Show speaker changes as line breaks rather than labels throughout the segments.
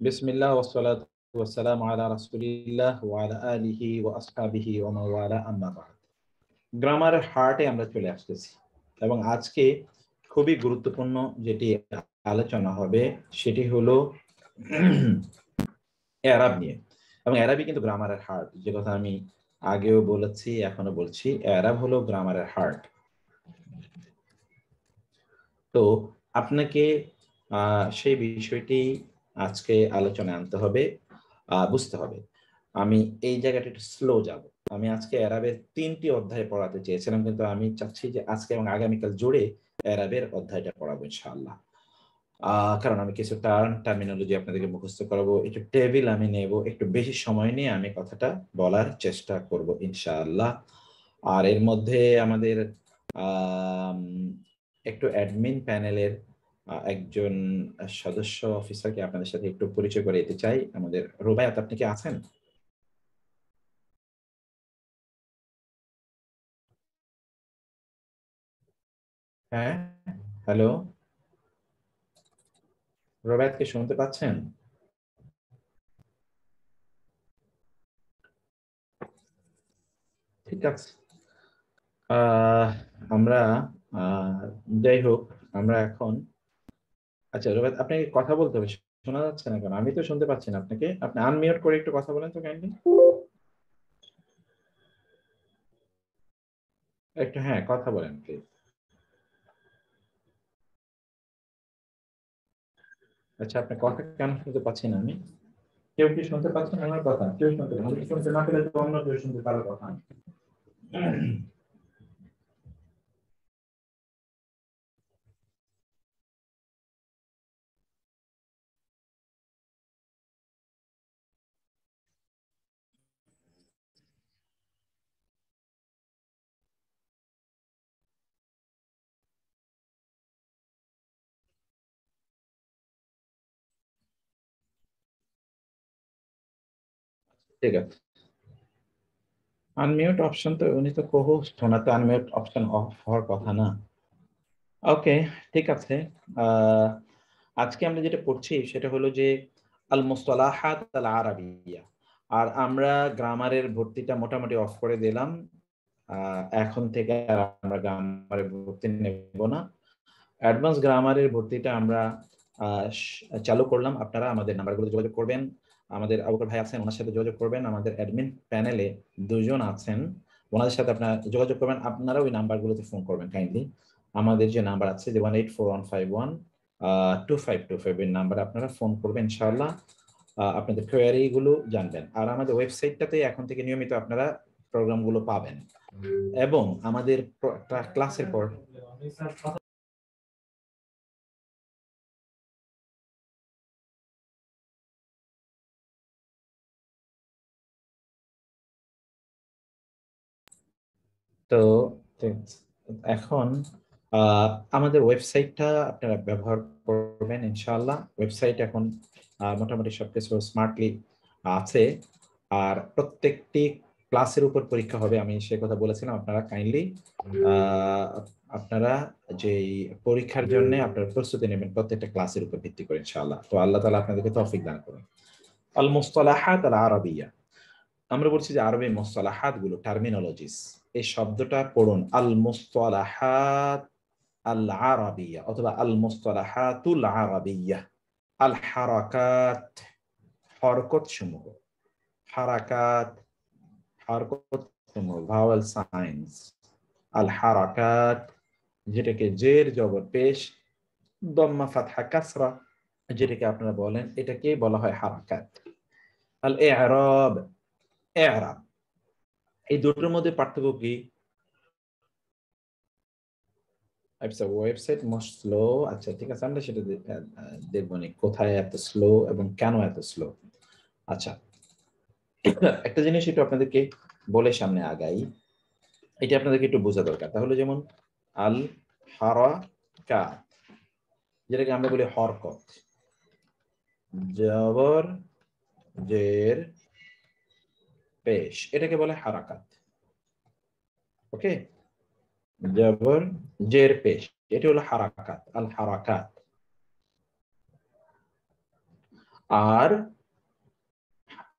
বিসমিল্লাহ ওয়াসসালাতু ওয়াসসালামু আলা রাসূলিল্লাহ ওয়া আলা আলিহি ওয়া আসহাবিহি ওয়া মান ওয়ালা আম্মা বা'দ। গ্রামারের হার্টে আমরা চলে আসতেছি এবং আজকে খুবই গুরুত্বপূর্ণ যেটি আলোচনা হবে সেটি হলো এরাব নিয়ে। এবং এরাবই কিন্তু গ্রামারের হার্ট, যে কথা আমি আগেও বলেছি এখনো বলছি, এরাব হলো গ্রামারের হার্ট। তো আপনাকে সেই বিষয়টি আজকে আলোচনায় আনতে হবে, বুঝতে হবে। আমি এই জায়গাটা একটু স্লো যাব। আমি আজকে এরাবের 3টি অধ্যায় পড়াতে চেয়েছিলাম, কিন্তু আমি চাচ্ছি যে আজকে এবং আগামীকাল জুড়ে এরাবের অধ্যায়টা পড়াবো ইনশাআল্লাহ। কারণ আমি কিছু টার্মিনোলজি আপনাদেরকে মুখস্থ করাবো, একটু টেবিল আমি নেব, একটু বেশি সময় নিয়ে আমি কথাটা বলার চেষ্টা করব ইনশাআল্লাহ। আর এর মধ্যে আমাদের একটু অ্যাডমিন প্যানেলের একজন সদস্য অফিসারকে আপনাদের সাথে একটু পরিচয় করে দিতে চাই। আমাদের রুবায়াত, আপনি কি আছেন? হ্যাঁ, হ্যালো, রুবায়াতকে শুনতে পাচ্ছেন? ঠিক আছে। আহ, আমরা যাই হোক, আমরা এখন, আচ্ছা রুবায়াত, আপনাকে কথা বলতে হবে, শোনা যাচ্ছে না কেন? আমি তো শুনতে পাচ্ছি না আপনাকে। আপনি আনমিউট করে একটু কথা বলেন তো কাইন্ডলি। একটু, হ্যাঁ, কথা বলেন প্লিজ। আচ্ছা, আপনার কথা কেন শুনতে পাচ্ছি না আমি? কেউ কি শুনতে পাচ্ছেন আমার কথা? কেউ শুনতে, আমি শুনতে না পেলে তো অন্য কেউ শুনতে পারার কথা। ঠিক আছে, আনমিউট অপশন তো উনি তো কো-হোস্ট, ওনার তো আনমিউট অপশন অফ হওয়ার কথা না। ওকে, ঠিক আছে। আহ, আজকে আমরা যেটা পড়ছি সেটা হলো যে আল মুসতালাহাত আল আরাবিয়া। আর আমরা গ্রামারের ভর্তিটা মোটামুটি অফ করে দিলাম। এখন থেকে আর আমরা গ্রামারের ভর্তি নেব না। অ্যাডভান্স গ্রামারের ভর্তিটা আমরা চালু করলাম। আপনারা আমাদের নাম্বারগুলো যোগাযোগ করবেন। আমাদের আবু বকর ভাই আছেন, ওনার সাথে যোগাযোগ করবেন। আমাদের অ্যাডমিন প্যানেলে 2জন আছেন, ওনাদের সাথে আপনারা যোগাযোগ করবেন। আপনারা ওই নাম্বারগুলোতে ফোন করবেন কাইন্ডলি। আমাদের যে নাম্বার আছে যে 18415125225 এর নাম্বারে আপনারা ফোন করবেন ইনশাআল্লাহ। আপনাদের কোয়ারি গুলো জানবেন। আর আমাদের ওয়েবসাইটটাতে এখন থেকে নিয়মিত আপনারা প্রোগ্রামগুলো পাবেন এবং আমাদের ক্লাসের পর তো ঠিক আছে। এখন আমাদের ওয়েবসাইটটা আপনারা ব্যবহার করবেন ইনশাআল্লাহ। ওয়েবসাইট এখন মোটামুটি সবকিছু স্মার্টলি আছে। আর প্রত্যেকটি ক্লাসের উপর পরীক্ষা হবে, আমি সে কথা বলেছিলাম। আপনারা কাইন্ডলি আপনারা যেই পরীক্ষার জন্য আপনারা প্রস্তুতি নেবেন প্রত্যেকটা ক্লাসের উপর ভিত্তি করে ইনশাআল্লাহ। তো আল্লাহ তাআলা আপনাদেরকে তৌফিক দান করুন। আল মুসতালাহাত আল আরাবিয়া, আমরা বলছি যে আরবি মুসতালাহাত গুলো, টার্মিনোলজিস, এই শব্দটা পড়ুন আল মুসতালাহাত আল আরাবিয়া অথবা আল মুসতালাহাতুল আরাবিয়া। আল হারাকাত, হরকত সমূহ, হারাকাত, হরকত সমূহ, ভাওয়েল সাইন্স। আল হারাকাত, যেটাকে জের জবর পেশ দম্মা ফাতহা কাসরা যেটাকে আপনারা বলেন, এটাকে বলা হয় হারাকাত। আল ইরাব, ইরাব, এই দুটোর মধ্যে পার্থক্য কি? আচ্ছা, ওয়েবসাইট মোস্ট স্লো। আচ্ছা ঠিক আছে, আমরা সেটা দেখবো নি কোথায় এত স্লো এবং কেন এত স্লো। আচ্ছা, একটা জিনিস একটু আপনাদেরকে বলে সামনে আগাই, এটা আপনাদেরকে একটু বোঝা দরকার। তাহলে যেমন আল হারাকাত, যেটাকে আমরা বলি হরকত, জবর জের পেশ, এটাকে বলে হারাকাত। ওকে, জবর জের পেশ, এটা হলো হারাকাত, আল হারাকাত। আর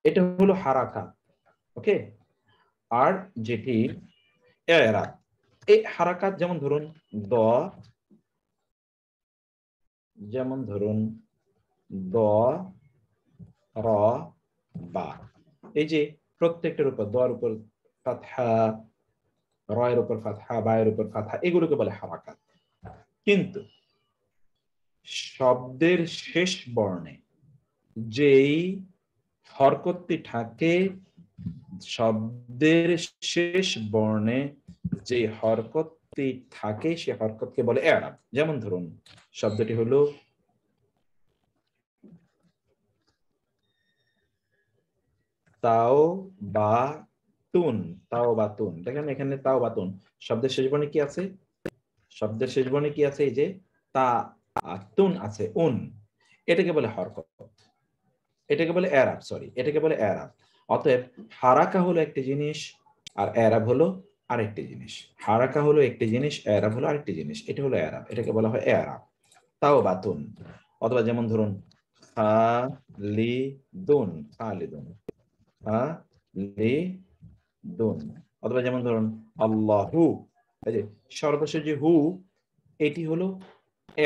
এটা হলো হারাকাত। ওকে, আর যেটি এরাব, এই হারাকাত যেমন ধরুন দ, যেমন ধরুন দ, র, বা, এই যে প্রত্যেকটার উপর দর উপর ফাতহা, রয়ের উপর ফাতহা, বায়ের উপর ফাতহা, এগুলোকে বলে হারাকাত। কিন্তু শব্দের শেষ বর্ণে যেই হরকতটি থাকে, শব্দের শেষ বর্ণে যে হরকতটি থাকে সে হরকতকে বলে এরাব। যেমন ধরুন শব্দটি হলো তাও বা তুন, তাও বা তুন। দেখেন এখানে তাও বা তুন, শব্দের শেষ বর্ণে কি আছে? শব্দের শেষ বর্ণে কি আছে? এই যে তা, তুন আছে, উন। এটাকে বলে হরকত, এটাকে বলে এরাব, সরি, এটাকে বলে এরাব। অতএব হারাকা হলো একটি জিনিস আর এরাব হলো আরেকটি জিনিস। হারাকা হলো একটি জিনিস, এরাব হলো আরেকটি জিনিস। এটা হলো এরাব, এটাকে বলা হয় এরাব। তাও বাতুন। অথবা যেমন ধরুন খালিদুন, খালিদুন, খালিদুন। অথবা যেমন ধরুন আল্লাহু, এই যে সর্বশেষ যে হু, এটি হলো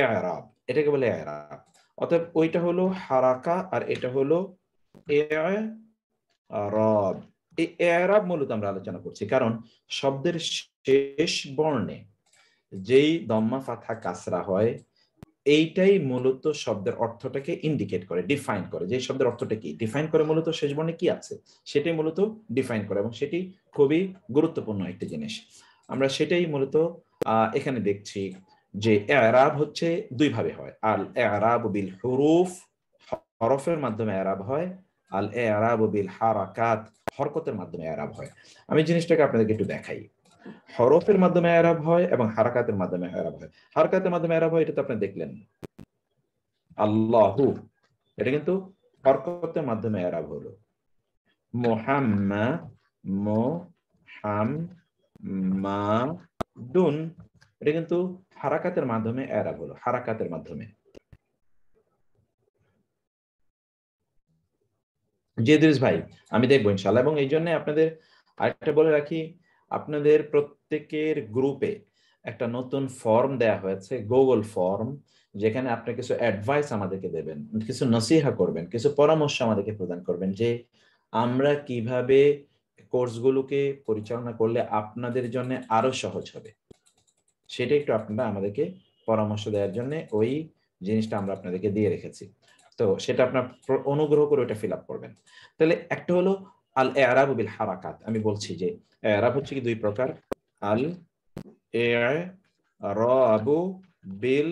এরাব, এটাকে বলে এরাব। অতএব ওইটা হলো হারাকা আর এটা হলো এরাব। এই এরাব মূলত আমরা আলোচনা করছি কারণ শব্দের শেষ বর্ণে যেই দম্মা ফাথা কাসরা হয়, এইটাই মূলত শব্দের অর্থটাকে ইন্ডিকেট করে, ডিফাইন করে। যে শব্দের অর্থটা কি ডিফাইন করে, মূলত শেষ বর্ণে কি আছে সেটাই মূলত ডিফাইন করে, এবং সেটি খুবই গুরুত্বপূর্ণ একটি জিনিস। আমরা সেটাই মূলত এখানে দেখছি যে এরাব হচ্ছে দুই ভাবে হয়। আল এরাব বিল হুরুফ, হরফের মাধ্যমে এরাব হয়। আল এরাব বিল হারাকাত, হরকতের মাধ্যমে এরাব হয়। আমি জিনিসটাকে আপনাদেরকে একটু দেখাই। হরফের মাধ্যমে এরাব হয় এবং হারাকাতের মাধ্যমে এরাব হয়। হারাকাতের মাধ্যমে এরাব হয়, এটা তো আপনি দেখলেন, আল্লাহু, এটা কিন্তু হরকতের মাধ্যমে এরাব হলো। মুহাম্মাদুন, এটা কিন্তু হারাকাতের মাধ্যমে এরাব হলো, হারাকাতের মাধ্যমে। জি ইদ্রিস ভাই, আমি দেখবো ইনশাআল্লাহ। এবং এই জন্য আপনাদের আরেকটা বলে রাখি, আপনাদের প্রত্যেকের গ্রুপে একটা নতুন ফর্ম দেয়া হয়েছে, গুগল ফর্ম, যেখানে আপনি কিছু অ্যাডভাইস আমাদেরকে দেবেন, কিছু নসিহা করবেন, কিছু পরামর্শ আমাদেরকে প্রদান করবেন যে আমরা কিভাবে কোর্সগুলোকে পরিচালনা করলে আপনাদের জন্য আরো সহজ হবে। সেটা একটু আপনারা আমাদেরকে পরামর্শ দেওয়ার জন্য ওই জিনিসটা আমরা আপনাদেরকে দিয়ে রেখেছি। তো সেটা আপনার অনুগ্রহ করে ওটা ফিল আপ করবেন। তাহলে একটা হলো আল এরাব বিল হারাকাত। আমি বলছি যে এরাব হচ্ছে কি দুই প্রকার। আল এরাবু বিল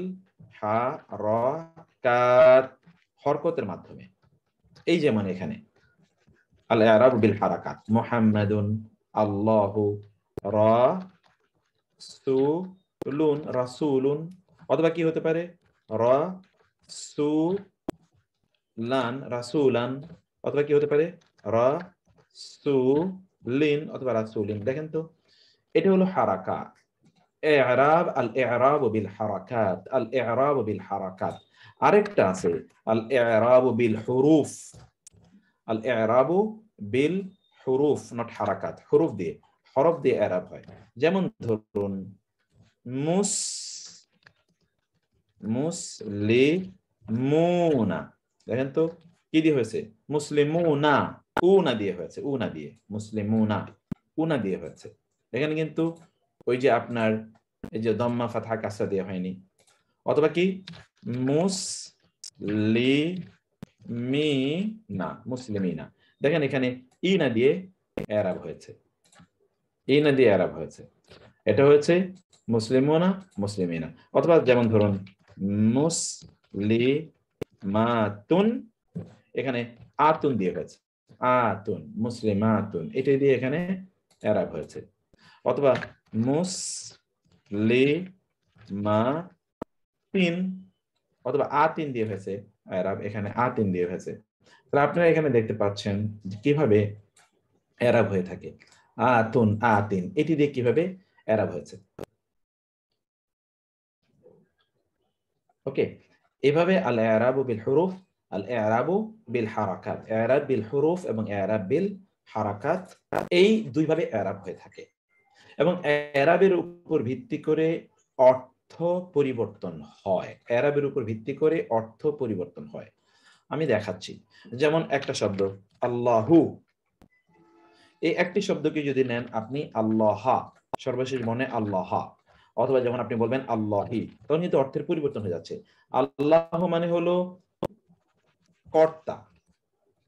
হারাকাত, হরকতের মাধ্যমে। এই যেমন এখানে আল এরাবু বিল হারাকাত, মুহাম্মাদুন, আল্লাহু, রাসূলুন, রাসূলুন। অথবা কি হতে পারে রাসূল লান, রাসূলান। অথবা কি হতে পারে রাসূলিন অথবা রাসূলিন। দেখেন তো, এটা হলো হারাকা, ইরাব, আল ইরাব বিল হারাকাত, আল ইরাব বিল হারাকাত। আরেকটা আছে আল ইরাব বিল হুরুফ, আল ইরাব বিল হুরুফ, নট হারাকাত, হুরুফ দিয়ে, হরফ দিয়ে ইরাব হয়। যেমন ধরুন মুসলিমুনা, দেখেন তো কি দিয়ে হয়েছে? মুসলিমুনা, উনা দিয়ে হয়েছে, উনা দিয়ে, মুসলিমুনা, উনা দিয়ে হয়েছে। এখানে কিন্তু ওই যে আপনার এই যে দম্মা ফাতহা কাসরা দিয়ে হয়নি। অথবা কি মুসলিমিনা, মুসলিমিনা, দেখেন এখানে ইনা দিয়ে এরাব হয়েছে, ইনা দিয়ে এরাব হয়েছে। এটা হয়েছে মুসলিমুনা, মুসলিমিনা। অথবা যেমন ধরুন মুসলিমাতুন, এখানে আতুন দিয়ে হয়েছে, আতুন, মুসলিমাতুন, এটা দিয়ে এখানে এরাব হয়েছে। অথবা মুসলিমাতিন, অথবা আতিন দিয়ে হয়েছে এরাব, এখানে আতিন দিয়ে হয়েছে। তাহলে আপনারা এখানে দেখতে পাচ্ছেন যে কিভাবে এরাব হয়ে থাকে। আতুন, আতিন, এটি দিয়ে কিভাবে এরাব হয়েছে। ওকে, এভাবে আল ইরাবু বিল হুরুফ আল ইরাবু বিল হারাকাত, ইরাব বিল হুরুফ এবং ইরাব বিল হারাকাত, এই দুই ভাবে ইরাব হয়ে থাকে এবং ইরাবের উপর ভিত্তি করে অর্থ পরিবর্তন হয়। ইরাবের উপর ভিত্তি করে অর্থ পরিবর্তন হয়। আমি দেখাচ্ছি, যেমন একটা শব্দ আল্লাহু, এই একটি শব্দকে যদি নেন আপনি আল্লাহ, সর্বশেষ মনে আল্লাহ, অথবা যখন আপনি বলবেন আল্লাহি, তখন কিন্তু অর্থের পরিবর্তন হয়ে যাচ্ছে। আল্লাহ মানে হলো কর্তা,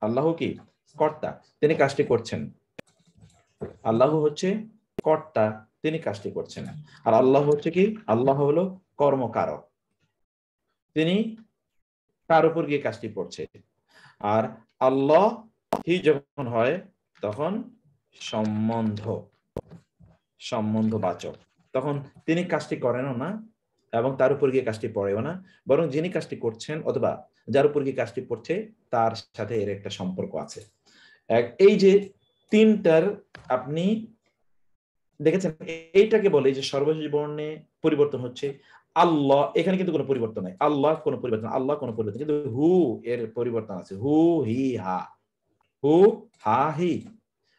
আল্লাহ কি কর্তা, তিনি কাজটি করছেন। আল্লাহ হচ্ছে কর্তা, তিনি কাজটি করছেন। আর আল্লাহ হচ্ছে কি, আল্লাহ হলো কর্মকারক, তিনি তার উপর গিয়ে কাজটি করছে। আর আল্লাহ হি যখন হয় তখন সম্বন্ধবাচক, তখন তিনি কাজটি করেনও না এবং তার উপর গিয়ে কাজটি পড়েও না, বরং যিনি কাজটি করছেন অথবা যার উপর গিয়ে কাজটি পড়ছে তার সাথে এর একটা সম্পর্ক আছে। এই যে তিনটার আপনি দেখেছেন, এইটাকে বলে যে সর্বশেষ বর্ণে পরিবর্তন হচ্ছে। আল্লাহ, এখানে কিন্তু কোনো পরিবর্তন নাই, আল্লাহ কোনো পরিবর্তন, আল্লাহ কোনো পরিবর্তন, কিন্তু হু এর পরিবর্তন আছে, হু হি হা, হু হা হি,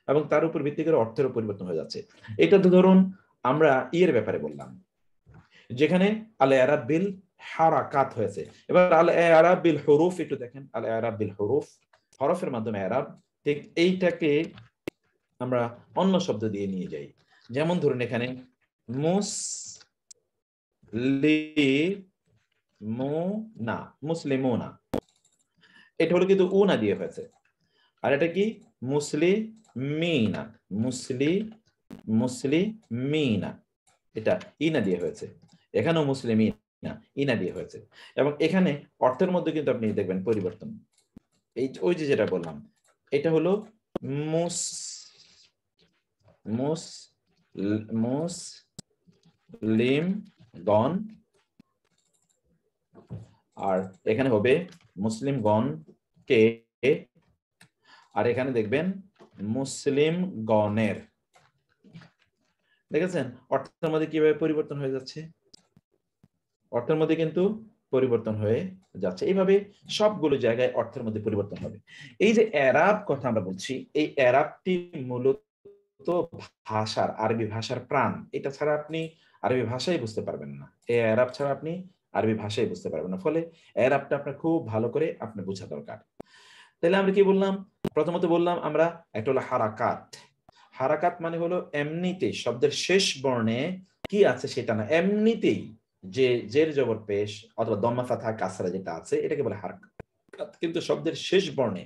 এবং তার উপর ভিত্তি করে অর্থেরও পরিবর্তন হয়ে যাচ্ছে। এটা তো ধরুন আমরা ইয়ের ব্যাপারে বললাম, যেখানে আল ইরাব বিল হারাকাত হয়েছে। এবার আল ইরাব বিল হুরুফ একটু দেখেন, আল ইরাব বিল হুরুফ, হরফের মাধ্যমে ইরাব, ঠিক এইটাকে আমরা অন্য শব্দ দিয়ে নিয়ে যাই। যেমন ধরুন এখানে মুসলিমুনা, এটা হলো কিন্তু উনা দিয়ে হয়েছে। আর এটা কি মুসলিমিনা, মুসলিমিনা, এটা ইনা দিয়ে হয়েছে। এখানেও মুসলিমিনা, ইনা দিয়ে হয়েছে। এবং এখানে অর্থের মধ্যে কিন্তু আপনি দেখবেন পরিবর্তন। এই ওই যে যেটা বললাম, এটা হলো মুসলিমগণ, আর এখানে হবে মুসলিমগণ কে, আর এখানে দেখবেন মুসলিমগণের। দেখেছেন অর্থের মধ্যে কিভাবে পরিবর্তন হয়ে যাচ্ছে, অর্থের মধ্যে কিন্তু পরিবর্তন হয়ে যাচ্ছে। এইভাবে সবগুলো জায়গায় অর্থের মধ্যে পরিবর্তন হবে। এই যে এরাব কথা আমরা বলছি, এই এরাবটি মূলত ভাষার, আরবি ভাষার প্রাণ। এটা ছাড়া আপনি আরবি ভাষাই বুঝতে পারবেন না, এই এরাব ছাড়া আপনি আরবি ভাষাই বুঝতে পারবেন না। ফলে এরাবটা আপনার খুব ভালো করে আপনি বোঝা দরকার। তাহলে আমরা কি বললাম, প্রথমত বললাম আমরা একটা হলো হারাকাত। হারাকাত মানে হলো এমনিতেই শব্দের শেষ বর্ণে কি আছে সেটা না, এমনিতেই যে জের জবর পেশ অথবা দম্মা ফাথা কাসরা যেটা আছে এটাকে বলে হারাকাত। কিন্তু শব্দের শেষ বর্ণে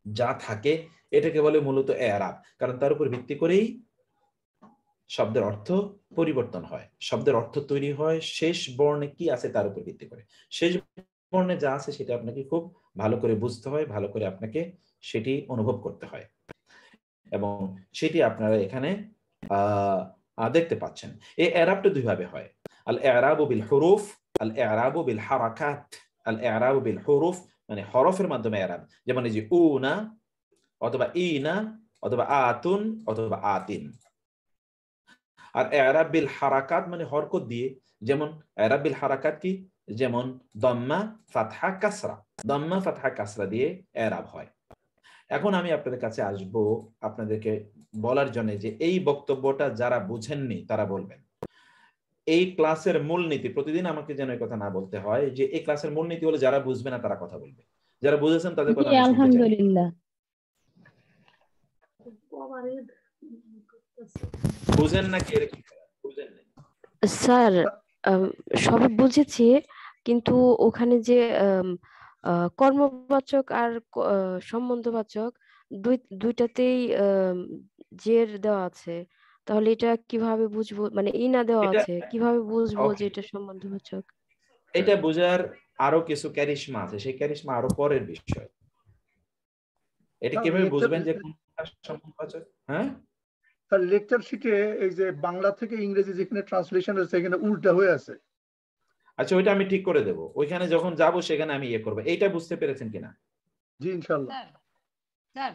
যা থাকে এটাকে বলে মূলত এরাব, কারণ তার উপর ভিত্তি করেই শব্দের অর্থ পরিবর্তন হয়। শব্দের অর্থ তৈরি হয় শেষ বর্ণে কি আছে তার উপর ভিত্তি করে। শেষ বর্ণে যা আছে সেটা আপনাকে খুব ভালো করে বুঝতে হয়, ভালো করে আপনাকে সেটি অনুভব করতে হয়, এবং সেটি আপনারা এখানে দেখতে পাচ্ছেন। এই এরাবটা দুই ভাবে হয়, আল ইরাবু বিল হুরুফ, আল ইরাবু বিল হারাকাত। আল ইরাবু বিল হুরুফ মানে হরফের মাধ্যমে এরাব, যেমন এই যে উনা অথবা ইনা অথবা আতুন অথবা আতিন। আর ইরাব বিল হারাকাত মানে হরকত দিয়ে, যেমন ইরাব বিল হারাকাত কি, যেমন দম্মা ফাতহা কাসরা, দম্মা ফাতহা কাসরা দিয়ে ইরাব হয়। এখন আমি আপনাদের কাছে আসব আপনাদেরকে বলার জন্য যে এই বক্তব্যটা যারা বুঝেননি তারা বলবেন। এই ক্লাসের মূলনীতি, প্রতিদিন আমাকে যেন এই কথা না বলতে হয় যে এই ক্লাসের মূলনীতি হলো যারা বুঝবে না তারা কথা বলবে, যারা বুঝেছেন তাদের কথা আমি শুনতে চাই।
আলহামদুলিল্লাহ।
বুঝেন নাকি বুঝেন না?
স্যার, সবই বুঝেছি, কিন্তু ওখানে যে কর্মবাচক আর সম্বন্ধবাচক দুইটাতেই জের দেওয়া আছে, তাহলে এটা কিভাবে বুঝবো? মানে ই না দেওয়া
এটা
আছে, কিভাবে বুঝবো যে
ওকে,
এটা সম্বন্ধবাচক?
এটা বোঝার আরো কিছু ক্যারিশমা আছে, সেই ক্যারিশমা আরো পরের বিষয়। এটা কিভাবে বুঝবেন যে কোনটা সম্বন্ধবাচক? হ্যাঁ
স্যার, লেকচার শিটে এই যে বাংলা থেকে ইংরেজি যেখানে ট্রান্সলেশন আছে এখানে উল্টা হয়ে আছে।
আচ্ছা, ওইটা আমি ঠিক করে দেব, ওইখানে যখন যাব সেখানে আমি ইয়ে করবো। এইটা বুঝতে পেরেছেন কিনা?
জি ইনশাআল্লাহ।
স্যার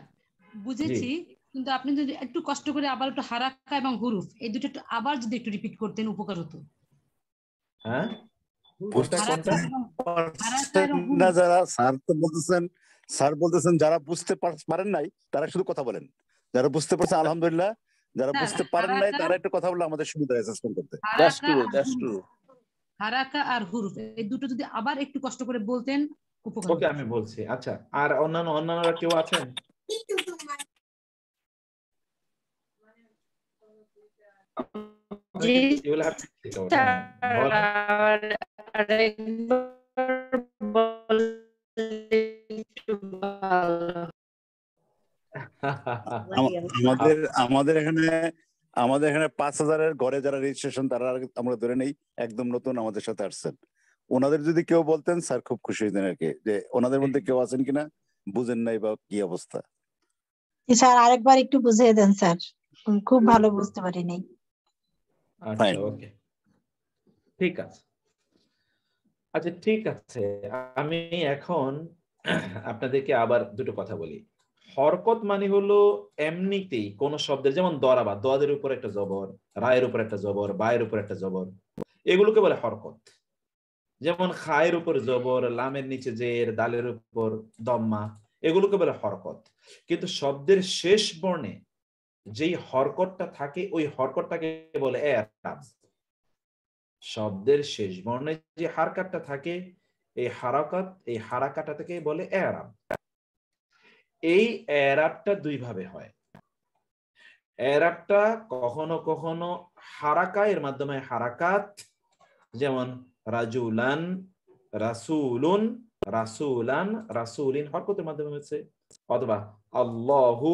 বুঝেছি, কিন্তু আপনি যদি একটু কষ্ট করে আবার একটু হারাকা এবং হুরুফ এই দুটো একটু আবার যদি একটু রিপিট করতেন উপকার হতো।
হ্যাঁ কোনটা কোনটা?
পারছেন না যারা, স্যার বলতেছেন যারা বুঝতে পারেন নাই তারা শুধু কথা বলেন, যারা বুঝতে পারছেন আলহামদুলিল্লাহ, যারা বুঝতে পারেন নাই তারা একটু কথা বললে আমাদের সুবিধা অ্যাসেসমেন্ট করতে।
হারাকা আর হুরুফ এই দুটো যদি আবার একটু কষ্ট করে বলতেন উপকার
ওকে, আমি বলছি। আচ্ছা, আর অন্যান্যরা কেউ আছেন?
জি
You will have to take over.
আরেকবার বললে একটু ভালো।
আমাদের এখানে 5,000-এর ঘরে যারা রেজিস্ট্রেশন তারা আমরা ধরে নেই একদম নতুন আমাদের সাথে আসছেন। ওনাদের যদি কেউ বলতেন স্যার খুব খুশি হইতেন আর কি, যে ওনাদের মধ্যে কেউ আছেন কিনা বুঝেন নাই বা কি অবস্থা।
স্যার আরেকবার একটু বুঝিয়ে দেন স্যার, খুব ভালো বুঝতে পারি নাই।
আচ্ছা, ওকে, ঠিক আছে। আচ্ছা, ঠিক আছে, আমি এখন আপনাদেরকে আবার দুটো কথা বলি। হরকত মানে হলো এমনিতেই কোন শব্দের, যেমন দরাবা, দদের উপর একটা জবর, রায়ের উপর একটা জবর, বায়ের উপর একটা জবর, এগুলোকে বলে হরকত। যেমন খায়ের উপর জবর, লামের নিচে জের, দালের উপর দম্মা, এগুলোকে বলে হরকত। কিন্তু শব্দের শেষ বর্ণে যেই হরকতটা থাকে ওই হরকতটাকে বলে এরাব। শব্দের শেষ বর্ণে যে হারকাতটা থাকে এই হারাকাটা থেকে বলে এরাব। এই এরাবটা দুই ভাবে হয়। এরাবটা কখনো কখনো হারাকা এর মাধ্যমে হারাকাত, যেমন রাজুলান, রাসূলুন, রাসূলান, রাসূলিন হরকতের মাধ্যমে হয়েছে, অথবা আল্লাহু,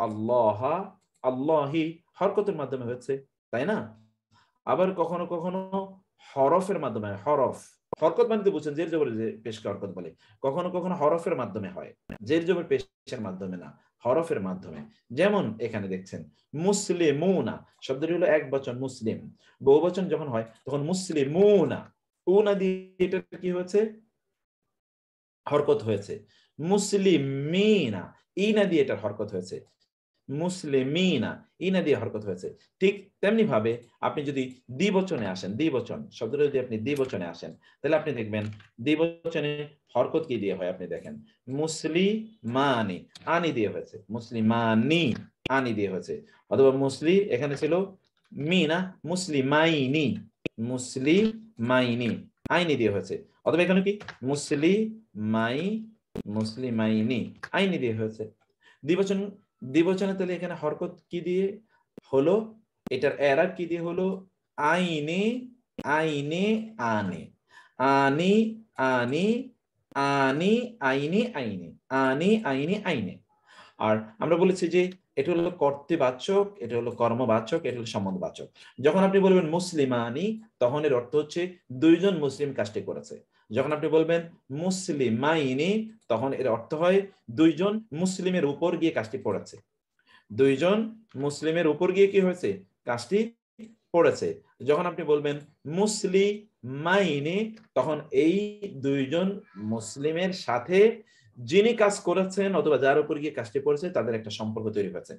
আল্লাহা, আল্লাহি হরকতের মাধ্যমে হয়েছে, তাই না? আবার কখনো কখনো হরফের মাধ্যমে, হরকত মানে তো বুঝছেন জের জবর পেশকে হরকত বলে। কখনো কখনো হরফের মাধ্যমে হয়, জের জবর পেশের মাধ্যমে না, হরফের মাধ্যমে। যেমন এখানে দেখছেন মুসলিমুনা শব্দটি হলো এক বচন, মুসলিম। বহু বচন যখন হয় তখন মুসলিমুনা, উনা দিয়ে এটা কি হয়েছে? হরকত হয়েছে। মুসলিমিনা, ইনা দিয়ে এটা হরকত হয়েছে। মুসলিমিনা, ইনা দিয়ে হরকত হয়েছে। ঠিক তেমনি ভাবে আপনি যদি দ্বিবচনে আসেন, দ্বিবচন শব্দটা যদি আপনি দ্বিবচনে আসেন, তাহলে আপনি দেখবেন দ্বিবচনে হরকত কি দিয়ে হয়। আপনি দেখেন মুসলিমানি, আনি দিয়ে হয়েছে, মুসলিমানি আনি দিয়ে হয়েছে। অথবা এখানে ছিল মিনা, মুসলিমাইনি, মুসলিমাইনি আইনি দিয়ে হয়েছে। অথবা এখানে কি মুসলিমাইনি আইনি দিয়ে হয়েছে। দ্বিবচনে তাহলে এখানে হরকত কি দিয়ে হলো? এটার এরাব কি দিয়ে হলো? আইনে, আইনে, আনে, আনি, আনি, আনি, আইনে, আইনে, আনি, আইনে, আইনে। আর আমরা বলেছি যে এটা হলো কর্তৃবাচক, এটা হলো কর্মবাচক, এটা হলো সম্বন্ধবাচক। যখন আপনি বলবেন মুসলিমানি তখন এর অর্থ হচ্ছে দুইজন মুসলিম কাজটি করেছে। যখন আপনি বলবেন মুসলিমাইনি তখন এর অর্থ হয় দুইজন মুসলিমের উপর গিয়ে কাজটি পড়েছে, দুইজন মুসলিমের উপর গিয়ে কি হয়েছে? কাজটি পড়েছে। যখন আপনি বলবেন মুসলিমাইনি তখন এই দুইজন মুসলিমের সাথে যিনি কাজ করেছেন অথবা যার উপর গিয়ে কাজটি পড়েছে তাদের একটা সম্পর্ক তৈরি হয়েছে।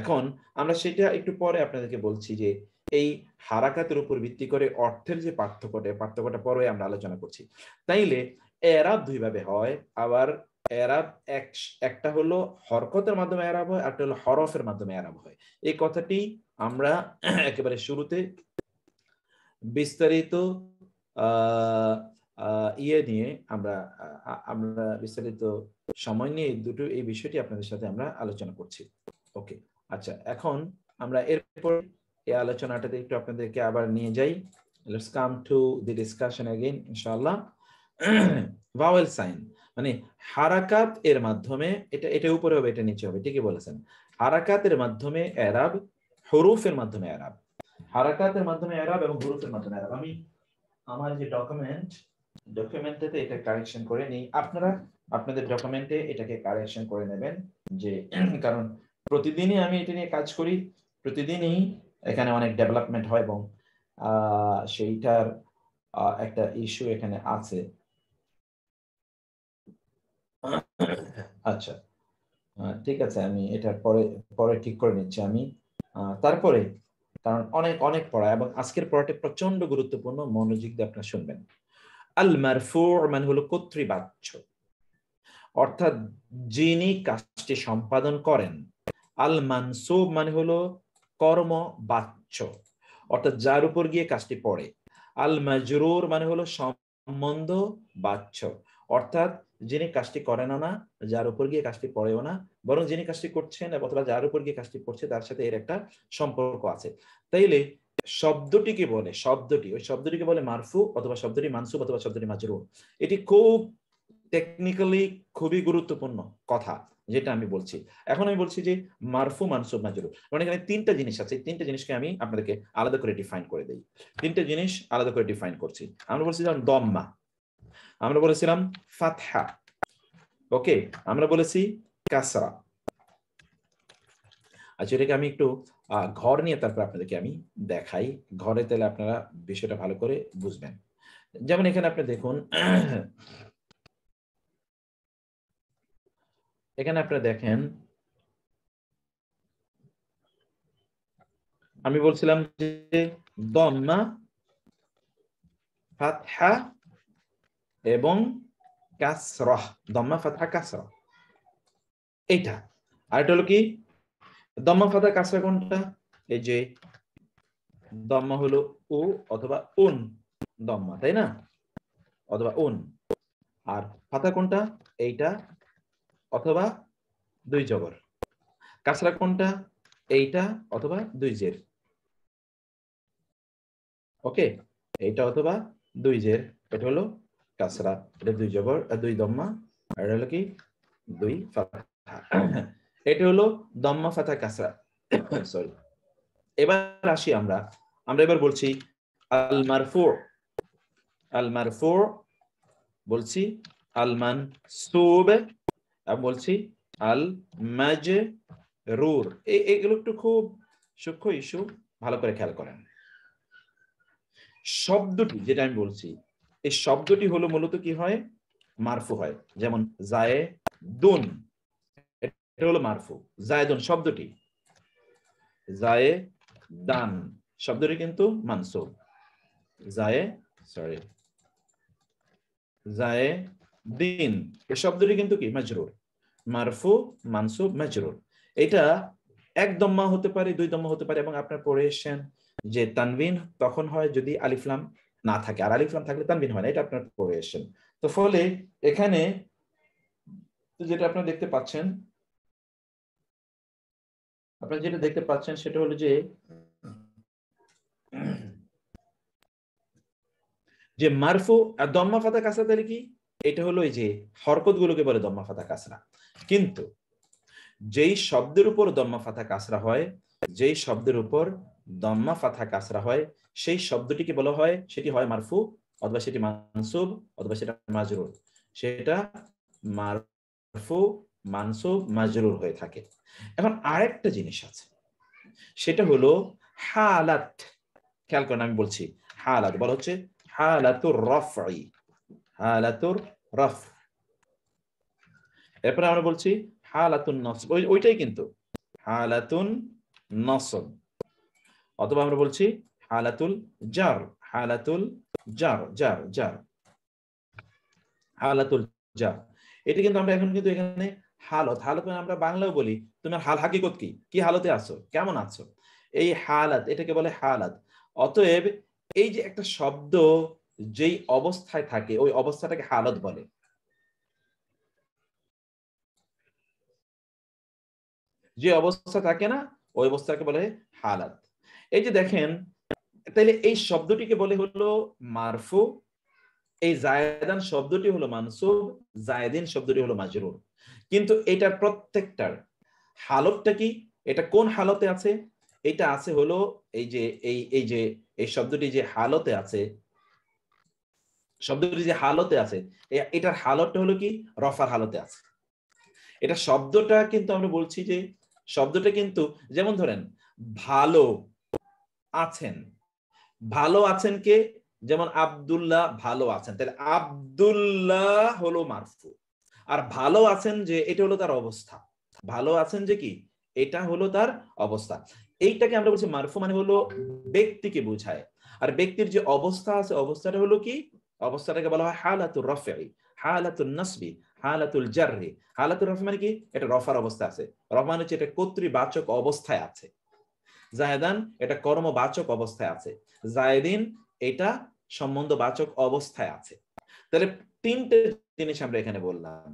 এখন আমরা সেটা একটু পরে আপনাদেরকে বলছি যে এই হারাকাতের উপর ভিত্তি করে অর্থের যে পার্থক্যটা পরে আমরা আলোচনা করছি। তাইলে এরাব দুই ভাবে হয়। আবার এরাব একটা হলো হরকতের মাধ্যমে এরাব হয়, একটা হলো হরফের মাধ্যমে এরাব হয়। এই কথাটি আমরা একেবারে শুরুতে বিস্তারিত নিয়ে আমরা বিস্তারিত সময় নিয়ে এই বিষয়টি আপনাদের সাথে আমরা আলোচনা করছি। ওকে, আচ্ছা, এখন আমরা এরপর এই আলোচনাটাতে একটু আপনাদেরকে আবার নিয়ে যাই। Let's come to the discussion again ইনশাআল্লাহ। ভাওয়েল সাইন মানে হারাকাত এর মাধ্যমে, এটা উপরে হবে এটা নিচে হবে, ঠিকই বলেছেন। হারাকাতের মাধ্যমে এরাব, হুরুফের মাধ্যমে এরাব। হারাকাতের মাধ্যমে এরাব এবং হুরুফের মাধ্যমে এরাব। আমি আমার যে ডকুমেন্টেতে এটা কারেকশন করে নিই, আপনারা আপনাদের ডকুমেন্টে এটাকে কারেকশন করে নেবেন, যে কারণ প্রতিদিনই আমি এটা নিয়ে কাজ করি, প্রতিদিনই এখানে অনেক ডেভেলপমেন্ট হয় এবং সেইটার একটা ইস্যু এখানে আছে। আচ্ছা, ঠিক আছে, আমি এটা পরে ঠিক করে নিচ্ছি আমি। তারপরে কারণ অনেক পড়া এবং আজকের পড়াটা প্রচন্ড গুরুত্বপূর্ণ, মনোযোগ দিয়ে আপনারা শুনবেন। আল মারফু মানে হলো কর্তৃবাচ্য, অর্থাৎ যিনি কাজটি সম্পাদন করেন। আল মানসুব মানে হলো কর্মবাচ্য, অর্থাৎ যার উপর গিয়ে কাজটি পড়ে। আল মাজরুর মানে হলো সম্বন্ধ বাচ্য, অর্থাৎ যিনি কাজটি করেন না, যার উপর গিয়ে কাজটি পড়েও না, বরং যিনি কাজটি করছেন অথবা যার উপর গিয়ে কাজটি পড়ছে তার সাথে এর একটা সম্পর্ক আছে। তাইলে শব্দটিকে বলে, ওই শব্দটিকে বলে মারফু, অথবা শব্দটি মানসুব, অথবা শব্দটি মাজরুর। এটি খুব টেকনিক্যালি খুবই গুরুত্বপূর্ণ কথা যেটা আমি বলছি। এখন আমি বলছি যে মারফু, মানসুব, মাজরুর, মানে এখানে তিনটা জিনিস আছে। তিনটা জিনিসকে আমি আপনাদেরকে আলাদা করে ডিফাইন করে দেই। তিনটা জিনিস আলাদা করে ডিফাইন করছি। আমরা বলছিলাম দম্মা, আমরা বলেছিলাম ফাতহা, ওকে, আমরা বলেছি কাসরা। আচ্ছা, এটাকে আমি একটু ঘর নিয়ে তারপর আপনাদেরকে আমি দেখাই ঘরে, তাহলে আপনারা বিষয়টা ভালো করে বুঝবেন। যেমন এখানে আপনি দেখুন, এখানে আপনারা দেখেন, আমি বলছিলাম যে দম্মা, ফাতহা এবং কাসরা, দম্মা, ফাতহা, কাসরা, এইটা। আর এটা হলো কি দম্মা, ফাতহা, কাসরা কোনটা? এই যে দম্মা হলো উ অথবা উন দম্মা, তাই না, অথবা উন। আর ফাতহা কোনটা? এইটা অথবা দুই জবর। কাসরা কোনটা? এইটা অথবা দুই জের। ওকে, এইটা অথবা দুই জের, এটা হলো কাসরা, এটা দুই জবর, দুই দম্মা, আর এটা হলো কি দুই ফাতহা। এটা হলো দম্মা, ফাতহা, কাসরা। সরি, এবার আসি আমরা এবার বলছি আল মারফু, আল মারফু বলছি, আল মানসুব বলছি, আল মাজরুর। এগুলো একটু খুব সূক্ষ্ম ইস্যু, ভালো করে খেয়াল করেন। শব্দটি যেটা আমি বলছি, এই শব্দটি হলো মূলত কি হয়, মারফু হয়। যেমন জায়েদুন, এটা হলো মারফু। জায়েদুন শব্দটি, জায়েদান শব্দটি কিন্তু মানসুব। জায়েদিন এই শব্দটি কিন্তু কি মাজরুর। মারফু, মানসুব, মাজরুর। এটা এক দম্মা হতে পারে, দুই দম্মা হতে পারে, এবং আপনার পড়ে এসেছেন যে তানবিন তখন হয় যদি আলিফ লাম না থাকে, আর আলিফ লাম থাকলে তানবিন হয় না, এটা আপনার পড়ে এসেছেন। তো ফলে এখানে যেটা আপনারা দেখতে পাচ্ছেন, সেটা হলো যে মারফু আর দম্মা, ফাতা, কাসরা, তাহলে কি এটা হলো এই যে হরকত গুলোকে বলে দম্মা, ফাতা, কাসরা। কিন্তু যেই শব্দের উপর দম্মা, ফাতা, কাসরা হয়, যেই শব্দের উপর দম্মা, ফাতা, কাসরা হয়, সেই শব্দটিকে বলা হয়, সেটি হয় মারফু, অথবা সেটি মানসুব, অথবা সেটা মাজরুর। সেটা মারফু, মানসুব, মাজরুর হয়ে থাকে। এখন আরেকটা জিনিস আছে, সেটা হলো হালাত। খেয়াল করেন, আমি বলছি হালাত, বলা হচ্ছে হালাতুর রাফঈ, হালাতুর রাফ। এরপরে আমরা বলছি হালাতুন নসব, ওইটাই কিন্তু হালাতুন নসব। অথবা আমরা বলছি হালাতুল জার, হালাতুল জার, জার, জার, হালাতুল জার। এটা কিন্তু আমরা এখন কিন্তু এখানে হালত, হালত মানে আমরা বাংলাও বলি তোমার হাল হাকিকত কি, কি হালতে আছো, কেমন আছো, এই হালাত, এটাকে বলে হালাত। অতএব এই যে একটা শব্দ যেই অবস্থায় থাকে, ওই অবস্থাটাকে হালত বলে। যে অবস্থা থাকে না, ওই অবস্থাকে বলে হালাত। এই যে দেখেন, তাইলে এই শব্দটিকে বলে হলো মারফু, এই জায়েদান শব্দটি হলো মানসুব, জায়েদিন শব্দটি হলো মাজরুর। কিন্তু এটার প্রত্যেকটার হালতটা কি, এটা কোন হালতে আছে? এটা আছে হলো এই শব্দটি যে হালতে আছে, এটার হালতটা হলো কি রফার হালতে আছে। এটা শব্দটা কিন্তু আমরা বলছি যে শব্দটা কিন্তু, যেমন ধরেন ভালো আছেন, ভালো আছেন কে, যেমন আব্দুল্লাহ ভালো আছেন, তাহলে আব্দুল্লাহ হলো মারফু। আর ভালো আছেন যে, এটা হলো তার অবস্থা। ভালো আছেন যে কি, এটা হলো তার অবস্থা। এইটাকে আমরা বলছি মারফু, মানে হলো ব্যক্তিকে বোঝায়। আর ব্যক্তির যে অবস্থা আছে, অবস্থাটা হলো কি অবস্থাটাকে বলা হয় হালাতুর রফি, হালাতুন নাসবি, হালাতুল জাররি। হালাতুর রফি মানে কি? এটা রফার অবস্থা আছে। রফ মানে হচ্ছে এটা কর্তৃবাচক অবস্থায় আছে। জায়দান এটা কর্মবাচক অবস্থায় আছে। জায়দিন এটা সম্বন্ধবাচক অবস্থায় আছে। তাহলে তিনটে জিনিস আমরা এখানে বললাম।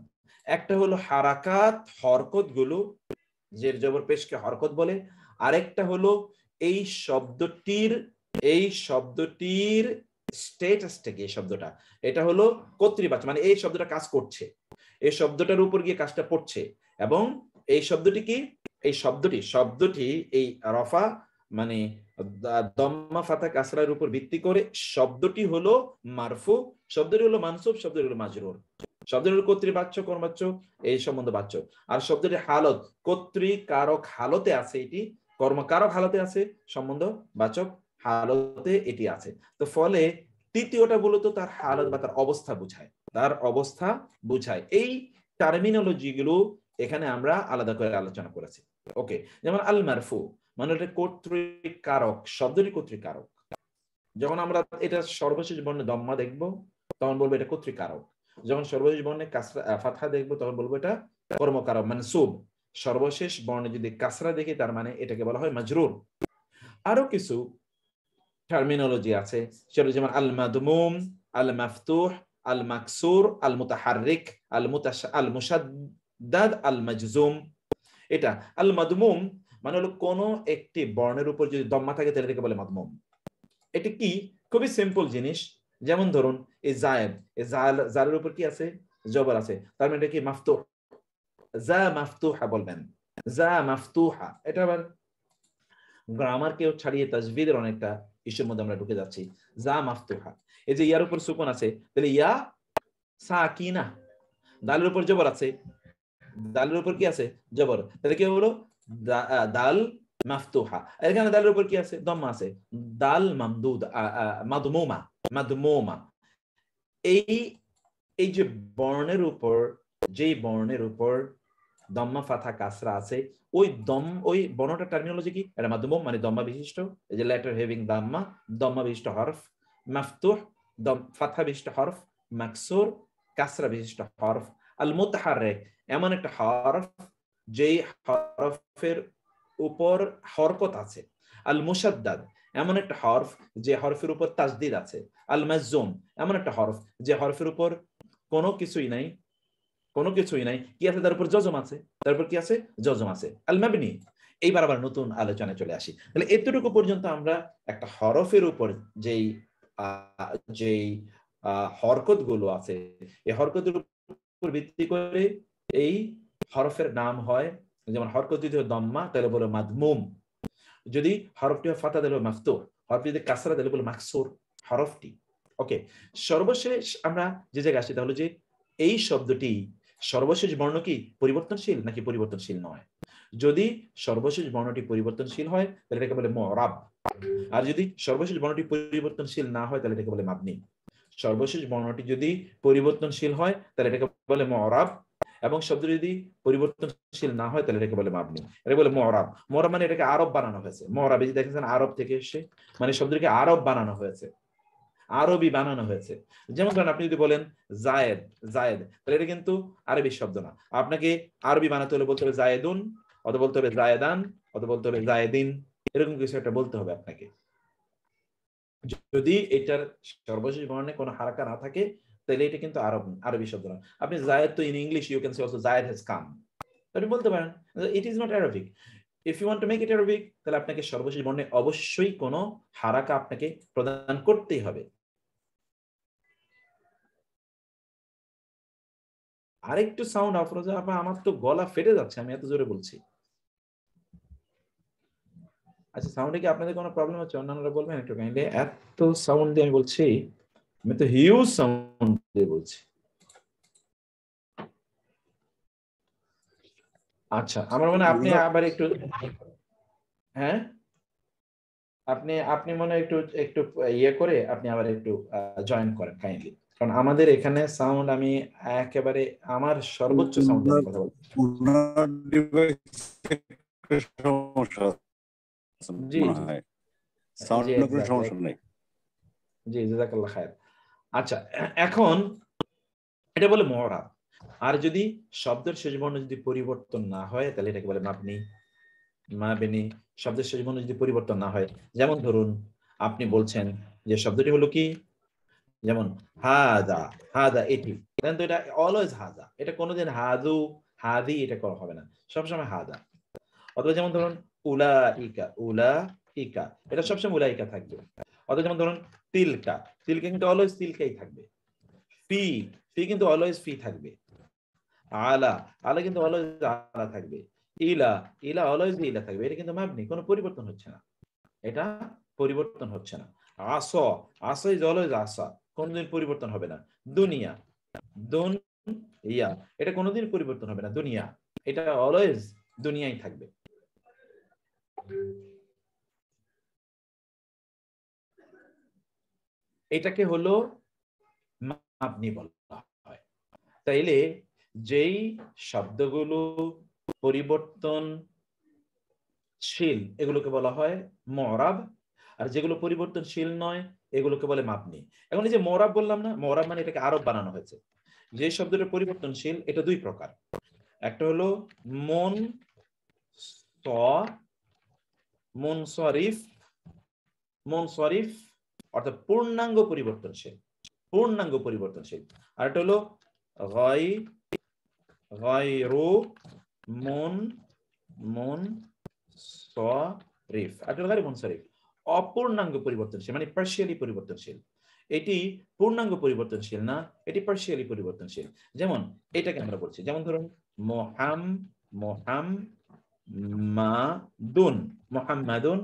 একটা হলো হারাকাত, হরকত গুলো, জের জবর পেশকে হরকত বলে। আরেকটা হলো এই শব্দটির স্ট্যাটাসটা কি, এই শব্দটা এটা হলো কর্তৃবাচক, মানে এই শব্দটা কাজ করছে, এই শব্দটার উপর গিয়ে কাজটা পড়ছে। এবং এই শব্দটি কি, এই শব্দটি এই রফা মানে দম্মা ফাতা কাসরার উপর ভিত্তি করে শব্দটি হলো মারফু, শব্দটি হলো মানসুব, শব্দটি হলো মাজরুর। শব্দটি হলো কর্তৃবাচ্য, কর্মবাচ্য, এই সম্বন্ধবাচ্য। আর শব্দটি হালত, কর্তৃকারক হালতে আছে, এটি কর্মকারক হালতে আছে, সম্বন্ধবাচক হালতে এটি আছে। তো ফলে তৃতীয়টা মূলত তার হালত বা তার অবস্থা বুঝায়। এই টার্মিনোলজি গুলো এখানে আমরা আলাদা করে আলোচনা করেছি। ওকে, যেমন আল মারফু মানে এটা কর্তৃকারক, শব্দটি কর্তৃকারক। যখন আমরা এটা সর্বশেষ বর্ণে দম্মা দেখবো তখন বলবো এটা কর্তৃকারক। যখন সর্বশেষ বর্ণে কাসরা ফাতহা দেখবো তখন বলবো এটা কর্মকারক মানসুব। সর্বশেষ বর্ণে যদি কাসরা দেখি তার মানে এটাকে বলা হয় মাজরুর। আরো কিছু টার্মিনোলজি আছে, সেটা যেমন আল মাদমুম, আল মাফতুহ, আল মাকসুর, আল মুতাহাররিক, আল মুশাদ্দাদ, আল মাজজুম। এটা আল মাদমুম মানে হলো কোন একটি বর্ণের উপর যদি দম্মা থাকে তাহলে এটাকে বলে মাদমুম। এটা কি? খুবই সিম্পল জিনিস। যেমন ধরুন এই জায়েদ, এই জালের উপর কি আছে? জবর আছে, তার মানে এটা কি মাফতুহ, জা মাফতুহা বলবেন, জা মাফতুহা। এটা আবার গ্রামার কেউ ছাড়িয়ে তাজবিদের অনেকটা ইস্যুর মধ্যে আমরা ঢুকে যাচ্ছি। জা মাফতুহা, এই যে ইয়ার উপর সুকুন আছে তাহলে ইয়া সাকিনা, দালের উপর জবর আছে, দালের উপর কি আছে? জবর, তাহলে কি হলো? দাল মাফতুহা। এখানে দালের উপর কি আছে? দম্মা আছে, দাল মামদুদ, মাদমুমা। এই যে বর্ণের উপর, যেই বর্ণের উপর দম্মা ফাথা কাসরা আছে, ওই বর্ণটার টার্মিনোলজি কি? এটা মাদমুম মানে দম্মা বিশিষ্ট, এই যে লেটার হেভিং দাম্মা, দম্মা বিশিষ্ট হরফ। মাফতুহ ফাথা বিশিষ্ট হরফ। মাকসুর কাসরা বিশিষ্ট হরফ। আল মুতাহাররিক এমন একটা হরফ যেই হরফের উপর হরকত আছে। আল মুশাদ্দাদ এমন একটা হরফ যে হরফের উপর তাজদিদ আছে। আল মাজজুম এমন একটা হরফ যে হরফের উপর কোনো কিছুই নাই কি আছে? তার উপর জজম আছে, তারপর কি আছে? জজম আছে। আল মাবনি। এইবার আবার নতুন আলোচনায় চলে আসি। তাহলে এতটুকু পর্যন্ত আমরা একটা হরফের উপর যেই হরকত গুলো আছে, এই হরকতের উপর ভিত্তি করে এই হরফের নাম হয়। যেমন হরকত যদি দম্মা তাহলে বলে মাদমুম, যদি হরফটি ফাতা দিলে মাফতুহ, হরফটি যদি কাসরা দিলে বলে মাকসুর হরফটি। ওকে, সর্বশেষ আমরা যে জায়গায় আসি তাহলে যে এই শব্দটি সর্বশেষ বর্ণ কি পরিবর্তনশীল নাকি পরিবর্তনশীল নয়? যদি সর্বশেষ বর্ণটি পরিবর্তনশীল হয় তাহলে এটাকে বলে মুরাব, আর যদি সর্বশেষ বর্ণটি পরিবর্তনশীল না হয় তাহলে এটাকে বলে মাবনি। সর্বশেষ বর্ণটি যদি পরিবর্তনশীল হয় তাহলে এটাকে বলে মুরাব, এবং শব্দ যদি পরিবর্তনশীল না হয় তাহলে এটাকে বলে মাবনি। এটা বলে মুরাব। মুরাব মানে এটাকে আরব বানানো হয়েছে। মুরাব এই দেখেছেন আরব থেকে এসে, মানে শব্দটিকে আরব বানানো হয়েছে, আরবি বানানো হয়েছে। যেমন ধরেন আপনি যদি বলেন জায়েদ, তাহলে এটা কিন্তু আরবি শব্দ না। আপনাকে আরবি বানাতে হলে বলতে হবে জায়েদুন, অথবা বলতে হবে জায়েদান, অথবা বলতে হবে জায়েদিন, এরকম কিছু একটা বলতে হবে আপনাকে। যদি এটার সর্বশেষ বর্ণে কোনো হারাকা না থাকে তাহলে এটা কিন্তু আরবি শব্দ না। আপনি জায়েদ তো in English you can say also Zaid has come, আপনি বলতে পারেন। It is not Arabic. If you want to make it Arabic তাহলে আপনাকে সর্বশেষ বর্ণে অবশ্যই কোনো হারাকা আপনাকে প্রদান করতেই হবে। আরেকটু সাউন্ড আফরোজা আপা, আমার তো গলা ফেটে যাচ্ছে, আমি এত জোরে বলছি। আচ্ছা, সাউন্ডে কি আপনাদের কোনো প্রবলেম হচ্ছে? অন্যান্যরা বলবেন একটু কাইন্ডলি। এত সাউন্ড দিয়ে আমি বলছি, আমি তো হিউজ সাউন্ড দিয়ে বলছি। আচ্ছা, আমার মনে হয় আপনি আবার একটু, হ্যাঁ আপনি মনে হয় একটু ইয়ে করে আপনি আবার একটু জয়েন করেন কাইন্ডলি, কারণ আমাদের এখানে সাউন্ড আমি একেবারে আমার সর্বোচ্চ সাউন্ড দিয়ে কথা বলছি। জি,
সাউন্ড কোনো সমস্যা নেই।
জি, জাযাকাল্লাহ খায়ের। আচ্ছা, এখন এটা বলে মুরাব। আর যদি শব্দের শেষ বর্ণ যদি পরিবর্তন না হয় তাহলে এটাকে বলে মাবনি। মাবনি শব্দের শেষ বর্ণ যদি পরিবর্তন না হয়, যেমন ধরুন আপনি বলছেন যে শব্দটি হলো কি, যেমন হাদা, হাদা এটি, তো এটা অলওয়েজ হাদা, এটা কোনোদিন হাদু হাদি এটা করা হবে না, সবসময় হাদা। অথবা যেমন ধরুন উলাইকা, উলাইকা এটা সবসময় উলাইকা থাকবে। অথবা যেমন ধরুন তিলকা, তিলকা কিন্তু অলওয়েজ তিলকাই থাকবে। ফি, ফি কিন্তু অলওয়েজ ফি থাকবে। আলা, আলা কিন্তু অলওয়েজ আলা থাকবে। ইলা, ইলা অলওয়েজ ইলা থাকবে। এটা কিন্তু মাবনি, কোনো পরিবর্তন হচ্ছে না, এটা পরিবর্তন হচ্ছে না। আস, আস ইজ অলওয়েজ আসা, কোনদিন পরিবর্তন হবে না। দুনিয়া, দুন ইয়া এটা কোনোদিন পরিবর্তন হবে না, দুনিয়া এটা অলওয়েজ দুনিয়াই থাকবে। এটাকে হলো মাবনি বলা হয়। তাইলে যেই শব্দগুলো পরিবর্তনশীল এগুলোকে বলা হয় মুরাব, আর যেগুলো পরিবর্তনশীল নয় এগুলোকে বলে মাবনি। এখন এই যে মুরাব বললাম না, মুরাব মানে এটাকে আরব বানানো হয়েছে। যে শব্দটা পরিবর্তনশীল এটা দুই প্রকার, একটা হলো মুনসরিফ, মুনসরিফ অর্থাৎ পূর্ণাঙ্গ পরিবর্তনশীল, পূর্ণাঙ্গ পরিবর্তনশীল। আর এটা হলো গায়রু মুনসরিফ, আর এটা হলো গায়রু মুনসরিফ, অপূর্ণাঙ্গ পরিবর্তনশীল মানে পার্শিয়ালি পরিবর্তনশীল। এটি পূর্ণাঙ্গ পরিবর্তনশীল না, এটি পার্শিয়ালি পরিবর্তনশীল। যেমন এটাকে আমরা বলছি, যেমন ধরুন মুহাম্মাদুন, মুহাম্মাদুন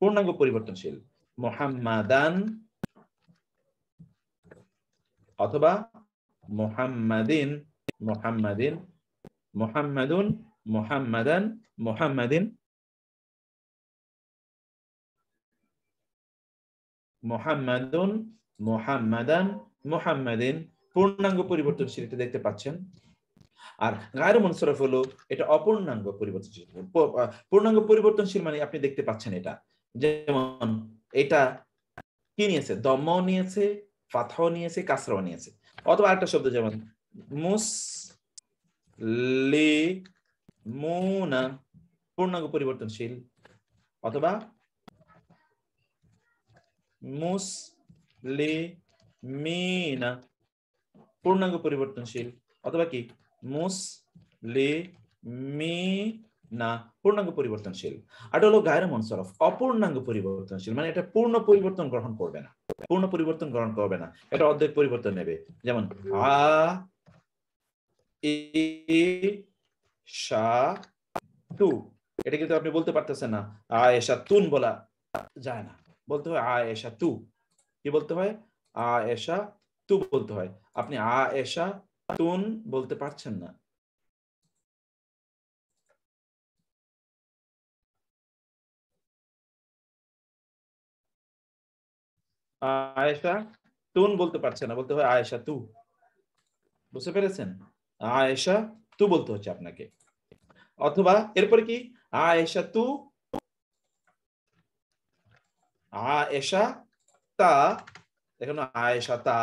পূর্ণাঙ্গ পরিবর্তনশীল। মুহাম্মাদান অথবা মুহাম্মাদিন, মুহাম্মাদিন, মুহাম্মাদুন, মুহাম্মাদান, মুহাম্মাদিন, মুহাম্মাদুন, মুহাম্মাদান, মুহাম্মাদিন পূর্ণাঙ্গ পরিবর্তনশীল, এটা দেখতে পাচ্ছেন। আর গায়রু মুনসরিফ হলো এটা অপূর্ণাঙ্গ পরিবর্তনশীল। পূর্ণাঙ্গ পরিবর্তনশীল মানে আপনি দেখতে পাচ্ছেন এটা, যেমন এটা কি নিয়েছে, দম্মাও নিয়েছে, ফাতহাও নিয়েছে, কাসরাও নিয়েছে। অথবা আরেকটা শব্দ যেমন মুসলিমুনা পূর্ণাঙ্গ পরিবর্তনশীল, অথবা মুসলিমিনা পূর্ণাঙ্গ পরিবর্তনশীল, অথবা কি মুসলিমিনা পূর্ণাঙ্গ পরিবর্তনশীল। আর হলো গায়রু মুনসরিফ অপূর্ণাঙ্গ পরিবর্তনশীল, মানে এটা পূর্ণ পরিবর্তন গ্রহণ করবে না, পূর্ণ পরিবর্তন গ্রহণ করবে না, এটা অর্ধেক পরিবর্তন নেবে। যেমন আয়েশাতু, এটা কিন্তু আপনি বলতে পারতেছেন না আয়েশাতুন বলা যায় না, বলতে হয় আয়েশাতু। কি বলতে হয়? আয়েশাতু বলতে হয়। আপনি আয়েশাতুন বলতে পারছেন না। আয়েশা তুন বলতে পারছে না, বলতে হয় আয়েশা তু। বুঝতে পেরেছেন? আয়েশা তু বলতে হচ্ছে আপনাকে। অথবা এরপরে কি আয়েশা তু, আয়েশা তা, দেখুন আয়েশা তা,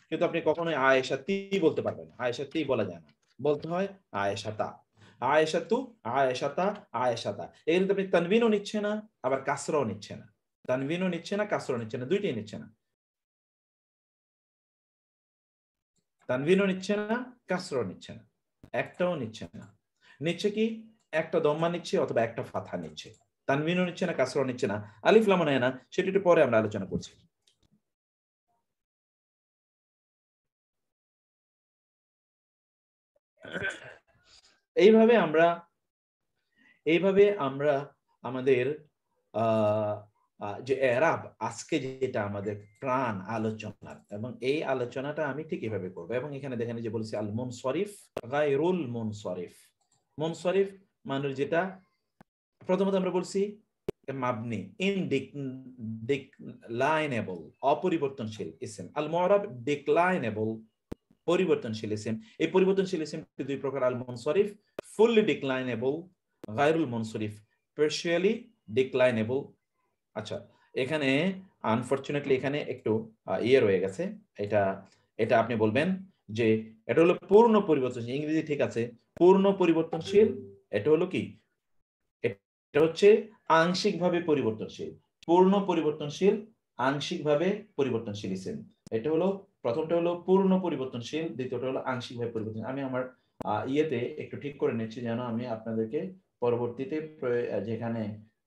কিন্তু আপনি কখনোই আয়েশা তি বলতে পারবেন না, আয়েশা তি বলা যায় না, বলতে হয় আয়েশা তা। আয়েশা তু, আয়েশা তা, আয়েশা তা। এই কিন্তু আপনি তানবিনও নিচ্ছে না, আবার কাসরাও নিচ্ছে না, তানবিনও নিচ্ছে না, কাসরাও নিচ্ছে না, দুইটাই নিচ্ছে না। তানবিনও নিচ্ছে না, কাসরাও নিচ্ছে না, একটাও নিচ্ছে না। নিচ্ছে কি? একটা দম্মা নিচ্ছে অথবা একটা ফাতহা নিচ্ছে। তানবিনও নিচ্ছে না, কাসরাও নিচ্ছে না, আলিফ লাম নেয় না, সেটা একটু পরে আমরা আলোচনা করছি। এইভাবে আমরা আমাদের যে এরাব আজকে যেটা আমাদের প্রাণ আলোচনা, এবং এই আলোচনাটা আমি ঠিক এভাবে করবো। এবং এখানে দেখেন যে বলছি আল মুনসরিফ গায়রুল মুনসরিফ। মুনসরিফ মানে যেটা প্রথমত আমরা বলছি মাবনি, ইনডিক্লাইনেবল অপরিবর্তনশীল ইসম। আল মুরাব ডিক্লাইনেবল পরিবর্তনশীল ইসম। এই পরিবর্তনশীল ইসম দুই প্রকার, আল মুনসরিফ ফুললি ডিক্লাইনেবল, গায়রুল মুনসরিফ পার্শিয়ালি ডিক্লাইনেবল। আচ্ছা, এখানে আনফরচুনেটলি এখানে একটু ইয়ে রয়ে গেছে। এটা এটা আপনি বলবেন যে এটা হলো পূর্ণ পরিবর্তনশীল। ইংরেজি ঠিক আছে, পূর্ণ পরিবর্তনশীল। এটা হলো কি, এটা হচ্ছে আংশিকভাবে পরিবর্তনশীল। পূর্ণ পরিবর্তনশীল, আংশিকভাবে পরিবর্তনশীল ইসিম। এটা হলো প্রথমটা হলো পূর্ণ পরিবর্তনশীল, দ্বিতীয়টা হলো আংশিকভাবে পরিবর্তনশীল। আমি আমার ইয়েতে একটু ঠিক করে নিচ্ছি যেন আমি আপনাদেরকে পরবর্তীতে যেখানে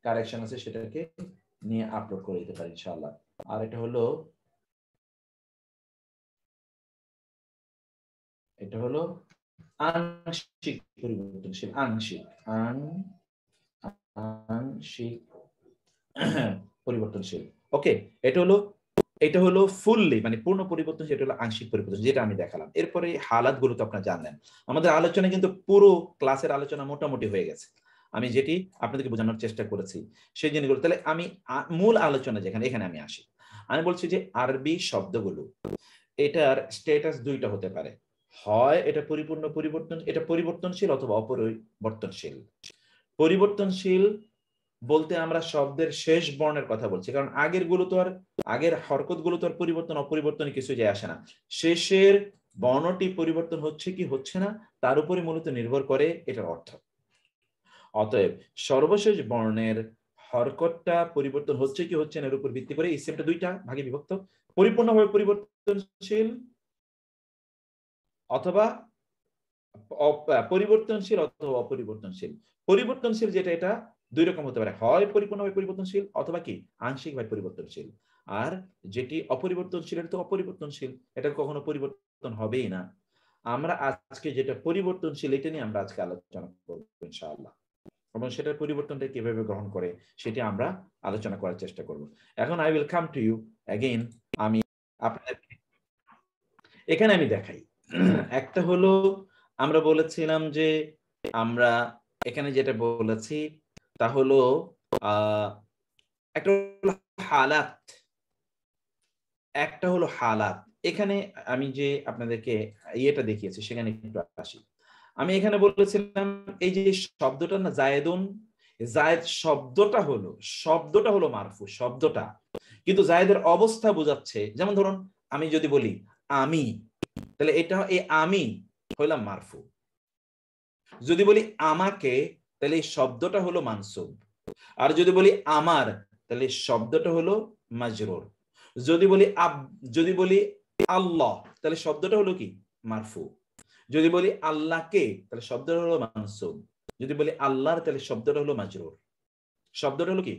কারেকশন আছে সেটাকে নিয়ে আপলোড করে দিতে পারি ইনশাআল্লাহ। আর এটা হলো আংশিক পরিবর্তনশীল, আংশিক আংশিক পরিবর্তনশীল। ওকে, এটা হলো ফুললি মানে পূর্ণ পরিবর্তনশীল, এটা হলো আংশিক পরিবর্তনশীল, যেটা আমি দেখালাম। এরপরে হালাত গুলো তো আপনারা জানলেন। আমাদের আলোচনা কিন্তু পুরো ক্লাসের আলোচনা মোটামুটি হয়ে গেছে। আমি যেটি আপনাদেরকে বোঝানোর চেষ্টা করেছি সেই জিনিসগুলো। তাহলে আমি মূল আলোচনা যেখানে, এখানে আমি আসি। আমি বলছি যে আরবি শব্দগুলো এটার স্ট্যাটাস দুইটা হতে পারে, হয় এটা পরিপূর্ণ এটা পরিবর্তনশীল অথবা অপরিবর্তনশীল। পরিবর্তনশীল বলতে আমরা শব্দের শেষ বর্ণের কথা বলছি, কারণ আগের হরকত গুলো তো আর পরিবর্তন অপরিবর্তন কিছু যায় আসে না। শেষের বর্ণটি পরিবর্তন হচ্ছে কি হচ্ছে না তার উপরে মূলত নির্ভর করে এটার অর্থ। অতএব সর্বশেষ বর্ণের হরকতটা পরিবর্তন হচ্ছে কি হচ্ছে না এর উপর ভিত্তি করে ইসিমটা দুইটা ভাগে বিভক্ত, পরিপূর্ণভাবে পরিবর্তনশীল অথবা পরিবর্তনশীল অথবা অপরিবর্তনশীল। পরিবর্তনশীল যেটা এটা দুই রকম হতে পারে, হয় পরিপূর্ণভাবে পরিবর্তনশীল অথবা কি আংশিকভাবে পরিবর্তনশীল। আর যেটি অপরিবর্তনশীল এটা তো অপরিবর্তনশীল, এটা কখনো পরিবর্তন হবেই না। আমরা আজকে যেটা পরিবর্তনশীল এটা নিয়ে আমরা আজকে আলোচনা করব ইনশাআল্লাহ, এবং সেটার পরিবর্তনটা কিভাবে গ্রহণ করে সেটি আমরা আলোচনা করার চেষ্টা করব। এখন I will come to you again. আমি আপনাদের এখানে আমি দেখাই, একটা হলো আমরা বলেছিলাম যে আমরা এখানে যেটা বলেছি তা হলো একটা হলো হালাত, একটা হলো হালাত। এখানে আমি যে আপনাদেরকে ইয়েটা দেখিয়েছি সেখানে একটু আসি। আমি এখানে বলেছিলাম এই যে শব্দটা না জায়েদুন, জায়েদ শব্দটা হলো মারফু শব্দটা, কিন্তু জায়েদের অবস্থা বোঝাচ্ছে। যেমন ধরুন আমি যদি বলি আমি, তাহলে এটা এই আমি হইলাম মারফু। যদি বলি আমাকে তাহলে এই শব্দটা হলো মানসুব। আর যদি বলি আমার তাহলে শব্দটা হলো মাজরুর। যদি বলি আল্লাহ তাহলে শব্দটা হলো কি মারফু। যদি বলি আল্লাহকে তাহলে শব্দটা হলো মানসুব। যদি বলি আল্লাহর তাহলে শব্দটা হলো মাজরুর। শব্দটা হলো কি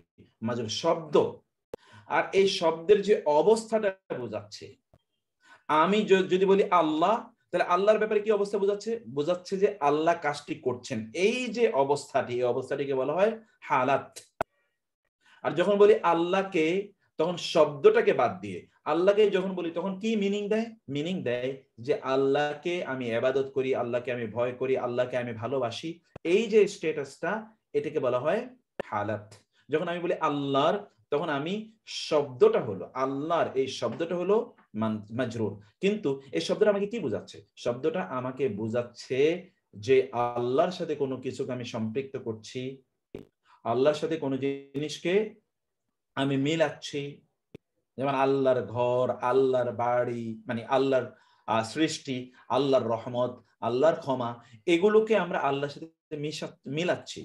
মাজরুর শব্দ। আর এই শব্দের যে অবস্থাটা বোঝাচ্ছে, আমি যদি বলি আল্লাহ তাহলে আল্লাহর ব্যাপারে কি অবস্থা বোঝাচ্ছে যে আল্লাহ কাজটি করছেন, এই যে অবস্থাটি, এই অবস্থাটিকে বলা হয় হালাত। আর যখন বলি আল্লাহকে তখন শব্দটাকে বাদ দিয়ে আল্লাহকে যখন বলি তখন কি মিনিং দেয় যে আল্লাহকে আমি ইবাদত করি, আল্লাহকে আমি ভয় করি, আল্লাহকে আমি ভালোবাসি। এই যে স্ট্যাটাসটা এটাকে বলা হয় হালাত। যখন আমি বলি আল্লাহর তখন আমি শব্দটা হলো আল্লাহর, এই শব্দটা হলো মাজরুর। কিন্তু এই শব্দটা আমাকে কি বোঝাচ্ছে? শব্দটা আমাকে বোঝাচ্ছে যে আল্লাহর সাথে কোনো কিছুকে আমি সম্পৃক্ত করছি, আল্লাহর সাথে কোনো জিনিসকে আমি মিলাচ্ছি। যেমন আল্লাহর ঘর, আল্লাহর বাড়ি, মানে আল্লাহর সৃষ্টি, আল্লাহর রহমত, আল্লাহর ক্ষমা, এগুলোকে আমরা আল্লাহর সাথে মিলাচ্ছি।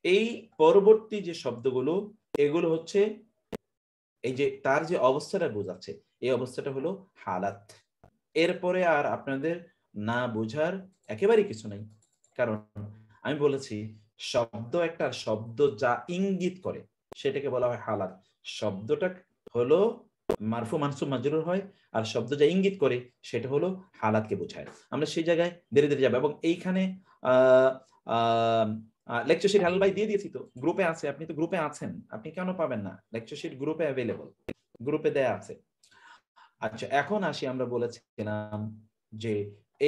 এই পরবর্তী যে শব্দগুলো এগুলো হচ্ছে এই যে তার যে অবস্থাটা বোঝাচ্ছে, এই অবস্থাটা হলো হালাত। এরপরে আর আপনাদের না বোঝার একেবারেই কিছু নাই, কারণ আমি বলেছি একটা শব্দ যা ইঙ্গিত করে সেটাকে বলা হয় হালাত। শব্দটা হলো মারফু মানসুব মাজরুর হয়, আর শব্দ যা ইঙ্গিত করে সেটা হলো হালাতকে বোঝায়। আমরা সেই জায়গায় ধীরে ধীরে যাবো। এবং এইখানে লেকচার শিট হাল ভাই দিয়ে দিয়েছি, তো গ্রুপে আছে, আপনি তো গ্রুপে আছেন, আপনি কেন পাবেন না? লেকচার শিট গ্রুপে অ্যাভেলেবল, গ্রুপে দেয়া আছে। আচ্ছা, এখন আসি, আমরা বলেছিলাম যে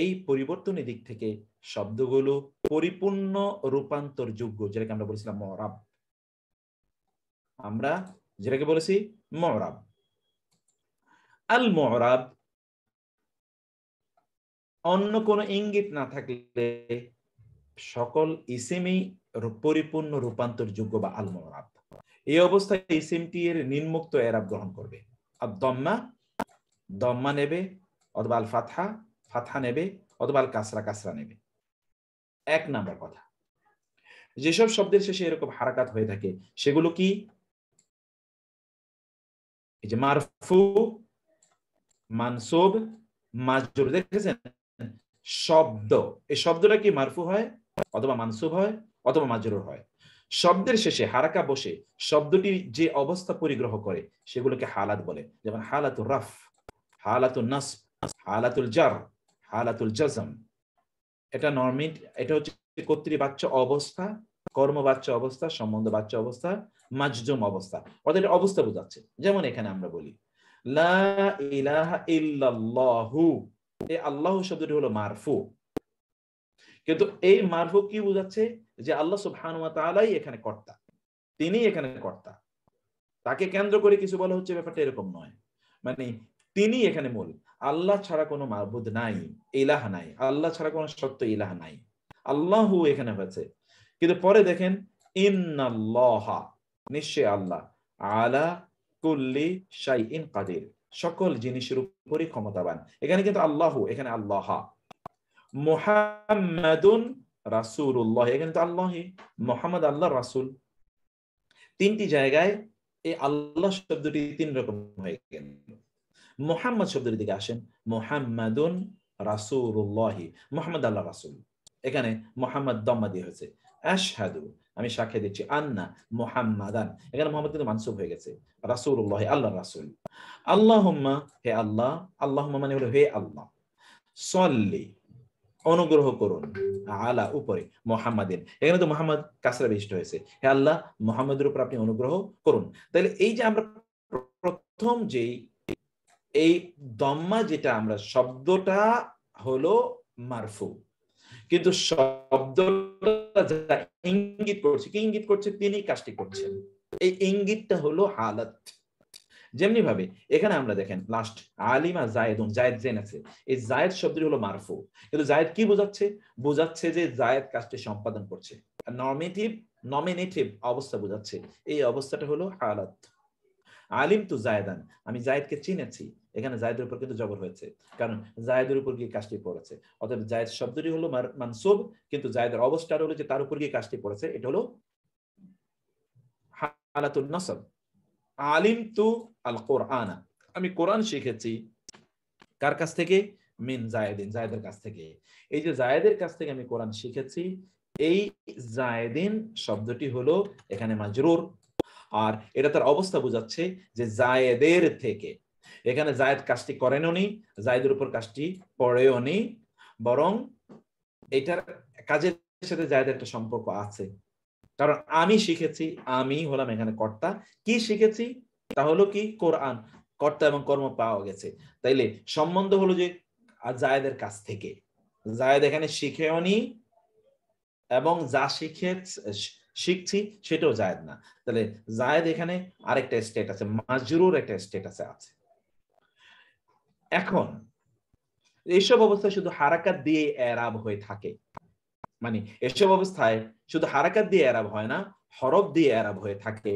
এই পরিবর্তনের দিক থেকে শব্দগুলো পরিপূর্ণ রূপান্তর যোগ্য, যেটাকে আমরা বলেছিলাম মুরাব। আমরা যেটাকে বলেছি মুরাব। আল মুরাব অন্য কোনো ইঙ্গিত না থাকলে সকল ইসিমই পরিপূর্ণ রূপান্তর যোগ্য বা আল মুরাব। এই অবস্থায় ইসিমটি এর নিম্নোক্ত এরাব গ্রহণ করবে। আর দম্মা নেবে, অথবা আল ফাতহা নেবে, অথবা আল কাসরা নেবে। এক নাম্বার কথা, যেসব শব্দের শেষে এরকম হারাকাত হয়ে থাকে সেগুলো কি? এই যে মারফু, মানসুব, মাজরুর, দেখেছেন শব্দ, এই শব্দটা কি মারফু হয়, অথবা মানসুব হয়, অথবা মাজরুর হয়। শব্দের শেষে হারাকা বসে শব্দটি যে অবস্থা পরিগ্রহ করে সেগুলোকে হালাত বলে। যেমন হালাতুল রাফ, হালাতুল নাসব, হালাতুল জার, হালাতুল জাজম। এটা এটা হচ্ছে কর্তৃবাচ্য অবস্থা, কর্মবাচ্য অবস্থা, সম্বন্ধবাচ্য অবস্থা, মাজজুম অবস্থা, অর্থাৎ অবস্থা বোঝাচ্ছে। যেমন এখানে আমরা বলি লা ইলাহা ইল্লাল্লাহু, এই আল্লাহ শব্দটি হলো মারফু, কিন্তু এই মারফু কি বোঝাচ্ছে? যে আল্লাহ সুবহানাহু ওয়া তাআলাই এখানে কর্তা, তিনি এখানে কর্তা, তাকে কেন্দ্র করে কিছু বলা হচ্ছে, ব্যাপারটা এরকম নয়। মানে তিনি এখানে মূল, আল্লাহ ছাড়া কোনো মাবুদ নাই, ইলাহ নাই, আল্লাহ ছাড়া কোনো সত্য ইলাহ নাই, আল্লাহু এখানে হয়েছে। কিন্তু পরে দেখেন ইন্নাল্লাহা, নিশ্চয় আল্লাহ, আলা কুল্লি শাইইন কাদির, সকল জিনিসের উপরই ক্ষমতাবান। এখানে কিন্তু আল্লাহু, এখানে আল্লাহ। মুহাম্মাদুন রাসূলুল্লাহ, এখানে তো আল্লাহই, মুহাম্মদ আল্লাহর রাসূল। তিনটি জায়গায় এই আল্লাহ শব্দটি তিন রকম হয়ে গেল। মুহাম্মদ শব্দের দিকে আসেন, মুহাম্মাদুন রাসূলুল্লাহ, মুহাম্মদ আল্লাহ রাসূল, এখানে মুহাম্মদ দম্মা দিয়ে হয়েছে। আশহাদু, আমি সাক্ষ্য দিচ্ছি, আন্না মুহাম্মাদান, এখানে মুহাম্মদ কিন্তু মানসুব হয়ে গেছে, রাসূলুল্লাহ আল্লাহর রাসূল। আল্লাহুম্মা, হে আল্লাহ, আল্লাহুম্মা মানে হলো হে আল্লাহ, সল্লি, অনুগ্রহ করুন, আলা উপরে, মুহাম্মাদিন, এখানে তো মুহাম্মদ কাসরা বিশিষ্ট হয়েছে, হে আল্লাহ মুহাম্মাদের উপর আপনি অনুগ্রহ করুন। তাহলে এই যে আমরা প্রথম যেই এই দম্মা, যেটা আমরা শব্দটা হলো মারফু, কিন্তু শব্দটা যা ইঙ্গিত করছে, কি ইঙ্গিত করছে? তিনি কাজটি করছেন, এই ইঙ্গিতটা হলো হালাত। যেমনি ভাবে এখানে আমরা দেখেন লাস্ট আলিমা জায়েদুন, জায়েদ জেন আছে, এই জায়েদ শব্দটি হলো মারফু, কিন্তু জায়েদ কি বোঝাচ্ছে? বোঝাচ্ছে যে জায়েদ কাজটি সম্পাদন করছে, নমিনেটিভ অবস্থা বোঝাচ্ছে, এই অবস্থাটা হলো হালাত। আলিম তু জায়েদান, আমি জায়েদকে চিনেছি, এখানে জায়েদের উপর কিন্তু জবর হয়েছে, কারণ জায়েদের উপর গিয়ে কাজটি পড়েছে। অতএব জায়েদ শব্দটি হলো মানসুব, কিন্তু জায়েদের অবস্থাটা হলো যে তার উপর গিয়ে কাজটি পড়েছে, এটা হলো হালাতুন নাসব। আলিম তু আল কোরআনা, আমি কোরআন শিখেছি, কার কাছ থেকে? মিন জায়েদিন, জায়েদের কাছ থেকে। এই যে জায়েদের কাছ থেকে আমি কোরআন শিখেছি, এই জায়েদিন শব্দটি হলো এখানে মাজরুর, আর এটা তার অবস্থা বোঝাচ্ছে যে জায়েদের থেকে। এখানে জায়েদ কাজটি করেনও নি, জায়েদের উপর কাজটি পড়েও নি, বরং এটার কাজের সাথে জায়েদের একটা সম্পর্ক আছে। কারণ আমি শিখেছি, আমি হলাম এখানে কর্তা, কি শিখেছি? তা হলো কি? কোরআন, কর্তা এবং কর্ম পাওয়া গেছে। তাইলে সম্বন্ধ হলো যে জায়েদের কাছ থেকে, জায়েদ এখানে শিখেও নি, এবং যা শিখছি সেটাও জায়েদ না। তাহলে জায়েদ এখানে আরেকটা স্টেট আছে, মাজরুর একটা স্টেটাসে আছে। এখন এইসব অবস্থায় শুধু হারাকাত দিয়ে এরাব হয়ে থাকে, মানে এসব অবস্থায় শুধু হারাকাত দিয়ে এরাব হয় না, হরফ দিয়ে এরাব হয়ে থাকে।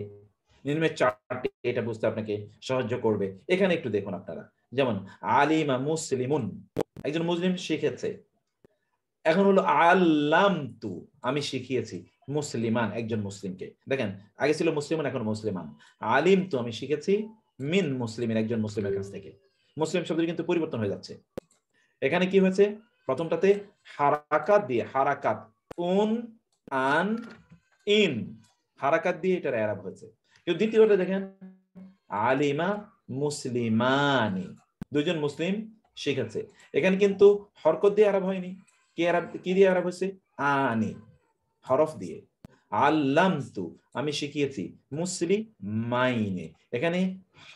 নিম্নের চারটি এটা বুঝতে আপনাকে সাহায্য করবে। এখানে একটু দেখুন আপনারা, যেমন আলিমা মুসলিমুন, একজন মুসলিম শিখেছে। এখন হলো আল্লামতু, আমি শিখিয়েছি মুসলিমান, একজন মুসলিমকে। দেখেন আগে ছিল মুসলিমান, এখন মুসলিমান। আলিমতু, আমি শিখেছি মিন মুসলিমিন, একজন মুসলিমের কাছ থেকে। মুসলিম শব্দটি কিন্তু পরিবর্তন হয়ে যাচ্ছে। এখানে কি হয়েছে? প্রথমটাতে হারাকাত দিয়ে, হারাকাত উন আন ইন, হারাকাত দিয়ে এটার এরাব হয়েছে। কিন্তু দ্বিতীয়টা দেখেন আলিমা মুসলিমানি, দুইজন মুসলিম শিখেছে। এখানে কিন্তু হরকত দিয়ে আরব হয়নি, কি দিয়ে আরব হয়েছে? আনি, হরফ দিয়ে। আল্লামতু, আমি শিখিয়েছি মুসলিমাইনে, এখানে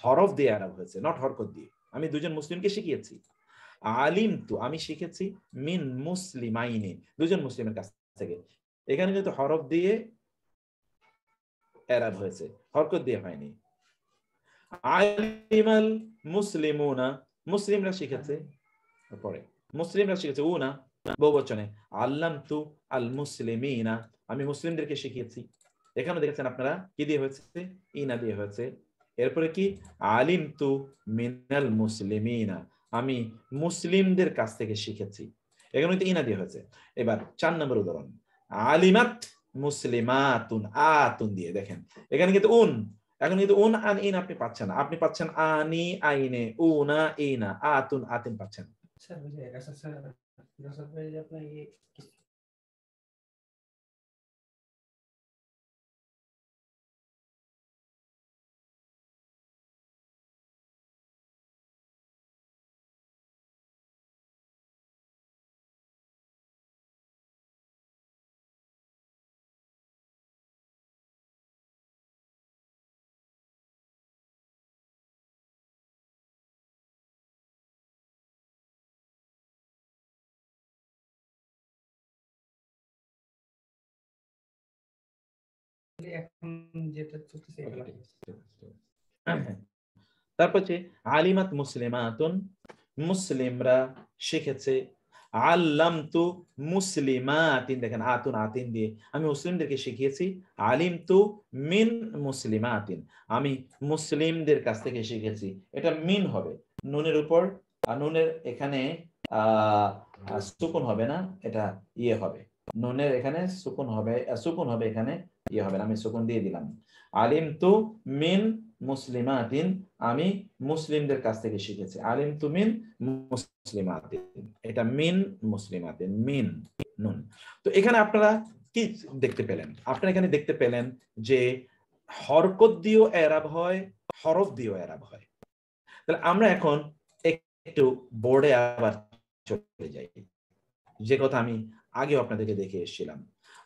হরফ দিয়ে আরব হয়েছে, নট হরকত দিয়ে। আমি দুজন মুসলিমকে শিখিয়েছি। আলিমতু, আমি শিখেছি মিন মুসলিমাইনে, দুজন মুসলিমের কাছ থেকে। এখানে কিন্তু হরফ দিয়ে এরাব হয়েছে, হরকত দিয়ে হয়নি। আলিমাল মুসলিমুনা, মুসলিমরা শিখেছে, পরে মুসলিমরা শিখেছে, উনা বহুবচনে। আল্লামতু আল মুসলিমিনা, আমি মুসলিমদেরকে শিখিয়েছি। এখানে দেখেছেন আপনারা কি দিয়ে হয়েছে, ইনা দিয়ে হয়েছে। এরপরে কি আলিমতু মিনাল মুসলিমিনা, আমি মুসলিমদের কাছ থেকে শিখেছি, এখানে কিন্তু ইনা দিয়ে হয়েছে। এবার 4 নম্বর উদাহরণ, আলিমাত মুসলিমাতুন, আতুন দিয়ে দেখেন এখানে কিন্তু উন, এখন কিন্তু উন আন ইন আপনি পাচ্ছেন না, আপনি পাচ্ছেন আনি আইনে, উনা ইনা, আতুন আতিন পাচ্ছেন।
স্যার বুঝে গেছে স্যার, জোসেফ ভাই যে আপনার এখন যেটা চলতেছে এগুলো
তারপর হচ্ছে আলিমাত মুসলিমাতুন, মুসলিমরা শিখেছে, আল্লামতু মুসলিমাতিন, দেখেন আতুন আতিন দিয়ে আমি মুসলিমদেরকে শিখিয়েছি, আলিমতু মিন মুসলিমাতিন, আমি মুসলিমদের কাছ থেকে শিখেছি। এটা মিন হবে নুনের উপর, আর নুনের এখানে সুকুন হবে না, এটা ইয়ে হবে, নুনের এখানে সুকুন হবে, সুকুন হবে এখানে ইয়ে হবে না, আমি সুকুন দিয়ে দিলাম। আলিমতু মিন মুসলিমাতিন, আমি মুসলিমদের কাছ থেকে শিখেছি, আলিমতু মিন মুসলিমাতিন, এটা মিন মুসলিমাতিন, মিন নুন। তো এখানে আপনারা কি দেখতে পেলেন, আপনারা এখানে দেখতে পেলেন যে হরকত দিয়েও এরাব হয়, হরফ দিয়েও এরাব হয়। তাহলে আমরা এখন একটু বোর্ডে আবার চলে যাই, যে কথা আমি আগে আপনাদেরকে দেখে এসেছিলাম।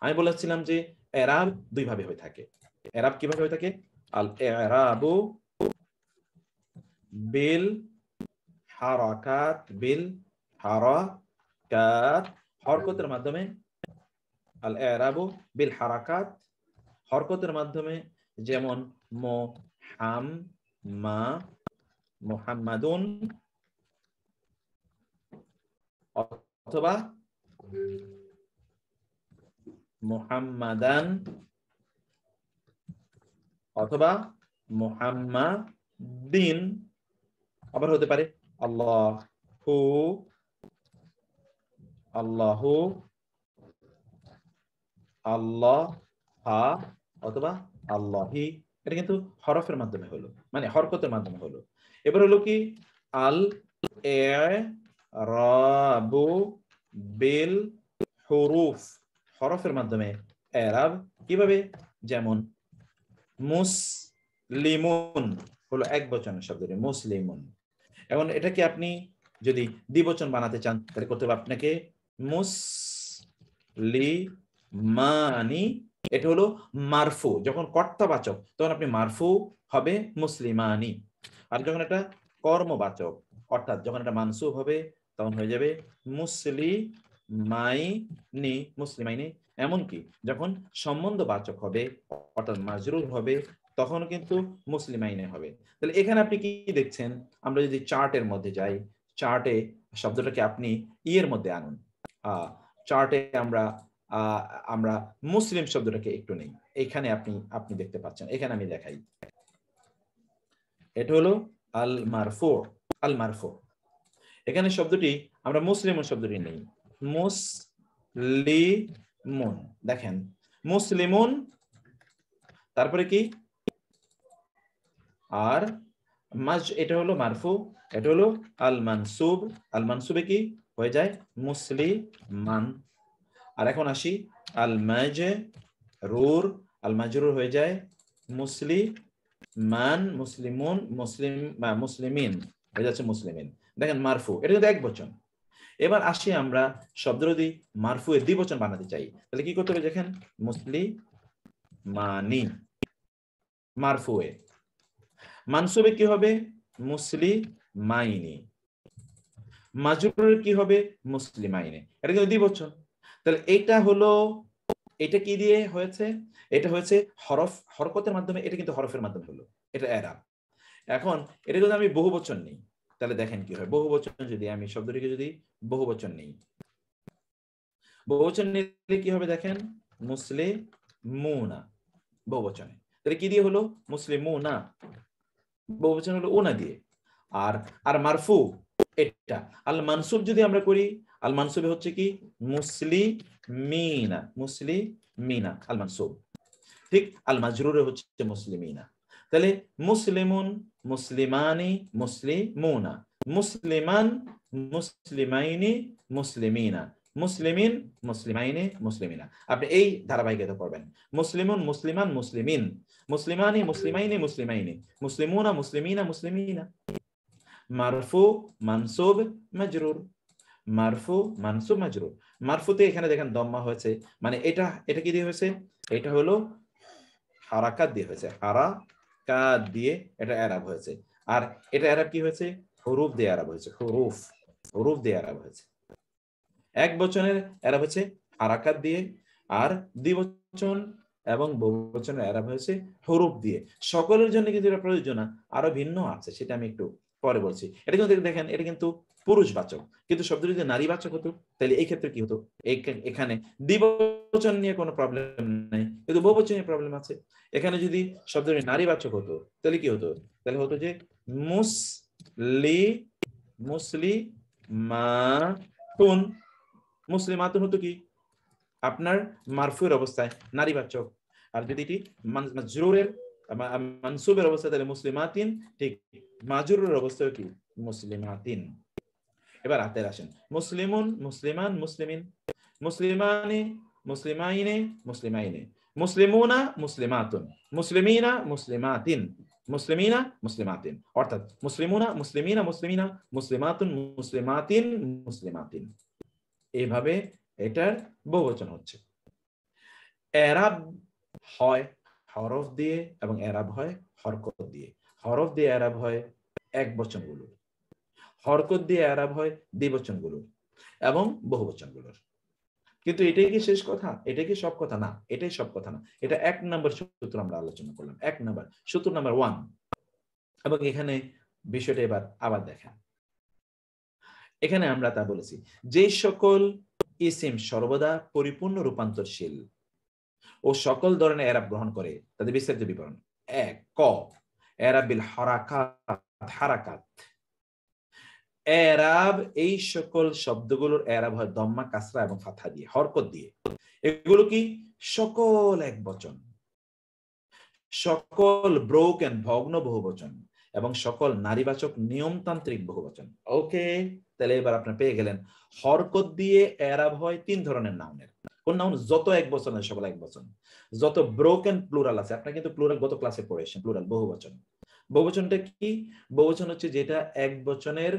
আমি বলেছিলাম যে এরাব দুই ভাবে হয়ে থাকে। এরাব কিভাবে হয়ে থাকে? আল ইরাবু বিল হারাকাত, বিল হারাকাত, হরকতের মাধ্যমে। আল ইরাবু বিল হারাকাত, হরকতের মাধ্যমে, যেমন মুহাম্মাদুন, অথবা মুহাম্মাদান, অথবা মুহাম্মাদিন। আবার হতে পারে আল্লাহু, আল্লাহু, আল্লাহা, অথবা আল্লাহি। এটা কিন্তু হরফের মাধ্যমে হলো, মানে হরকতের মাধ্যমে হলো। এবার হলো কি আল ইরাবু বিল হুরুফ, হরফের মাধ্যমে এরাব কিভাবে? যেমন মুসলিমুন হলো এক বচনের শব্দ, মুসলিমুন। এখন এটাকে আপনি যদি দ্বিবচন বানাতে চান তাহলে করতে হবে আপনাকে মুসলিমানি, এটা হলো মারফু, যখন কর্তাবাচক তখন আপনি মারফু হবে মুসলিমানি, আর যখন এটা কর্মবাচক অর্থাৎ যখন এটা মানসুব হবে তখন হয়ে যাবে মুসলিমাইনি, মুসলিমাইনি। এমনকি যখন সম্বন্ধবাচক হবে অর্থাৎ মাজরুর হবে তখন কিন্তু মুসলিমাইনে হবে। তাহলে এখানে আপনি কি দেখছেন, আমরা যদি চার্টের মধ্যে যাই, চার্টে শব্দটাকে আপনি ইয়ের মধ্যে আনুন, চার্টে আমরা মুসলিম শব্দটাকে একটু নেই, এখানে আপনি দেখতে পাচ্ছেন, এখানে আমি দেখাই, এটা হলো আল মারফু, আল মারফু। এখানে শব্দটি আমরা মুসলিম শব্দটি নেই, মুসলিমুন, দেখেন মুসলিমুন, তারপরে কি আর এটা হলো মারফু, এটা হলো আল মানসুব, আল মানসুবে কি হয়ে যায় মুসলিমান। আর এখন আসি আল মাজরুর, আল মাজরুর হয়ে যায় মুসলিমান, মুসলিমুন, মুসলিমিন হয়ে যাচ্ছে মুসলিমিন। দেখেন মারফু, এটা কিন্তু এক বচন। এবার আসি আমরা শব্দ যদি মারফু এর দ্বিবচন বানাতে চাই তাহলে কি করতে হবে? দেখেন মুসলিমানি, মারফুয়ে। মানসুবে কি হবে? মুসলিমাইনি। মাজরুরে কি হবে? মুসলিমাইনে। এটা কিন্তু দ্বিবচন। তাহলে এটা কি দিয়ে হয়েছে? এটা হয়েছে হরকতের মাধ্যমে, এটা কিন্তু হরফের মাধ্যমে হলো, এটা এরাব। এখন এটা যদি আমি বহুবচন নেই তাহলে দেখেন কি হয়। বহুবচন যদি আমি শব্দটিকে যদি বহুবচন নেই, বহুবচন নিলে কি হবে দেখেন মুসলিমুনা, বহুবচনে। তাহলে কি দিয়ে হলো? মুসলিমুনা, বহুবচন হলো উনা দিয়ে। আর আর মারফু এটা। আল মানসুব যদি আমরা করি, আল মানসুবে হচ্ছে কি? মুসলিমিনা, মুসলিমিনা আল মানসুব। ঠিক, আল মাজরুরে হচ্ছে মুসলিমিনা। তাহলে মুসলিমুন, মুসলিমানি, মুসলিমুনা, মুসলিমান, মুসলিমাইনি, মুসলিমিনা, মুসলিমিন, মুসলিমাইনি, মুসলিমিনা। আপনি এই ধারাবাহিকতা করবেন। মুসলিমুন, মুসলিমান, মুসলিমিন, মুসলিমানি, মুসলিমাইনি, মুসলিমাইনি, মুসলিমুনা, মুসলিমিনা, মুসলিমিনা। মারফু, মানসুব, মাজরুর, মারফু, মানসুব, মাজরুর। মারফুতে এখানে দেখেন দম্মা হয়েছে, মানে এটা কি দিয়ে হয়েছে? এটা হলো হারাকাত দিয়ে হয়েছে, হারাকাত দিয়ে এটা এরাব হয়েছে। আর এটা এরাব কি হয়েছে? হুরুফ দিয়ে এরাব হয়েছে, হুরুফ দিয়ে এরাব হয়েছে। এক বচনের এরাব হয়েছে হারাকাত দিয়ে, আর দ্বিবচন এবং বহুবচনের এরাব হয়েছে হুরুফ দিয়ে। সকলের জন্য কিন্তু এটা প্রযোজ্য না, আরো ভিন্ন আছে, সেটা আমি একটু পরে বলছি। এটা কিন্তু দেখেন, এটা কিন্তু পুরুষবাচক, কিন্তু শব্দটি যদি নারীবাচক হতো তাহলে এই ক্ষেত্রে কি হতো? এখানে দ্বিবচন নিয়ে কোনো প্রবলেম নাই, কিন্তু বহুবচন নিয়ে প্রবলেম আছে। এখানে যদি শব্দটি নারীবাচক হতো তাহলে কি হতো? তাহলে হতো যে মুসলিমাতুন, মুসলিমাতুন হতো কি? আপনার মারফুর অবস্থায় নারীবাচক। আর যদি এটি মাজরুরের মানসুবের অবস্থায় তাহলে মুসলিমাতিন, ঠিক মাজরুরের অবস্থায় কি? মুসলিমাতিন। এবার হাতের আসেন, মুসলিমুন, মুসলিমান, মুসলিমিন, মুসলিমানি, মুসলিমাইনে, মুসলিমাইনে, মুসলিমুনা, মুসলিমাতুন, মুসলিমিনা, মুসলিমাতিন, মুসলিমিনা, মুসলিমাতিন। অর্থাৎ মুসলিমুনা, মুসলিমিনা, মুসলিমিনা, মুসলিমাতুন, মুসলিমাতিন, মুসলিমাতিন। এইভাবে এটার বহুবচন হচ্ছে। এরাব হয় হরফ দিয়ে এবং এরাব হয় হরকত দিয়ে। হরফ দিয়ে এরাব হয় এক বচনগুলো, হরকত দিয়ে এরাব হয় দ্বিবচনগুলোর এবং বহুবচনগুলোর। কিন্তু এটাই কি শেষ কথা? এটাই কি সব কথা? না, এটাই সব কথা না। এটা 1 নম্বর সূত্র আমরা আলোচনা করলাম, 1 নম্বর সূত্র নাম্বার 1। এবং এখানে বিষয়টা এবার আবার দেখা, এখানে আমরা তা বলেছি, যে সকল ইসিম সর্বদা পরিপূর্ণ রূপান্তরশীল ও সকল ধরনের এরাব গ্রহণ করে তাদের বিস্তারিত বিবরণ। 1 ক এরাব বিল হারাকাত। এরাব, এই সকল শব্দগুলোর এরাব হয় দম্মা, কাসরা এবং ফাতহা দিয়ে, হরকত দিয়ে। এগুলো কি? সকল এক বচন, সকল ব্রোকেন ভগ্ন বহুবচন এবং সকল নারীবাচক নিয়মতান্ত্রিক বহুবচন। ওকে, তাহলে এবার আপনি পেয়ে গেলেন হরকত দিয়ে এরাব হয় 3 ধরনের নাউনের। কোন নাউন? যত এক বচন আছে সকল এক বচন, যত ব্রোকেন প্লুরাল আছে। আপনি কিন্তু প্লুরাল গত ক্লাসে পড়েছেন, প্লুরাল বহুবচন। বহুবচনটা কি? বহুবচন হচ্ছে যেটা এক বচনের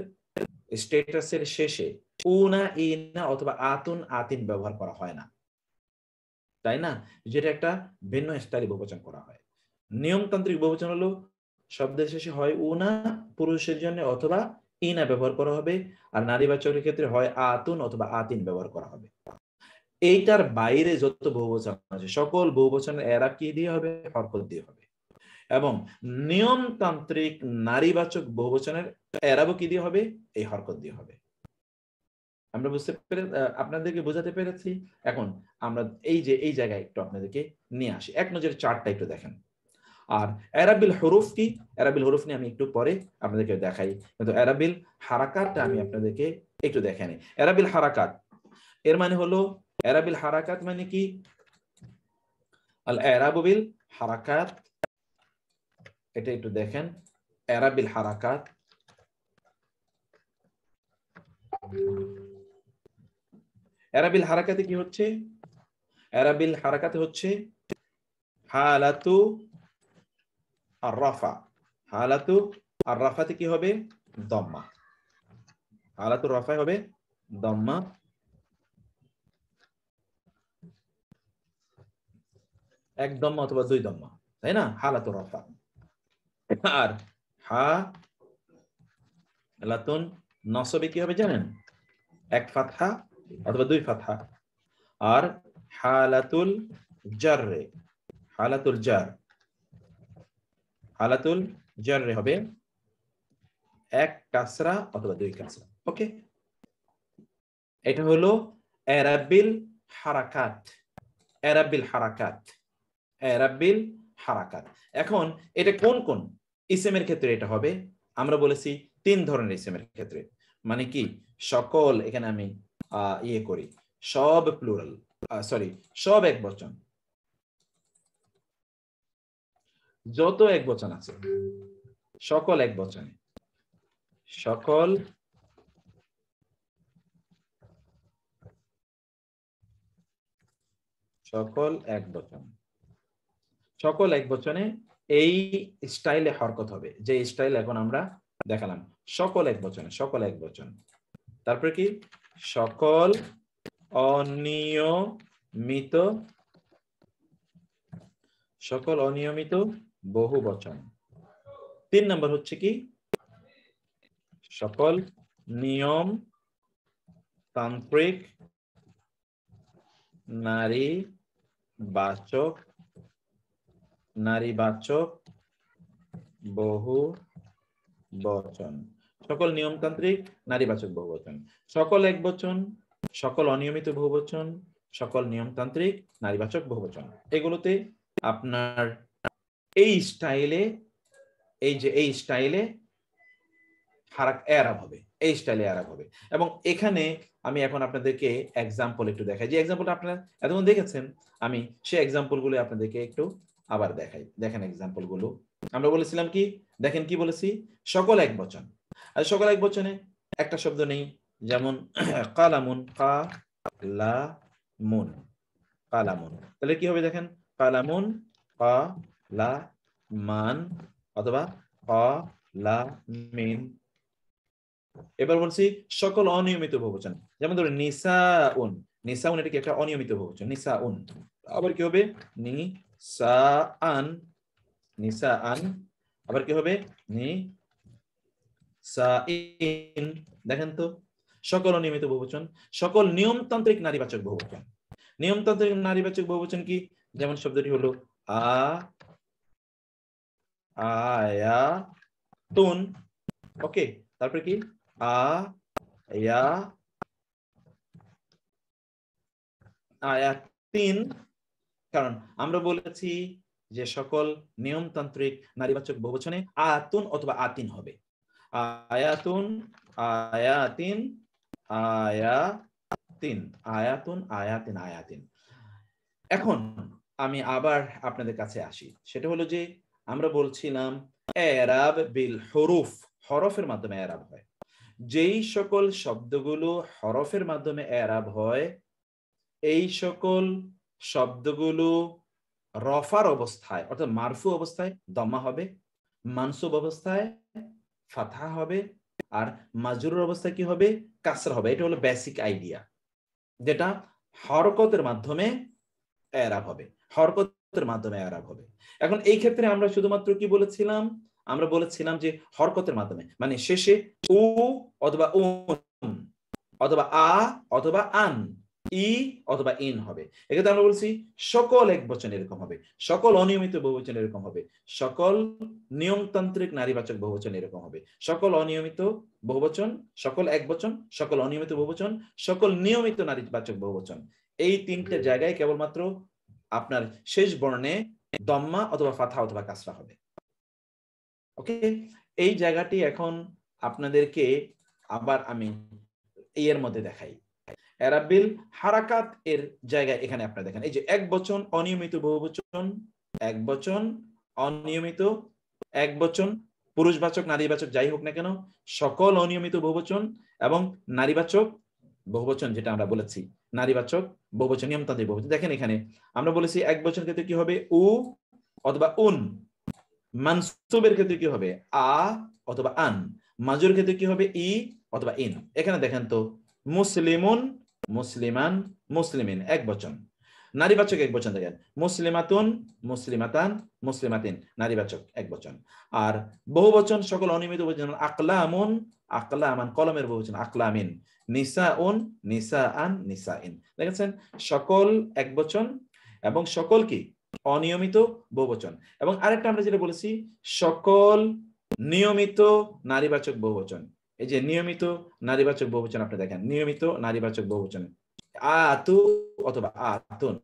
স্ট্যাটাসের শেষে উনা, ইনা অথবা আতুন, আতিন ব্যবহার করা হয় না, তাই না? যেটা একটা ভিন্ন স্টাইলে বহুবচন করা হয়। নিয়মতান্ত্রিক বহুবচন হলো শব্দের শেষে হয় উনা পুরুষের জন্য অথবা ইনা ব্যবহার করা হবে, আর নারীবাচকের ক্ষেত্রে হয় আতুন অথবা আতিন ব্যবহার করা হবে। এইটার বাইরে যত বহুবচন আছে সকল বহুবচনের এরাব কি দিয়ে হবে? হরকত দিয়ে হবে। এবং নিয়মতান্ত্রিক নারীবাচক বহুবচনের এরাবও কি দিয়ে হবে? এই হরকত দিয়ে হবে। আমরা বুঝতে পেরে, আপনাদেরকে বোঝাতে পেরেছি? এখন আমরা এই জায়গায় একটু আপনাদেরকে নিয়ে আসি, এক নজরে চার্টটা একটু দেখেন। আর এরাবিল হরুফ কি? এরাবিল হরুফ নিয়ে আমি একটু পরে আপনাদেরকে দেখাই, কিন্তু এরাবিল হারাকাতটা আমি আপনাদেরকে একটু দেখাই। এরাবিল হারাকাত এর মানে হলো, এরাবিল হারাকাত মানে কি? আল এরাবু বিল হারাকাত, এটা একটু দেখেন। এরাবিল হারাকাত, এরাবিল হারাকাতে কি হচ্ছে? এরাবিল হারাকাতে হচ্ছে হালাতু আর রাফা। হালাতু আর রাফাতে কি হবে? দম্মা। হালাতু রাফা হবে দম্মা, এক দম্মা অথবা 2 দম্মা, তাই না? হালাতু রাফা। আর হালাতুন নসবে কি হবে জানেন? 1 ফাতহা অথবা 2 ফাতহা। আর হালাতুল জাররে, হালাতুল জাররে হবে 1 কাসরা অথবা 2 কাসরা। ওকে, এটা হলো এরাবিল হারাকাত। এরাবিল হারাকাত, এরাবিল হারাকাত। এখন এটা কোন কোন ইসমের ক্ষেত্রে এটা হবে? আমরা বলেছি 3 ধরনের ইসমের ক্ষেত্রে, মানে কি সকল, এখানে আমি ইয়ে করি সব প্লুরাল, সরি সব এক বচন, যত এক বচন আছে সকল এক বচনে, সকল সকল এক বচন, সকল এক বচনে এই স্টাইলে হরকত হবে, যে স্টাইল এখন আমরা দেখালাম, সকল এক বচনে, সকল এক বচন। তারপরে কি সকল অনিয়মিত, সকল অনিয়মিত বহু বচন। 3 নম্বর হচ্ছে কি সকল নিয়ম তান্ত্রিক নারীবাচক বহু বচন, সকল নিয়মতান্ত্রিক নারীবাচক বহু বচন, সকল এক বচন, সকল অনিয়মিত বহু বচন, সকল নিয়মতান্ত্রিক নারীবাচক বহু বচন। এগুলোতে আপনার এই স্টাইলে, এই স্টাইলে এরাব হবে, এই স্টাইলে এরাব হবে। এবং এখানে আমি এখন আপনাদেরকে এক্সাম্পল একটু দেখাই, যে এক্সাম্পলটা আপনারা এতক্ষণ দেখেছেন, আমি সেই এক্সাম্পল গুলো আপনাদেরকে একটু আবার দেখাই। দেখেন এক্সাম্পল গুলো, আমরা বলেছিলাম কি, দেখেন কি বলেছি, সকল এক বচন। আর সকল এক বচনে একটা শব্দ নেই, যেমন কালামুন, কালামুন, কালামুন, তাহলে কি হবে দেখেন, কালামুন কালামান অথবা কালামিন। এবার বলছি সকল অনিয়মিত বহুবচন, যেমন ধরুন নিসাউন, নিসাউন এটা কি একটা অনিয়মিত বহুবচন, নিসাউন। আবার কি হবে নিসাআন, নিসাআন। আবার কি হবে নিসাইন। দেখেন তো সকল অনিয়মিত বহুবচন, সকল নিয়মতান্ত্রিক নারীবাচক বহুবচন। নিয়মতান্ত্রিক নারীবাচক বহুবচন কি, যেমন শব্দটি হলো আয়াতুন, ওকে। তারপরে কি আয়াতিন, কারণ আমরা বলেছি যে সকল নিয়মতান্ত্রিক নারীবাচক বহুবচনে আয়াতুন অথবা আতিন হবে। আয়াতুন, আয়াতিন, আয়াতিন, আয়াতুন, আয়াতিন, আয়াতিন। এখন আমি আবার আপনাদের কাছে আসি, সেটা হলো যে আমরা বলছিলাম এরাব বিল হুরুফ, হরফের মাধ্যমে এরাব হয়। যেই সকল শব্দগুলো হরফের মাধ্যমে এরাব হয়, এই সকল শব্দগুলো রফার অবস্থায় অর্থাৎ মারফু অবস্থায় দম্মা হবে, মানসুব অবস্থায় ফাতহা হবে, আর মাজরুর অবস্থায় কি হবে, কাসরা হবে। এটা হলো বেসিক আইডিয়া, যেটা হরকতের মাধ্যমে এরাব হবে, হরকতের মাধ্যমে এরাব হবে। এখন এই ক্ষেত্রে আমরা শুধুমাত্র কি বলেছিলাম, আমরা বলেছিলাম যে হরকতের মাধ্যমে, মানে শেষে উ অথবা উন অথবা আ অথবা আন, ই অথবা ইন হবে। এক্ষেত্রে আমরা বলছি সকল এক বচন এরকম হবে, সকল অনিয়মিত বহুবচন এরকম হবে, সকল নিয়মতান্ত্রিক নারীবাচক বহুবচন এরকম হবে, সকল অনিয়মিত বহুবচন, সকল এক বচন, সকল অনিয়মিত বহুবচন, সকল নিয়মিত নারীবাচক বহুবচন। এই 3টে জায়গায় কেবলমাত্র আপনার শেষ বর্ণে দম্মা অথবা ফাতহা অথবা কাসরা হবে। ওকে, এই জায়গাটি এখন আপনাদেরকে আবার আমি এর মধ্যে দেখাই। এরাবিল হারাকাত এর জায়গায় এখানে আপনারা দেখেন, এই যে এক বচন অনিয়মিত বহুবচন, এক বচন অনিয়মিত, এক বচন পুরুষবাচক নারীবাচক যাই হোক না কেন, সকল অনিয়মিত বহুবচন এবং নারীবাচক বহুবচন, যেটা আমরা বলেছি নারীবাচক বহুবচন, নিয়মতান্ত্রিক বহুবচন। দেখেন এখানে আমরা বলেছি এক বচন ক্ষেত্রে কি হবে উ অথবা উন, মানসুবের ক্ষেত্রে কি হবে আ অথবা আন, মাজুর ক্ষেত্রে কি হবে ই অথবা ইন। এখানে দেখেন তো মুসলিমুন, মুসলিমান, মুসলিমিন এক বচন, নারীবাচক এক বচন দেখেন মুসলিমাতুন, মুসলিমাতান, মুসলিমাতিন নারীবাচক এক বচন। আর বহুবচন সকল অনিয়মিত বহুবচন আকলামুন, আকলামান কলমের বহুবচন আকলামিন, নিসাউন, নিসাআন, নিসাইন। দেখেছেন সকল এক বচন এবং সকল কি অনিয়মিত বহুবচন। এবং আরেকটা আমরা যেটা বলেছি সকল নিয়মিত নারীবাচক বহুবচন। এই যে নিয়মিত নারীবাচক বহুবচন আপনি দেখেন, নিয়মিত নারীবাচক বহুবচন আতু অথবা আতুন,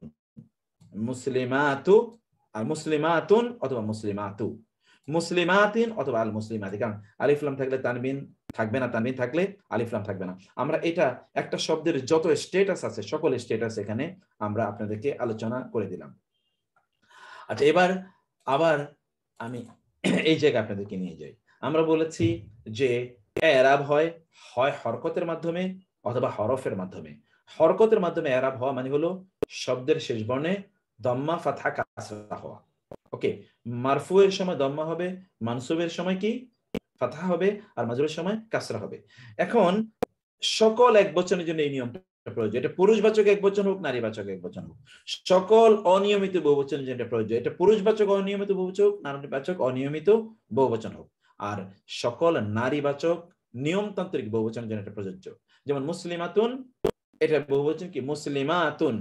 মুসলিমাতু, আর মুসলিমাতুন অথবা মুসলিমাতু, মুসলিমাতিন অথবা আল মুসলিমাতি। কারণ আলিফ লাম থাকলে তানবিন থাকবে না, তানবিন থাকলে আলিফ লাম থাকবে না। আমরা এটা একটা শব্দের যত স্ট্যাটাস আছে সকল স্ট্যাটাস এখানে আমরা আপনাদেরকে আলোচনা করে দিলাম। আচ্ছা, এবার আবার আমি এই জায়গায় আপনাদেরকে নিয়ে যাই। আমরা বলেছি যে এরাব হয় হরকতের মাধ্যমে অথবা হরফের মাধ্যমে। হরকতের মাধ্যমে এরাব হওয়া মানে হলো শব্দের শেষ বর্ণে দম্মা ফাতহা কাসরা হওয়া। ওকে, মারফুয়ের সময় দম্মা হবে, মানসুবের সময় কি ফাতহা হবে, আর মাজরুরের সময় কাসরা হবে। এখন সকল এক বচনের জন্য এই নিয়মটা প্রয়োজন। এটা পুরুষবাচক এক বচন হোক, নারীবাচক এক বচন হোক। সকল অনিয়মিত বহুবচনের জন্য এটা প্রয়োজন। এটা পুরুষবাচক অনিয়মিত বহুবচন, নারীবাচক অনিয়মিত বহুবচন হোক। আর সকল নারীবাচক নিয়মতান্ত্রিক বহুবচনের জন্য এটা প্রযোজ্য। যেমন মুসলিমাতুন, এটা বহুবচন কি মুসলিমাতুন,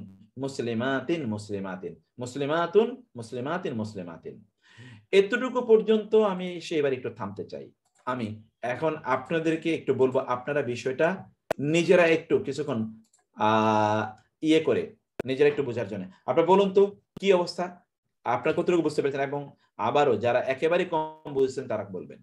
মুসলিমাতিন মুসলিমাতিন, মুসলিমাতুন মুসলিমাতিন মুসলিমাতিন। এতটুকু পর্যন্ত আমি এবার একটু থামতে চাই। আমি এখন আপনাদেরকে একটু বলবো, আপনারা বিষয়টা নিজেরা একটু কিছুক্ষণ ইয়ে করে নিজেরা একটু বোঝার জন্য আপনারা বলুন তো কি অবস্থা, আপনারা কতটুকু বুঝতে পেরেছেন, এবং আবারও যারা একেবারে কম বুঝছেন তারা বলবেন।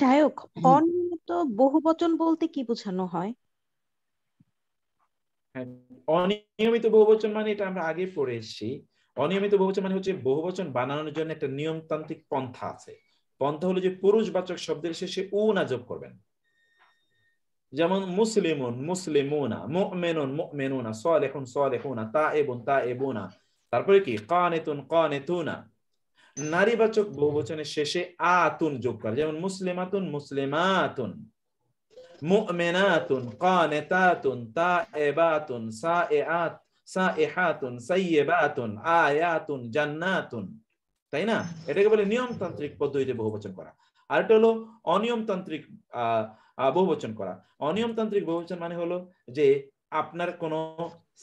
শায়ক, অনিয়মিত বহুবচন বলতে কি বোঝানো হয়?
অনিয়মিত বহুবচন মানে এটা আমরা আগে পড়ে এসেছি। অনিয়মিত বহুবচন মানে হচ্ছে বহুবচন বানানোর জন্য একটা নিয়মতান্ত্রিক পন্থা আছে। পন্থা হলো যে পুরুষবাচক শব্দের শেষে উ না যোগ করবেন। যেমন মুসলিমুন মুসলিমুনা, মুমিনুন মুমিনুনা, সালিহুন সালিহুনা, তাইবুন তাইবুনা, তারপরে কি কানিতুন কানিতুনা। নারীবাচক বহুবচনের শেষে আতুন যোগ করা, যেমন মুসলিমাতুন মুসলিমাতুন, মুমিনাতুন কানিতাতুন, তাইবাতুন সাইআত সাইহাতুন সাইয়্যিবাতুন, আয়াতুন জান্নাতুন। তাই না? এটাকে বলে নিয়মতান্ত্রিক পদ্ধতিতে বহুবচন করা। আর এটা হলো অনিয়মতান্ত্রিক বহুবচন করা। অনিয়মতান্ত্রিক বহুবচন মানে হলো যে আপনার কোন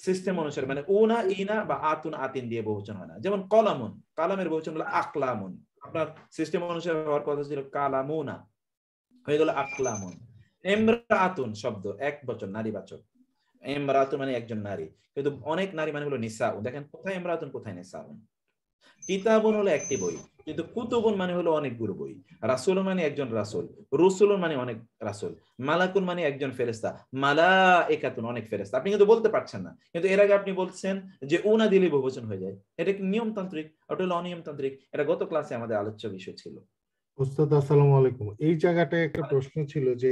সিস্টেম অনুসারে, মানে উনা ইনা বা আতুন আতিন দিয়ে বহুবচন হয় না। যেমন কলামুন, কালামের বহুবচন হলো আকলামুন, আপনার সিস্টেম অনুসারে হওয়ার কথা ছিল কালামুনা, হয়ে গেল আকলামুন। ইমরাতুন শব্দ এক বচন নারীবাচক, ইমরাতুন মানে একজন নারী, কিন্তু অনেক নারী মানে হলো নিসাউন। দেখেন কোথায় ইমরাতুন কোথায় নিসাউন। কিতাবুন হলো একটি বই, কিন্তু কুতুবুন মানে হলো অনেকগুলো বই। রাসূল মানে একজন রাসূল, রুসুলুন মানে অনেক রাসূল, মালাকুন মানে একজন ফেরেশতা, মালায়েকাতুন অনেক ফেরেশতা। আপনি কিন্তু বলতে পারছেন না, কিন্তু এর আগে আপনি বলছেন যে উনা দিলে বহুবচন হয়ে যায়। এটা কি নিয়মতান্ত্রিক? ওটা হলো অনিয়মতান্ত্রিক। এটা গত ক্লাসে আমাদের আলোচ্য বিষয় ছিল।
ওস্তাদ আসসালামু আলাইকুম। এই জায়গাটায় একটা প্রশ্ন ছিল যে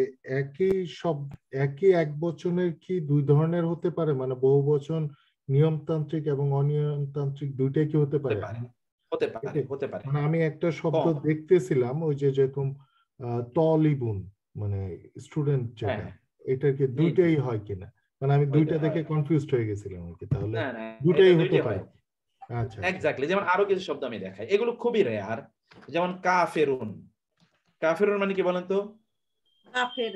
একই এক বচনের কি দুই ধরনের হতে পারে, মানে বহুবচন নিয়মতান্ত্রিক এবং অনিয়মতান্ত্রিক দুইটাই কি হতে পারে?
হতে পারে, হতে পারে।
মানে আমি একটা শব্দ দেখতেছিলাম, ওই যে যেরকম তলিবুন মানে স্টুডেন্ট, যেটা এটা কি দুইটাই হয় কিনা, মানে আমি দুইটা দেখে কনফিউজড হয়ে গেছিলাম আর কি। তাহলে দুইটাই হতে পারে। আচ্ছা,
এক্স্যাক্টলি। যেমন আরো কিছু শব্দ আমি দেখাই, এগুলো খুবই রেয়ার। যেমন কাফেরুন, কাফেরুন মানে কি বলেন তো?
কাফের,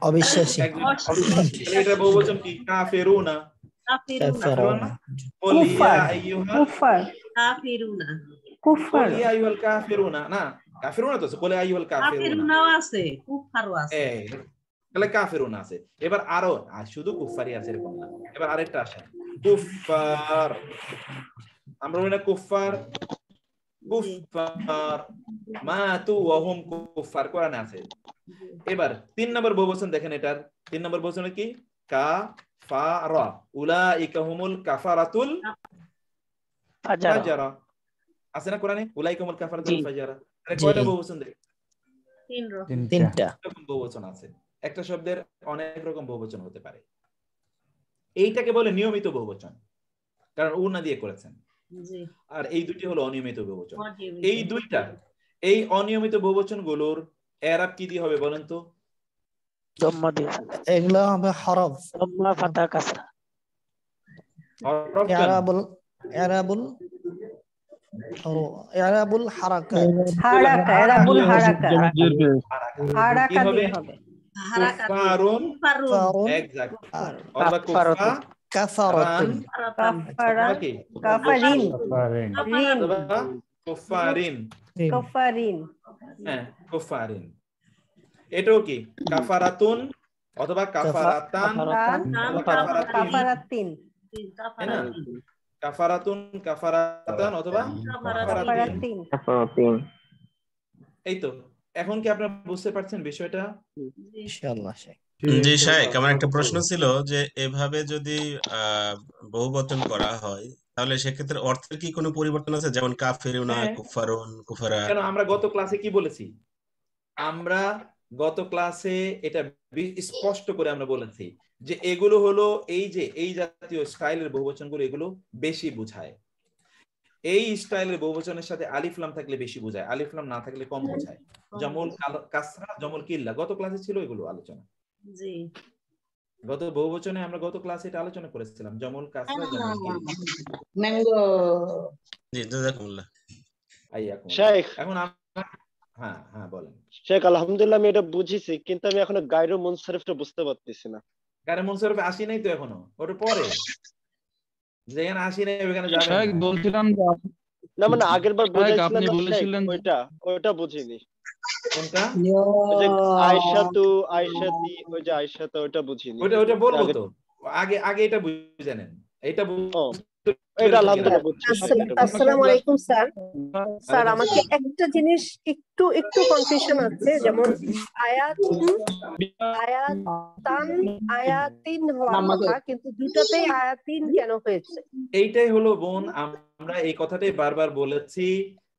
অবিশ্বাসী।
এটা বহুবচন কি? কাফেরুনা, কাফেরুনা, কুল ইয়া আইয়ুহাল কুফার, কাফেরুনা, কুফার, কুল ইয়া আইয়ুহাল কাফেরুনা, না কাফেরুনা তো আছে, কুল ইয়া আইয়ুহাল কাফেরুনা,
কাফেরুনাও আছে, কুফারও আছে,
তাহলে কাফেরুনা আছে। এবার আরো শুধু কুফারই আছে এরকম না। এবার আরেকটা আসে কুফার, আমরা বলি না কুফার, কুফার মাতু ওয়া হুম কুফার, কোরআনে আছে। এবার 3 নম্বর বহুবচন দেখেন, এটার 3 নম্বর বহুবচন কি? কাফারা, উলাইকা হুমুল কাফারাতুল ফাজারা, আছে না কোরআনে? উলাইকা হুমুল কাফারাতুল ফাজারা। এটা কয়টা বহুবচন দেখেন?
3টা
বহুবচন আছে। একটা শব্দের অনেক রকম বহুবচন হতে পারে। এইটাকে বলে নিয়মিত বহুবচন, কারণ উনা দিয়ে করেছেন। আর এই দুটি হলো অনিয়মিত বহুবচন। এই দুইটা, এই অনিয়মিত বহুবচন গুলোর এরাব কি দিয়ে হবে বলেন তো?
দম্মা দিয়ে। এগুলো হবে হরফ, দম্মা ফাতা কাসরা।
হরফ
ইয়ারাবুল হারাকাত,
ইয়ারাবুল হারাকাত
দিয়ে হবে
কুফারুন,
এক্স্যাক্ট, অথবা
কাফারাতুন,
কাফারিন,
কুফারিন,
কাফারিন,
হ্যাঁ কুফারিন। এটাও কি কাফারাতুন অথবা কাফারাতান
কাফারাতিন
তাই না? কাফারাতুন কাফারাতান অথবা কাফারাতিন। এই তো, এখন কি আপনারা বুঝতে পারছেন বিষয়টা?
ইনশাআল্লাহ।
জি শাইখ, আমার একটা প্রশ্ন ছিল যে এভাবে যদি বহুবচন করা হয় তাহলে সেক্ষেত্রে অর্থের কি কোনো পরিবর্তন আছে, যেমন কাফিরুনা, কুফারুন, কুফারা?
কেন, আমরা গত ক্লাসে কি বলেছি? আমরা গত ক্লাসে এটা স্পষ্ট করে আমরা বলেছি যে এগুলো হলো এই যে এই জাতীয় স্টাইলের বহুবচনগুলো এগুলো বেশি বোঝায়। এই স্টাইলের বহুবচনের সাথে আলিফ লাম থাকলে বেশি বোঝায়, আলিফ লাম না থাকলে কম বোঝায়। জমল কাসরা, জমল কিল্লা, গত ক্লাসে ছিল এগুলো আলোচনা।
জি,
গত বহুবচনে আমরা গত ক্লাসে এটা আলোচনা করেছিলাম, জমল কাসরা, জমল কিল্লা।
ম্যাঙ্গো।
জি জাযাকুমুল্লাহ।
শাইখ,
এখন হ্যাঁ হ্যাঁ বলেন।
শেখ আলহামদুলিল্লাহ আমি এটা বুঝেছি, কিন্তু আমি এখনো গায়রুল মুনসারিফটা বুঝতে পারতেছি না।
গায়রুল মুনসারিফে আসি নাই তো এখনো, ওটা পরে যেখানে আসি নাই ওখানে যাবেন।
শাইখ বলছিলাম
না মানে আগের বার
আপনি বলেছিলেন
ওইটা বুঝিনি।
কোনটা?
ওই যে আয়েশাতু, আয়েশাতি, ওই যে আয়েশাতু, ওইটা বুঝিনি।
ওইটা বলবো তো, আগে এটা বুঝে নেন।
এটা আলহামদুলিল্লাহ বুঝছি।
আসসালামু আলাইকুম স্যার। স্যার আমাকে একটা জিনিস একটু কনফিউশন আছে, যেমন আয়াত, আয়াতান, আয়াতিন হওয়ার কথা, কিন্তু দুটাতেই আয়াতিন কেন হয়েছে?
এইটাই হলো বোন, আমরা এই কথাটাই বারবার বলেছি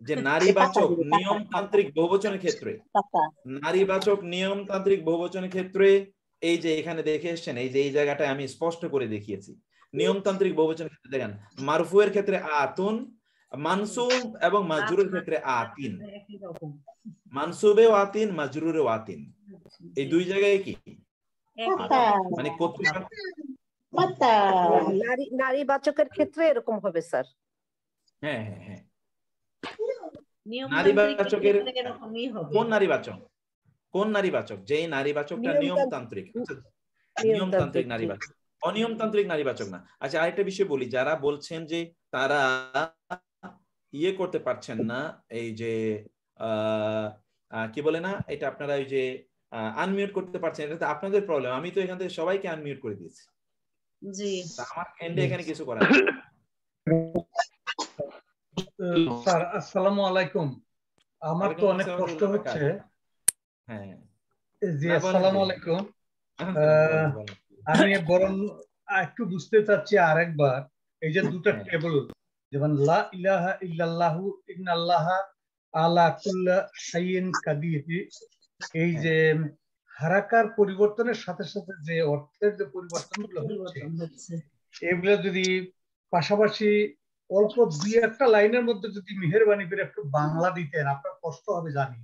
যে নারীবাচক নিয়মতান্ত্রিক বহুবচনের ক্ষেত্রে, নারীবাচক নিয়মতান্ত্রিক বহুবচনের ক্ষেত্রে এই যে এখানে দেখে এসেছেন, এই যে এই জায়গাটায় আমি স্পষ্ট করে দেখিয়েছি। নিয়মতান্ত্রিক বহুবচনের ক্ষেত্রে দেখেন মারফুয়ের ক্ষেত্রে আতুন, মানসুব এবং মাজরুরের ক্ষেত্রে আতিন। মানসুবেও আতিন, মাজরুরেও আতিন, এই দুই জায়গায় কি মানে
নারীবাচকের ক্ষেত্রে এরকম হবে স্যার?
হ্যাঁ হ্যাঁ হ্যাঁ, নারীবাচকের কোন নারীবাচক? কোন নারীবাচক? যে নারীবাচকটা নিয়মতান্ত্রিক, নিয়মতান্ত্রিক নারীবাচক, অনিয়মতান্ত্রিক নারীবাচক না। আচ্ছা আরেকটা বিষয় বলি, যারা বলছেন যে তারা ইয়ে করতে পারছেন না, এই যে কি বলে না এটা, আপনারা ওই যে আনমিউট করতে পারছেন, এটা তো আপনাদের প্রবলেম। আমি তো এখান থেকে সবাইকে আনমিউট করে দিয়েছি।
জি,
আমার এন্ডে এখানে কিছু করার
স্যার আসসালামু আলাইকুম। আমার তো অনেক কষ্ট হচ্ছে।
হ্যাঁ
জি আসসালামু আলাইকুম। আমি বরং একটু বুঝতে চাচ্ছি আরেকবার, এই যে দুটো টেবল, যেমন লা ইলাহা ইল্লাল্লাহু ইন্নাল্লাহা আলা কুল্লি শাইইন কাদির, এই যে হারাকার পরিবর্তনের সাথে সাথে যে অর্থের যে পরিবর্তনগুলো হচ্ছে, এগুলো যদি পাশাপাশি অল্প দুই একটা লাইনের মধ্যে যদি মেহেরবানি করে একটু বাংলা দিতেন, আপনার কষ্ট হবে জানি,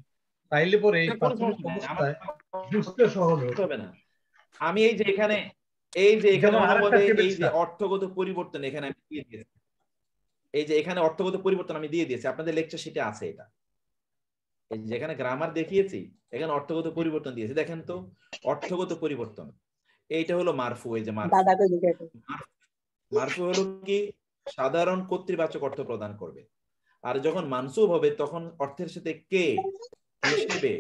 তাইলে পরে এই প্রাথমিক অবস্থায় বুঝতে সহজ হবে না।
আমি এই যে এখানে এই যে অর্থগত পরিবর্তন এখানে আমি দিয়ে দিয়েছি, এই যে এখানে অর্থগত পরিবর্তন আমি দিয়ে দিয়েছি, আপনাদের লেকচার শিটে আছে এটা। এই যেখানে গ্রামার দেখিয়েছি এখানে অর্থগত পরিবর্তন দিয়েছি, দেখেন তো অর্থগত পরিবর্তন। এইটা হলো মারফু। এই যে মারফু হলো কি সাধারণ কর্তৃবাচক অর্থ প্রদান করবে, আর যখন মানসুব হবে তখন অর্থের সাথে কে হিসেবে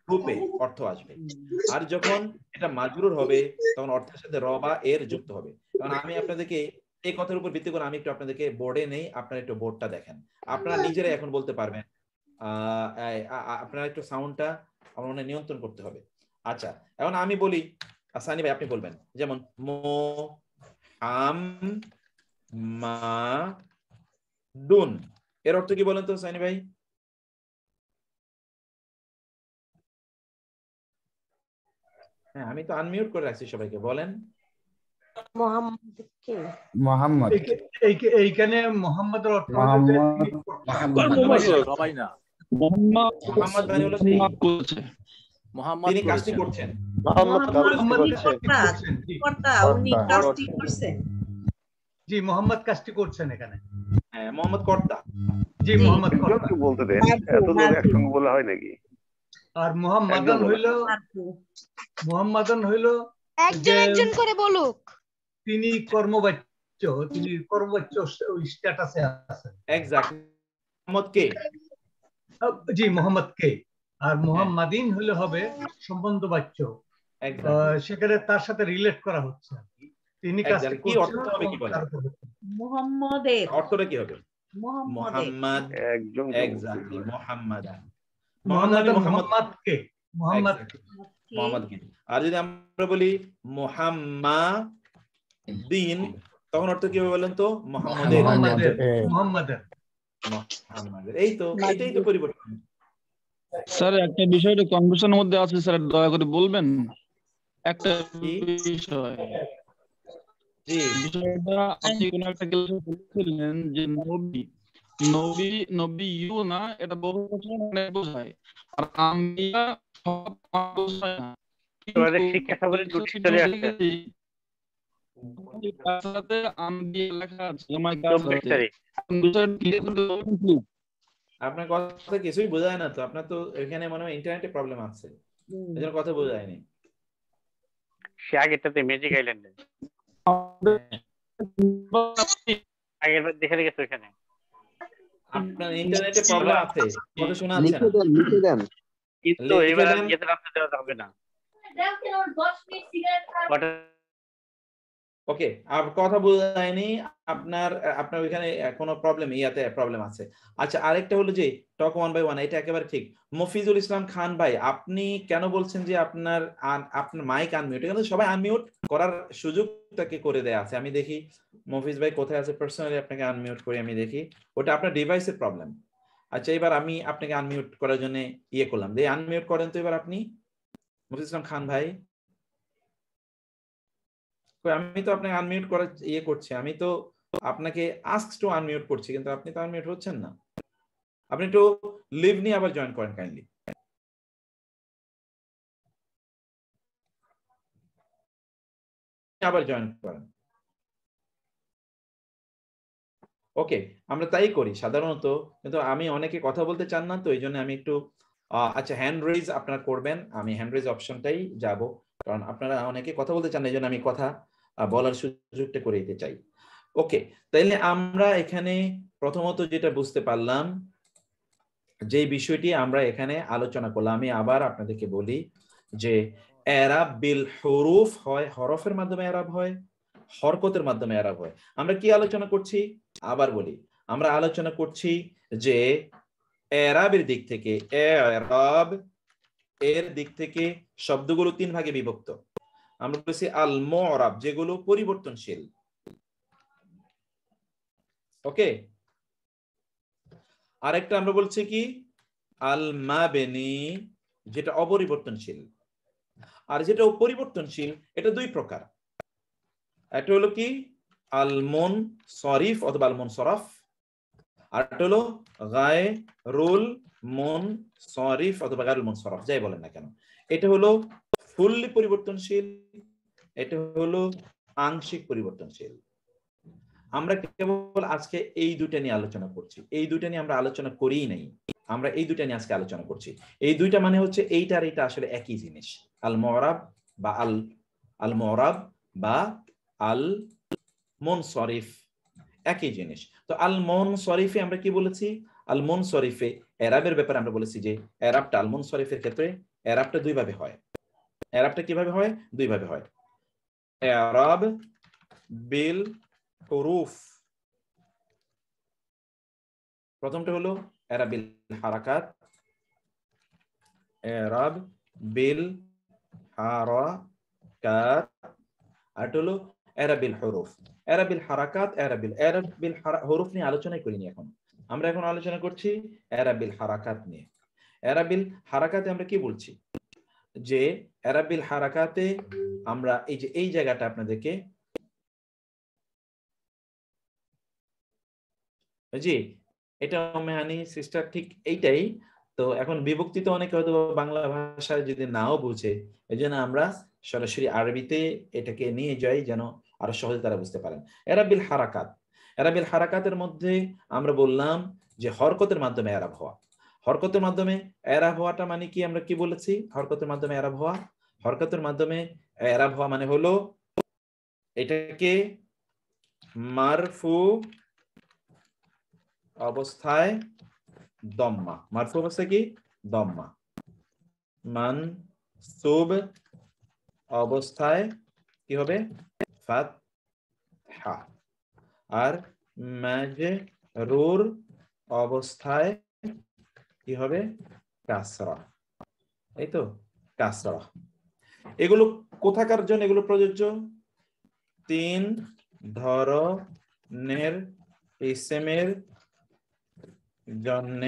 রূপে অর্থ আসবে, আর যখন এটা মাজরুর হবে তখন অর্থের সাথে র বা এর যুক্ত হবে। কারণ আমি আপনাদেরকে এই কথার উপর ভিত্তি করে আমি একটু আপনাদেরকে বোর্ডে নেই, আপনারা একটু বোর্ডটা দেখেন, আপনারা নিজেরাই এখন বলতে পারবেন। আপনারা একটু সাউন্ডটা আমার মনে নিয়ন্ত্রণ করতে হবে। আচ্ছা এখন আমি বলি, সানি ভাই আপনি বলবেন, যেমন মো আম মা দুন, এর অর্থ কি বলেন তো সানি ভাই? হ্যাঁ আমি তো আনমিউট করে রাখছি সবাইকে, বলেন।
মোহাম্মদ, এইখানে মোহাম্মদের অর্থ
সবাই না,
মোহাম্মদ মানে হলো তিনি কাজটি করছেন,
জি মোহাম্মদ কাজটি করছেন এখানে।
হ্যাঁ মোহাম্মদ কর্তা।
জি মোহাম্মদ কর্তা
বলতে দেন, এত লোক একসঙ্গে বলা হয় নাকি?
আর মোহাম্মদান হইল
একজন একজন করে বলুক,
তিনি কর্মবাচ্য, তিনি কর্মবাচ্য স্ট্যাটাসে আছেন।
এক্স্যাক্টলি। মোহাম্মদ কে?
জি মোহাম্মদ কে। আর মুহাম্মাদিন হলে হবে সম্বন্ধবাচ্য, সেখানে তার সাথে রিলেট করা হচ্ছে, তিনি কাজটি
কি
করছেন
অর্থ হবে কি বলেন?
মুহাম্মাদের
অর্থটা কি হবে? মুহাম্মদ,
একজন
এক্স্যাক্টলি মুহাম্মদ,
মুহাম্মাদকে
মুহাম্মদকে। আর যদি আমরা বলি মুহাম্মাদিন তখন অর্থ কি হবে বলেন তো? মুহাম্মাদের। এই তো, এটাই তো পরিবর্তন।
স্যার একটা বিষয় কনফিউশনের মধ্যে আছে স্যার, দয়া করে বলবেন একটা বিষয়।
জি,
বিষয়টা আপনি কোন একটা ক্লাসে বলেছিলেন যে নবী নবী ইউ না, এটা বহুবচন অনেক বোঝায়, আর আম্বিয়া সব বোঝায় না।
তোমাদের শিক্ষা সফরে দুটি চলে আসছে।
কাছাতে আম্বিয়া লেখা আছে, আমার
24 তারিখ।
আপনার কথা কিছুই বোঝায় না তো, আপনার তো এখানে মনে হয় ইন্টারনেটে প্রবলেম আছে, এজন্য কথা বোঝা যায়নি।
সে আগেরটাতে ম্যাজিক আইল্যান্ডে আগেরবার দেখে গেছে ওখানে।
আপনার ইন্টারনেটে প্রবলেম আছে, কথা শোনা যাচ্ছে না।
লিখে দেন কিন্তু এবার আর যেতে দেওয়া যাবে না।
ওকে, আর কথা বোঝা যায়নি আপনার ওইখানে কোনো প্রবলেম, ইয়াতে প্রবলেম আছে। আচ্ছা, আরেকটা হলো যে টক 1 বাই 1, এটা একেবারে ঠিক। মফিজুল ইসলাম খান ভাই, আপনি কেন বলছেন যে আপনার মাইক আনমিউট? এখানে সবাই আনমিউট করার সুযোগটাকে করে দেয়া আছে। আমি দেখি মফিজ ভাই কোথায় আছে, পার্সোনালি আপনাকে আনমিউট করে আমি দেখি। ওটা আপনার ডিভাইসের প্রবলেম। আচ্ছা, এবার আমি আপনাকে আনমিউট করার জন্য ইয়ে করলাম, দিয়ে আনমিউট করেন তো এবার আপনি, মফিজুল ইসলাম খান ভাই। আমি তো আপনাকে আনমিউট করার ইয়ে করছি, আমি তো আপনাকে আস্ক টু আনমিউট করছি, কিন্তু আপনি তো আনমিউট হচ্ছেন না। আপনি একটু লিভ নিয়ে আবার জয়েন করেন কাইন্ডলি। আবার জয়েন করেন। ওকে, আমরা তাই করি সাধারণত, কিন্তু আমি অনেকে কথা বলতে চান না, তো এই জন্য আমি একটু আচ্ছা হ্যান্ড রেজ আপনারা করবেন, আমি হ্যান্ড রেজ অপশনটাই যাব, কারণ আপনারা অনেকে কথা বলতে চান না, এই জন্য আমি কথা বলার সুযোগটা করে দিতে চাই। ওকে, তাইলে আমরা এখানে প্রথমত যেটা বুঝতে পারলাম, যে বিষয়টি আমরা এখানে আলোচনা করলাম, আমি আবার আপনাদেরকে বলি যে এরাব বিল হুরুফ হয়, হরফের মাধ্যমে এরাব হয়, হরকতের মাধ্যমে এরাব হয়। আমরা কি আলোচনা করছি? আবার বলি, আমরা আলোচনা করছি যে এরাবের দিক থেকে, এরাব এর দিক থেকে শব্দগুলো 3 ভাগে বিভক্ত। আমরা বলেছি আল মুরাব, যেগুলো পরিবর্তনশীল। ওকে, আরেকটা আমরা বলছি কি আল মাবনি, যেটা অপরিবর্তনশীল। আর যেটা পরিবর্তনশীল এটা 2 প্রকার, একটা হলো কি আল মুনসরিফ অথবা আল মুনসরাফ, আর একটা হলো গায়রুল মুনসরিফ অথবা গায়রুল মুনসরাফ, যাই বলেন না কেন। এটা হলো ফুললি পরিবর্তনশীল, এটা হলো আংশিক পরিবর্তনশীল। আমরা কেবল আজকে এই দুটো নিয়ে আলোচনা করছি, এই দুটো নিয়ে আমরা আলোচনা করিই নাই, আমরা এই দুটো নিয়ে আজকে আলোচনা করছি। এই দুইটা মানে হচ্ছে এইটা আর এটা আসলে একই জিনিস, আল মুরাব বা আল মুরাব বা আল মুনসরিফ একই জিনিস। তো আল মুনসরিফে আমরা কি বলেছি? আল মুনসরিফে এরাবের ব্যাপারে আমরা বলেছি যে এরাবটা আল মুনসরিফের ক্ষেত্রে এরাবটা 2 ভাবে হয়। এরাবটা কিভাবে হয়? 2 ভাবে হয়। এরাব বিল হুরুফ, প্রথমটা হলো এরাব বিল হারাকাত, এরাব বিল হারাকাত, আর হলো এরাব বিল হুরুফ। এরাব বিল হারাকাত, এরাব বিল হুরুফ নিয়ে আলোচনা করিনি এখন, আমরা এখন আলোচনা করছি এরাব বিল হারাকাত নিয়ে। এরাব বিল হারাকাতে আমরা কি বলছি? যে এরাব বিল হারাকাতে আমরা এই যে এই জায়গাটা আপনাদেরকে, জি এটা মেহানি সিস্টার ঠিক এইটাই। তো এখন বিভক্তি তো অনেকে হয়তো বাংলা ভাষায় যদি নাও বুঝে, এই জন্য আমরা সরাসরি আরবিতে এটাকে নিয়ে যাই যেন আরো সহজে তারা বুঝতে পারেন। এরাব বিল হারাকাত, এরাব বিল হারাকাতের মধ্যে আমরা বললাম যে হরকতের মাধ্যমে এরাব হওয়া। হরকতের মাধ্যমে এরাব হওয়াটা মানে কি? আমরা কি বলেছি? হরকতের মাধ্যমে এরাব হওয়া, হরকতের মাধ্যমে এরাব হওয়া মানে হলো এটাকে মারফু অবস্থায় দম্মা, মারফু অবস্থায় কি দম্মা, মানসুব অবস্থায় কি হবে ফাতহা, আর মাজরুর অবস্থায় কি হবে কাসরা। এই তো কাসরা। এগুলো কোথাকার জন্য এগুলো প্রযোজ্য? 3 ধরনের ইসমের জন্য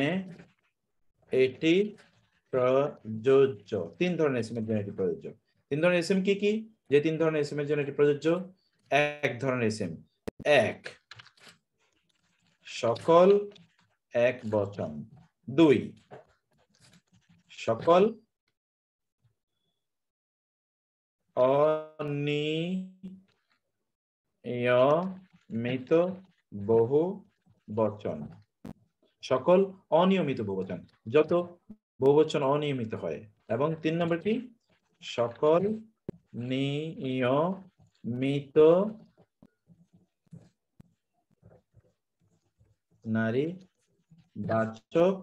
এটি প্রযোজ্য। 3 ধরনের ইসমের জন্য এটি প্রযোজ্য। 3 ধরনের ইসম কি কি? যে 3 ধরনের ইসমের জন্য এটি প্রযোজ্য: এক ধরনের ইসম এক, সকল এক বচন; 2 সকল অনিয়মিত বহু বচন। সকল অনিয়মিত বহুবচন, যত বহুবচন অনিয়মিত হয়। এবং 3 নম্বর কি? সকল নিয়মিত নারীবাচক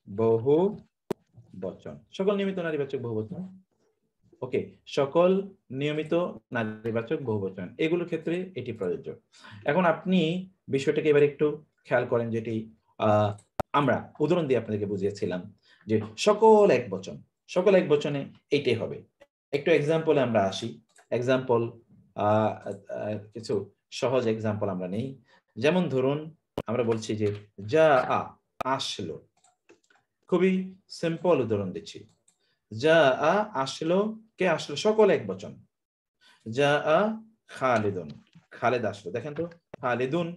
বহু বচন। সকল নিয়মিত নারীবাচক বহু বচন। ওকে, সকল নিয়মিত নারীবাচক বহুবচন, এগুলোর ক্ষেত্রে এটি প্রযোজ্য। এখন আপনি বিষয়টাকে এবার একটু খেয়াল করেন, যেটি আমরা উদাহরণ দিয়ে আপনাদেরকে বুঝিয়েছিলাম যে সকল এক বচন, সকল এক বচনে এইটাই হবে। একটু এক্সাম্পলে আমরা আসি। এক্সাম্পল, কিছু সহজ এক্সাম্পল আমরা নেই। যেমন ধরুন আমরা বলছি যে যা আসলো, খুবই সিম্পল উদাহরণ দিচ্ছি। যা আসলো, কে আসলো? সকল এক বচন। যা খালিদুন, খালেদ আসলো। দেখেন তো, খালিদুন।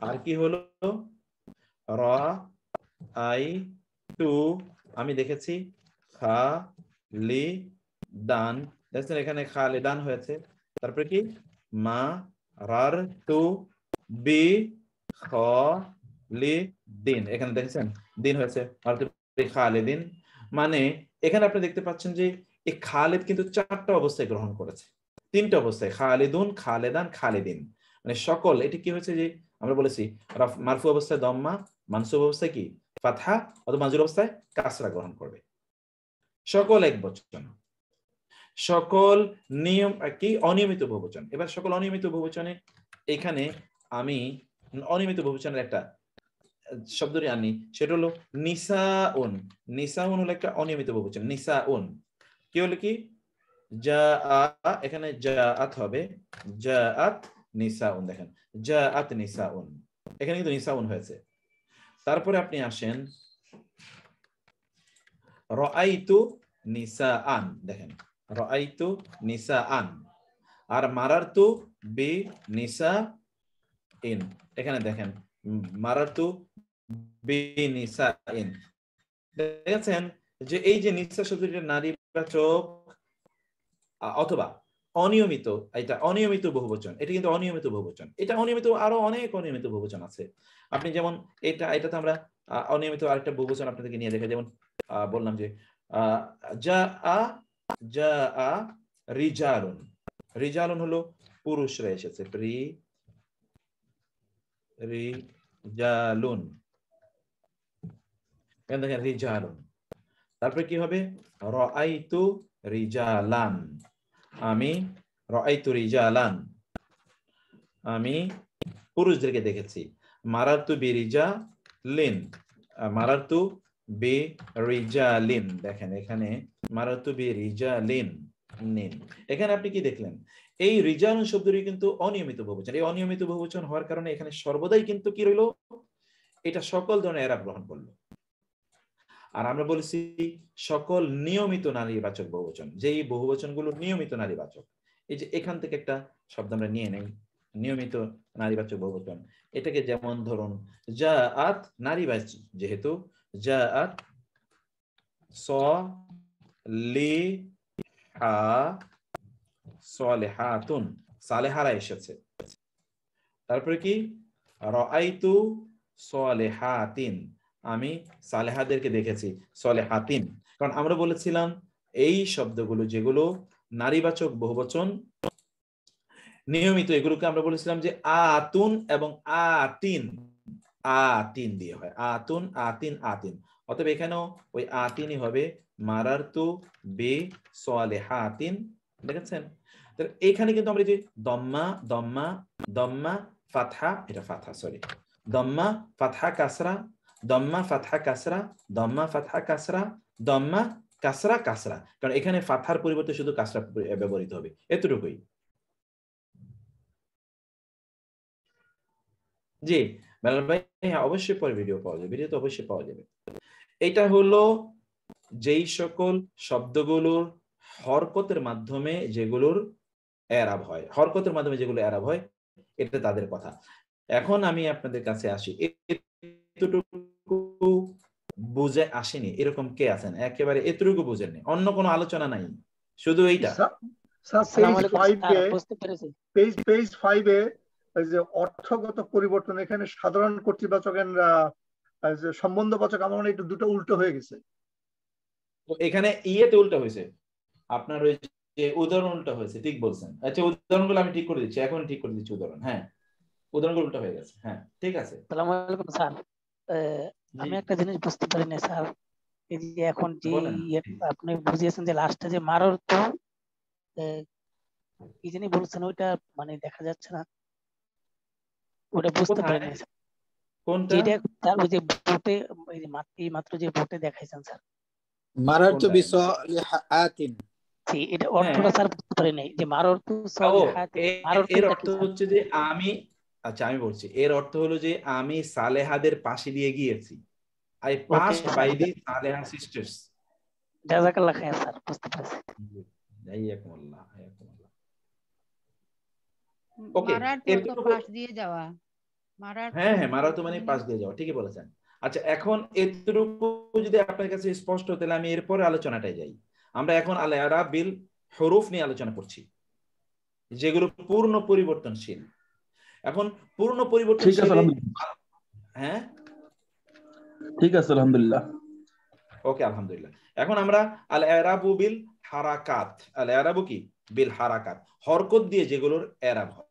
আর কি হলো? রাআইতু, আমি দেখেছি। খালিদান, দেখছেন এখানে খালিদান হয়েছে। তারপরে কি? মারারতু বি খালিদিন, এখানে দেখেছেন দিন হয়েছে, খালিদিন। মানে এখানে আপনি দেখতে পাচ্ছেন যে এই খালিদ কিন্তু 4টা অবস্থায় গ্রহণ করেছে, 3টা অবস্থায়: খালিদুন, খালেদান, খালিদিন। মানে সকল, এটি কি হয়েছে যে আমরা বলেছি মারফু অবস্থায় দম্মা, মানসুব অবস্থায় কি ফাতহা, অথবা মাজরুর অবস্থায় কাসরা গ্রহণ করবে। সকল এক বচন। সকল নিয়ম কি? অনিয়মিত বহুবচন। এবার সকল অনিয়মিত বহুবচনে এখানে আমি অনিয়মিত বহুবচনের একটা শব্দটি আনি, সেটা হলো নিসাউন। নিসাউন হলো একটা অনিয়মিত বহুবচন। নিসাউন কি হলো? কি এখানে জাআত হবে, জাআত নিসাউন। দেখেন জাআত নিসাউন, এখানে কিন্তু নিসাউন হয়েছে। তারপরে আপনি আসেন রাআইতু নিসাআন, দেখেন রাআইতু নিসাআন। আর মারারতু বি নিসাইন, এখানে দেখেন মারারতু বি নিসাইন। দেখেছেন যে এই যে নিসা শব্দটি নারীবাচক অথবা অনিয়মিত, এটা অনিয়মিত বহুবচন। এটা কিন্তু অনিয়মিত বহুবচন। এটা অনিয়মিত, আরো অনেক অনিয়মিত বহুবচন আছে। আপনি যেমন এটাতে আমরা অনিয়মিত আরেকটা বহুবচন আপনাদেরকে নিয়ে দেখাই। যেমন বললাম যে যা রিজালুন। রিজালুন হলো পুরুষরা এসেছে, রিজালুন, দেখেন রিজালুন। তারপরে কি হবে? রাআইতু রিজালান, আমি রাআইতু রিজালান, আমি পুরুষদেরকে দেখেছি। মারারতু বিরিজালিন, মারারতু বিরিজালিন, দেখেন এখানে মারারতু বিরিজালিন নিন। এখানে আপনি কি দেখলেন? এই রিজালুন শব্দটি কিন্তু অনিয়মিত বহুবচন। এই অনিয়মিত বহুবচন হওয়ার কারণে এখানে সর্বদাই কিন্তু কি রইল? এটা সকল ধরনের এরাব গ্রহণ করলো। আর আমরা বলেছি সকল নিয়মিত নারীবাচক বহুবচন, যেই বহুবচনগুলো নিয়মিত নারীবাচক। এই যে এখান থেকে একটা শব্দ আমরা নিয়ে নেই, নিয়মিত নারীবাচক বহুবচন। এটাকে যেমন ধরুন জাআত নারীবাচক, যেহেতু জাআত সলিহাতুন, সালেহারা এসেছে। তারপরে কি? রাআইতু সলিহাতিন, আমি সালেহাদেরকে দেখেছি। সলেহাতিন, কারণ আমরা বলেছিলাম এই শব্দগুলো যেগুলো নারীবাচক বহুবচন নিয়মিত, এগুলোকে আমরা বলেছিলাম যে আতুন এবং আতিন, আতিন দিয়ে হয়। আতুন, আতিন, আতিন। অতএব এখানেও ওই আতিনই হবে মারারতু বি সালিহাতিন, দেখেছেন? তো এখানে কিন্তু আমরা যে দম্মা দম্মা দম্মা ফাতহা, এটা ফাতহা সরি, দম্মা ফাতহা কাসরা, দম্মা ফাতহা কাসরা, দম্মা ফাতহা কাসরা, দম্মা কাসরা কাসরা, কারণ এখানে ফাতহার পরিবর্তে শুধু কাসরা ব্যবহৃত হবে, এতটুকুই। জি বেলাল ভাই, হ্যাঁ অবশ্যই পরে ভিডিও পাওয়া যাবে, ভিডিও তো অবশ্যই পাওয়া যাবে। এটা হলো যেই সকল শব্দগুলোর হরকতের মাধ্যমে যেগুলোর এরাব হয়, হরকতের মাধ্যমে যেগুলো এরাব হয়, এটা তাদের কথা। এখন আমি আপনাদের কাছে আসি, এতটুকু বুঝে আসেনি এরকম কে আছেন একেবারে এতটুকু বুঝেননি, অন্য কোনো আলোচনা নাই, শুধু এইটা?
পেজ 5 এ যে অর্থগত পরিবর্তন, এখানে সাধারণ কর্তৃবাচকের সম্বন্ধবাচক, আমার মনে হয় একটু দুটো উল্টো হয়ে গেছে।
তো এখানে ইয়েতে উল্টো হয়েছে, আপনার ওই যে উদাহরণ উল্টো হয়েছে, ঠিক বলছেন। আচ্ছা উদাহরণগুলো আমি ঠিক করে দিচ্ছি, এখন ঠিক করে দিচ্ছি উদাহরণ। হ্যাঁ উদাহরণগুলো উল্টো হয়ে গেছে, হ্যাঁ ঠিক আছে।
আসসালামু আলাইকুম স্যার, আমি একটা জিনিস বুঝতে পারি না স্যার, এই যে এখন যে আপনি বুঝিয়েছেন যে লাস্টে যে মারার তো কি জানি বলছেন, ওইটা মানে দেখা যাচ্ছে না, ওটা বুঝতে পারি না স্যার।
কোনটা?
যেটা স্যার ওই যে বোটে, এই যে মাত্র যে বোটে দেখাইছেন স্যার,
মারারতু বিসালিহাতিন,
এটা অর্থটা স্যার বুঝতে পারি নাই, যে মারারতু সালিহাতিন,
এর অর্থ হচ্ছে যে আমি, আচ্ছা আমি বলছি, এর অর্থ হলো যে আমি সালেহাদের পাশে দিয়ে গিয়েছি, I passed by the Saleha sisters.
জাযাকাল্লাহ খাইর স্যার, বুঝতে পারছি।
হায়াকুমুল্লাহ হায়াকুমুল্লাহ। ওকে,
মারারতু তো পাশ দিয়ে যাওয়া, মারারতু,
হ্যাঁ হ্যাঁ মারারতু মানে পাশ দিয়ে যাওয়া, ঠিকই বলেছেন। আচ্ছা এখন এতটুকু যদি আপনার কাছে স্পষ্ট, তাহলে আমি এরপরে আলোচনাটায় যাই। আমরা এখন আল ইরাব বিল হুরুফ নিয়ে আলোচনা করছি, যেগুলো পূর্ণ পরিবর্তনশীল। এখন পূর্ণ পরিবর্তনশীল, হ্যাঁ
ঠিক আছে আলহামদুলিল্লাহ,
ওকে আলহামদুলিল্লাহ। এখন আমরা আল ইরাবু বিল হারাকাত, আল ইরাবু কি বিল হারাকাত, হরকত দিয়ে যেগুলোর ইরাব হয়।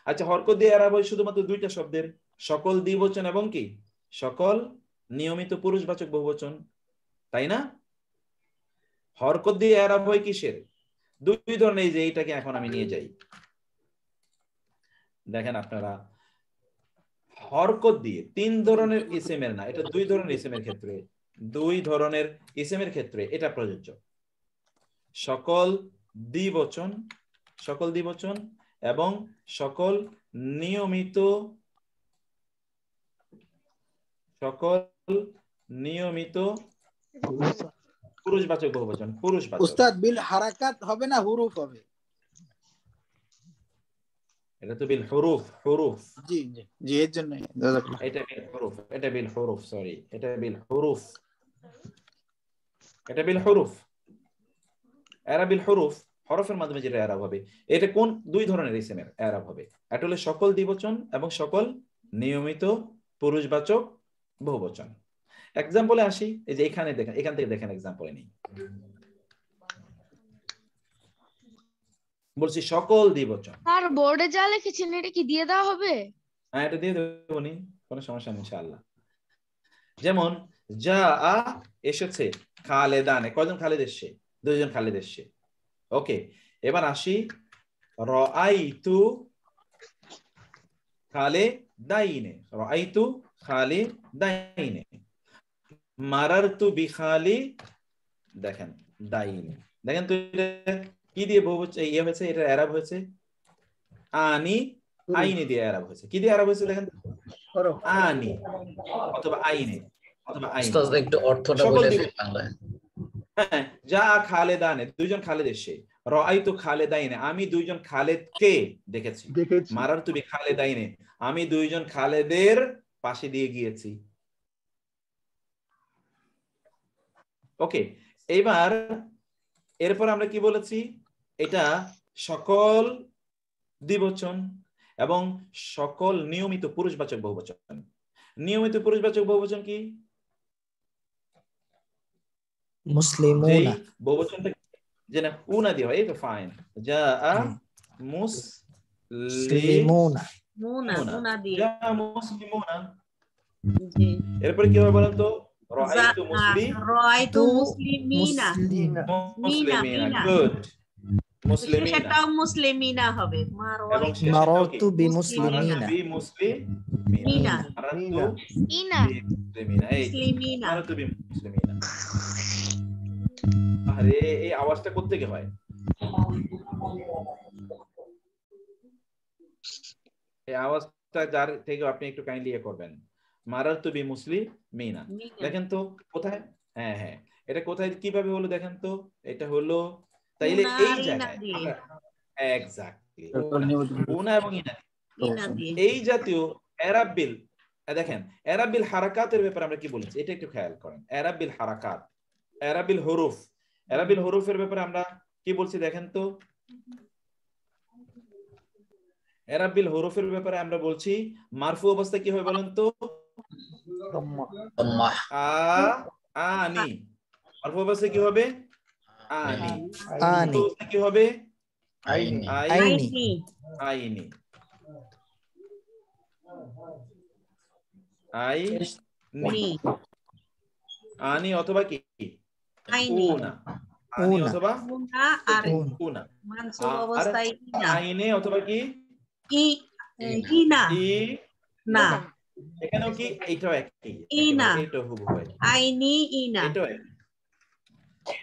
আচ্ছা হরকত দিয়ে ইরাব হয় শুধুমাত্র দুইটা শব্দের, সকল দ্বিবচন এবং কি সকল নিয়মিত পুরুষবাচক বহুবচন, তাই না? হরকত দিয়ে ইরাব হয় কিসের? দুই ধরনের, এই যে এইটাকে এখন আমি নিয়ে যাই, দেখেন আপনারা, হরকত দিয়ে তিন ধরনের ইসেমের না, এটা দুই ধরনের ইসেমের ক্ষেত্রে, দুই ধরনের ইসেমের ক্ষেত্রে এটা প্রযোজ্য। সকল দ্বিবচন, সকল দ্বিবচন এবং সকল নিয়মিত, সকল নিয়মিত পুরুষবাচক বহুবচন, পুরুষবাচক।
উস্তাদ বিল হারাকাত হবে না হুরুফ হবে?
এটা তো বিল হুরুফ, হুরুফ।
জি জি জি, এর জন্য
এটা বিল হুরুফ, এটা বিল হুরুফ, সরি এটা বিল হুরুফ, এটা বিল হুরুফ। ইরাব বিল হুরুফ, হরফের মাধ্যমে যেটা ইরাব হবে, এটা কোন দুই ধরনের ইসেমের ইরাব হবে? এটা হলো সকল দ্বিবচন এবং সকল নিয়মিত পুরুষবাচক বহুবচন। এক্সাম্পলে আসি, এই যে এখানে দেখেন, এখান থেকে দেখেন এক্সাম্পলে নেই, বলছি সকল দ্বিবচন।
আর বোর্ডে যা লিখেছেন এটা কি দিয়ে দেওয়া হবে?
হ্যাঁ এটা দিয়ে দেবো, নি কোনো সমস্যা নেই ইনশাআল্লাহ। যেমন যা এসেছে খালেদানে, কয়জন খালেদ এসছে? দুইজন খালেদ এসছে। ওকে, এবার আসি রাআইতু খালেদাইনে, রাআইতু খালেদাইনে, মারারতু বিখালি, দেখেন দাইনে, দেখেন তো কি দিয়ে বহুবচন ইয়ে হয়েছে, এটা ইরাব হয়েছে আনি, আইনে দিয়ে ইরাব হয়েছে। কি দিয়ে ইরাব হয়েছে দেখেন, আনি অথবা আইনে অথবা আইনে।
উস্তাদ একটু অর্থটা বলে দিন বাংলায়।
হ্যাঁ, যা খালেদানে, দুইজন খালেদ এসে, রাআইতু খালেদাইনে, আমি দুইজন খালেদকে দেখেছি, মারারতু বিখালেদাইনে, আমি দুইজন খালেদের পাশে দিয়ে গিয়েছি। ওকে, এবার এরপর আমরা কি বলেছি, এটা সকল দ্বিবচন এবং সকল নিয়মিত পুরুষবাচক বহুবচন। নিয়মিত পুরুষবাচক বহুবচন কি?
মুসলিমুনা,
বহুবচনটা যে না উনা দিয়ে হয়, এই তো ফাইন, জাআ মুসলিমুনা,
মুনা দিয়ে,
জাআ মুসলিমুনা। এরপরে কি হবে বলেন তো, রাআইতু
রাআইতু মুসলিমিনা
মুসলিমিনা গুড মুসলিমিনা
শেষেরটাও মুসলিমিনা হবে
এবং
মারারতু বিমুসলিমিনা
মিনা
মুসলিমিনা এই মারারতু বিমুসলিমিনা। আরে এই আওয়াজটা কোথা থেকে হয়? এই আওয়াজটা যার থেকে আপনি একটু কাইন্ডলি করবেন। মারারতু বিমুসলিমিনা, দেখেন তো কোথায়? হ্যাঁ হ্যাঁ, এটা কোথায় কিভাবে হলো দেখেন তো। এটা হলো তাইলে এই জায়গায় এক্স্যাক্টলি উনা এবং ইনা এই জাতীয় এরাবিল। দেখেন এরাবিল হারাকাতের ব্যাপারে আমরা কি বলেছি এটা একটু খেয়াল করেন। এরাবিল হারাকাত, এরাবিল হরুফ, এরাবিল হরুফের ব্যাপারে আমরা কি বলছি দেখেন তো। এরাবিল হরুফের ব্যাপারে আমরা বলছি মারফু অবস্থা কি হয় বলেন তো? আনি। মারফু অবস্থা কি হবে? আনি। আনি কি হবে? আইনি। আইনি। আইনি। আইনি। আনি অথবা কি? উনা। আনি অথবা উনা।
মানসুব অবস্থায় ইনা।
আইনে অথবা কি?
ইনা। না
এখানেও কি এইটাও একই।
ইনা।
এইটাও হুবহু হয়।
আইনি ইনা।
এটাও এক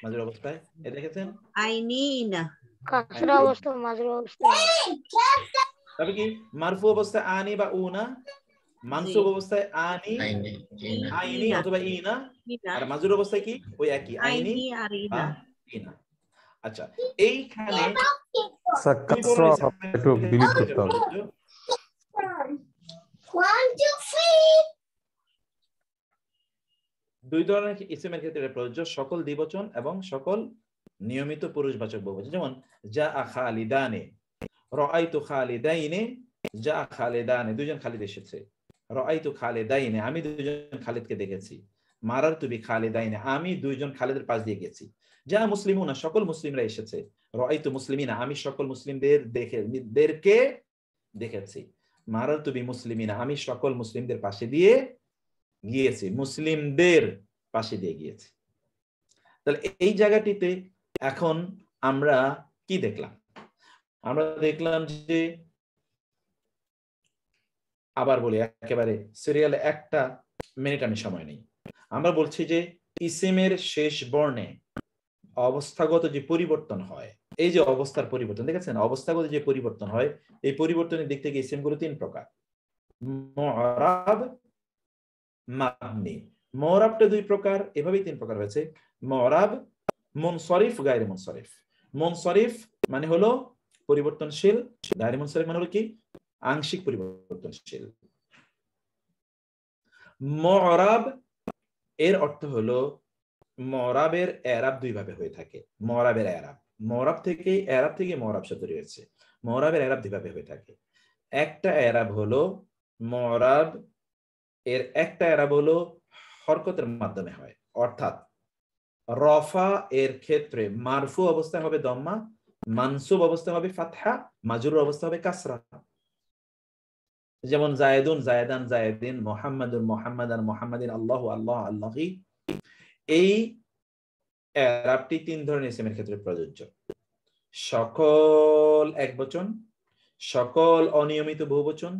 মাজুর অবস্থায় এ দেখেছেন?
আইনি ইনা।
কাসর অবস্থা মাজুর অবস্থা।
তবে কি মারফু অবস্থায় আনি বা উনা, মানসুব অবস্থায় আনি আইনি অথবা ইনা, আর মাজুর অবস্থায় কি ওই একই আইনি আর ইনা। আচ্ছা এইখানে
কাসরা একটু ডিলিট করতে হবে।
দুই ধরনের ইসমের ক্ষেত্রে প্রযোজ্য, সকল দ্বিবচন এবং সকল নিয়মিত পুরুষবাচক বহুবচন। যেমন জা খালিদানে, রাআইতু খালিদাইনে, জা খালিদানে দুইজন খালিদ এসেছে। রাআইতু খালিদাইনে আমি দুইজন খালিদকে দেখেছি। মারারতু বি খালিদাইনে আমি দুইজন খালিদের পাশ দিয়ে গেছি। যা মুসলিমুনা সকল মুসলিমরা এসেছে। রাআইতু মুসলিমিনা আমি সকল মুসলিমদেরকে দেখেছি। মারারতু বি মুসলিমিনা আমি সকল মুসলিমদের পাশে দিয়ে গিয়েছি, মুসলিমদের পাশে দিয়ে গিয়েছি। তাহলে এই জায়গাটিতে এখন আমরা কি দেখলাম? আমরা দেখলাম যে আবার বলি একেবারে সিরিয়ালে একটা মিনিট আমি সময় নেই। আমরা বলছি যে ইসিমের শেষ বর্ণে অবস্থাগত যে পরিবর্তন হয়, এই যে অবস্থার পরিবর্তন দেখেছেন, অবস্থাগত যে পরিবর্তন হয় এই পরিবর্তনের দিক থেকে ইসিমগুলো তিন প্রকার। মুআরাব, মাবনি। মুআরাবটা দুই প্রকার, এভাবেই তিন প্রকার হয়েছে। মুআরাব, মুনসরিফ, গায়রে মুনসরিফ। মুনসরিফ মানে হলো পরিবর্তনশীল, গায়রে মুনসরিফ মানে হলো কি আংশিক পরিবর্তনশীল। মুআরাব এর অর্থ হলো মুআরাবের এরাব দুই ভাবে হয়ে থাকে। মুআরাবের এরাব, মুআরাব থেকে মুআরাব শব্দ রয়েছে। মুআরাবের এরাব দুই ভাবে হয়ে থাকে। একটা এরাব হলো মুআরাব এর একটা এরাব হলো হরকতের মাধ্যমে হয়, অর্থাৎ রফা এর ক্ষেত্রে মারফু অবস্থায় হবে দম্মা, মানসুব অবস্থায় হবে ফাতহা, মাজরুর অবস্থা হবে কাসরা। যেমন জায়েদুন জায়েদান জায়েদিন, মুহাম্মাদুন মুহাম্মাদান মুহাম্মাদিন, আল্লাহু আল্লাহ আল্লাহি। এই এরাবটি তিন ধরনের ইসমের ক্ষেত্রে প্রযোজ্য। সকল একবচন, সকল অনিয়মিত বহুবচন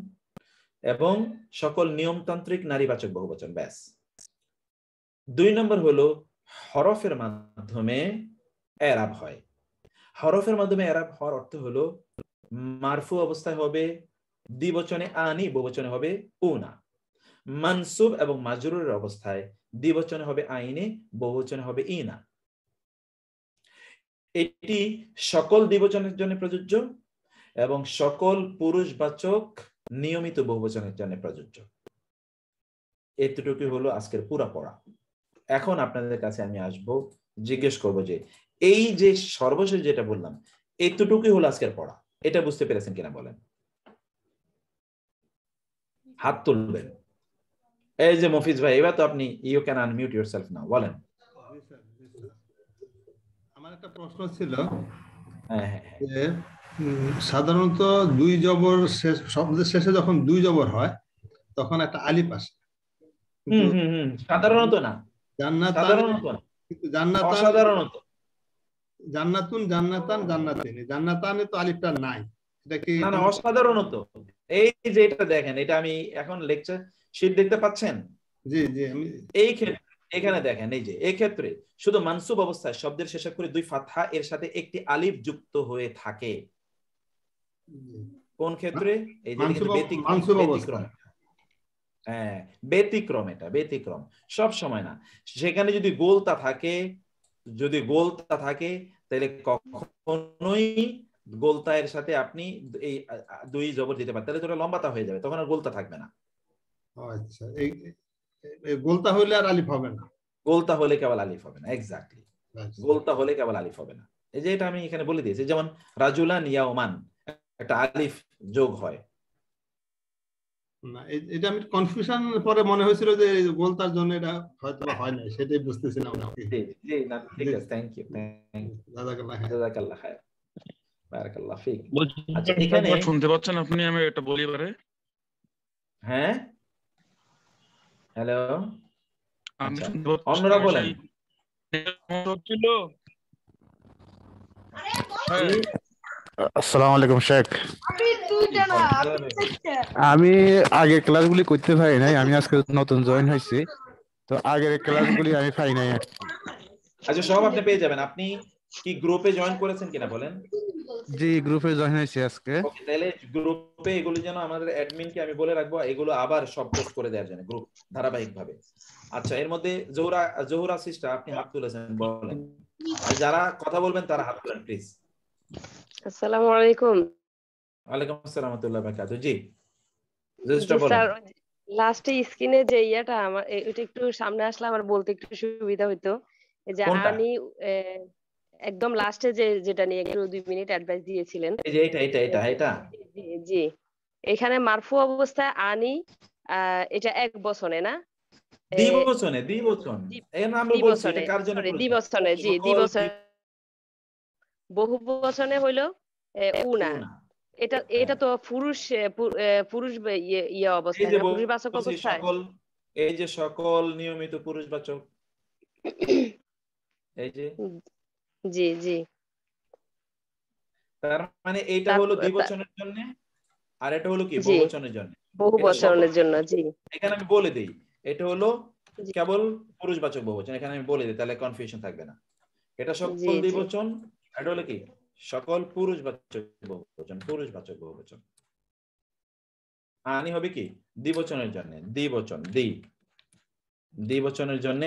এবং সকল নিয়মতান্ত্রিক নারীবাচক বহুবচন। ব্যাস। দুই নম্বর হলো হরফের মাধ্যমে এরাব হয়। হরফের মাধ্যমে এরাব হওয়ার অর্থ হলো মারফু অবস্থায় হবে দ্বিবচনে আনি, বহুবচনে হবে উনা। মানসুব এবং মাজরুরের অবস্থায় দ্বিবচনে হবে আইনে, বহুবচনে হবে ইনা। এটি সকল দ্বিবচনের জন্য প্রযোজ্য এবং সকল পুরুষবাচক নিয়মিত বহুবচনের জন্য প্রযোজ্য। এতটুকু হলো আজকের পুরা পড়া। এখন আপনাদের কাছে আমি আসব, জিজ্ঞেস করব যে এই যে সর্বশেষ যেটা বললাম এতটুকুই হলো আজকের পড়া, এটা বুঝতে পেরেছেন কিনা বলেন? হাত তুলবেন। এই যে মফিজ ভাই, এবার তো আপনি ইউ ক্যান আনমিউট ইয়োরসেলফ নাও, বলেন।
আমার একটা প্রশ্ন ছিল যে সাধারণত দুই জবর শেষ শব্দের শেষে যখন দুই জবর হয় তখন একটা আলিফ আসে।
সাধারণত না,
জান্নাতান
সাধারণত না,
কিন্তু জান্নাতান
অসাধারণত।
জান্নাতুন জান্নাতান জান্নাতিন, জান্নাতানে তো আলিফটা নাই, এটা কি?
না না, অসাধারণত। এই যে এটা দেখেন, এটা আমি এখন লেকচার শীট দেখতে পাচ্ছেন?
জি জি, আমি
এই ক্ষেত্রে এখানে দেখেন, এই যে এই ক্ষেত্রে শুধু মানসুব অবস্থায় শব্দের শেষে করে দুই ফাতহা এর সাথে একটি আলিফ যুক্ত হয়ে থাকে। কোন ক্ষেত্রে? এই যে কিন্তু ব্যতিক্রম। হ্যাঁ, ব্যতিক্রম, এটা ব্যতিক্রম, সব সময় না। সেখানে যদি গোলতা থাকে, তাহলে কখনোই গোলতা এর সাথে আপনি এই দুই জবর দিতে পারেন, তাহলে তো লম্বাতা হয়ে যাবে, তখন আর গোলতা থাকবে না।
আচ্ছা, এই গোলতা হইলে আর আলিফ হবে না।
গোলতা হলে কেবল আলিফ হবে না, এক্স্যাক্টলি, গোলতা হলে কেবল আলিফ হবে না। এই যে এটা আমি এখানে বলে দিয়েছি, যেমন রাজুলান ইয়াওমান একটা আলিফ যোগ হয়
না, এটা আমি কনফিউশন পরে মনে হয়েছিল যে গোলতার জন্য এটা হয়তো হয় না, সেটাই বুঝতেছিলাম না।
জি জি, না ঠিক আছে, থ্যাংক ইউ, জাযাকাল্লাহ খায়র, বারাকাল্লাহ ফিক। আচ্ছা, এখানে
শুনতে পাচ্ছেন আপনি? আমি এটা বলি এবারে।
হ্যাঁ, হ্যালো,
আমি
আচ্ছা,
শুনতে পাচ্ছি।
অন্যরা বলেন।
হচ্ছিল।
আসসালামু আলাইকুম শেখ। আমি আগের ক্লাসগুলি করতে পারি নাই, আমি আজকে নতুন জয়েন হয়েছি, তো আগের ক্লাসগুলি আমি পাই নাই।
আচ্ছা, সব আপনি পেয়ে যাবেন। আপনি কি গ্রুপে জয়েন করেছেন কিনা বলেন?
জি, গ্রুপে জয়েন হয়েছি আজকে।
ওকে, তাহলে গ্রুপে এগুলো যেন আমাদের অ্যাডমিনকে আমি বলে রাখবো, এগুলো আবার সব পোস্ট করে দেওয়ার জন্য গ্রুপ ধারাবাহিকভাবে। আচ্ছা, এর মধ্যে জোহরা সিস্টার আপনি হাত তুলেছেন, বলেন। আর যারা কথা বলবেন তারা হাত তুলেন প্লিজ।
আসসালামু আলাইকুম।
ওয়ালাইকুম আসসালাম ওয়া রাহমাতুল্লাহি ওয়া বারাকাতুহু। জি রেজিস্টার বলেন।
স্যার, লাস্টে স্ক্রিনে যে ইয়াটা আমার এটা একটু সামনে আসলে আমার বলতে একটু সুবিধা হইতো। এই যে
কোনটা?
আনি একদম লাস্টে যেটা নিয়ে একটু 2 মিনিট অ্যাডভাইস দিয়েছিলেন।
এই যে এটা
জি জি, এখানে মারফু অবস্থায় আনি, এটা এক বচনে না?
দ্বিবচনে, এর নাম আমরা বলছি, এটা কার জন্য?
দ্বিবচনে, জি দ্বিবচনে। বহু বচনে হইলো উনা। এটা তো পুরুষ ইয়ে অবস্থায় না, পুরুষবাচক অবস্থায়।
এই যে সকল নিয়মিত পুরুষবাচক, এই যে
জি জি,
তার মানে এইটা হলো দ্বিবচনের জন্য, আর এটা হলো কি বহুবচনের জন্য।
বহুবচনের জন্য, জি।
এখানে আমি বলে দেই, এটা হলো কেবল পুরুষবাচক বহুবচন, এখানে আমি বলে দিই, তাহলে কনফিউশন থাকবে না। এটা সকল দ্বিবচন, এটা হলো কি সকল পুরুষবাচক বহুবচন। আনি হবে কি দ্বিবচনের জন্য, দ্বিবচনের জন্য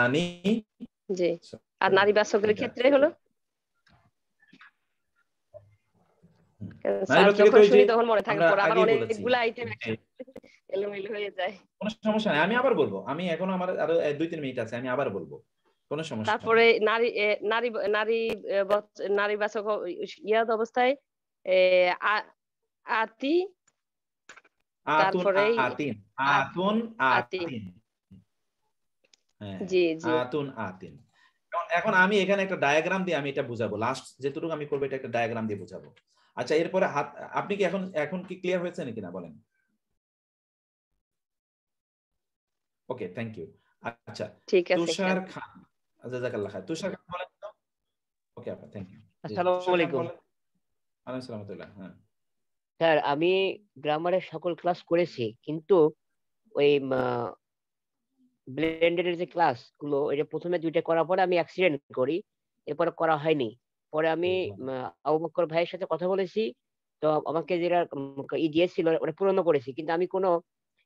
আনি,
জি। আর নারীবাচকের ক্ষেত্রে হলো তখন মনে থাকে, পরে আবার অনেকগুলো আইটেম এলোমেলো হয়ে যায়।
কোনো সমস্যা নেই, আমি আবার বলবো। আমি এখনো আমার আরো 2-3 মিনিট আছে, আমি আবার বলবো, কোনো সমস্যা।
তারপরে নারীবাচক ইয়াদ অবস্থায় আতি, তারপরে আতিন। জি জি,
আতিন। এখন আমি এখানে একটা ডায়াগ্রাম দিয়ে আমি এটা বুঝাবো, লাস্ট যেটুকু আমি করবো এটা একটা ডায়াগ্রাম দিয়ে বুঝাবো। আচ্ছা, এরপরে আপনি কি এখন কি ক্লিয়ার হয়েছে নাকি না বলেন? ওকে, থ্যাংক ইউ। আচ্ছা,
ঠিক আছে।
তুষার খান, জাযাকাল্লাহ খায়র। তুষার খান বলেন তো। ওকে আপা, থ্যাংক ইউ।
আসসালামু আলাইকুম।
ওয়ালাইকুম আসসালাম। হ্যাঁ
স্যার, আমি গ্রামারের সকল ক্লাস করেছি, কিন্তু ওই ব্লেন্ডেডের যে ক্লাসগুলো, এটা প্রথমে 2টা করার পরে আমি অ্যাক্সিডেন্ট করি, এরপরে করা হয়নি। পরে আমি আবু বকর ভাইয়ের সাথে কথা বলেছি, তো আমাকে যেটা দিয়েছিল ওটা পূরণ করেছি, কিন্তু আমি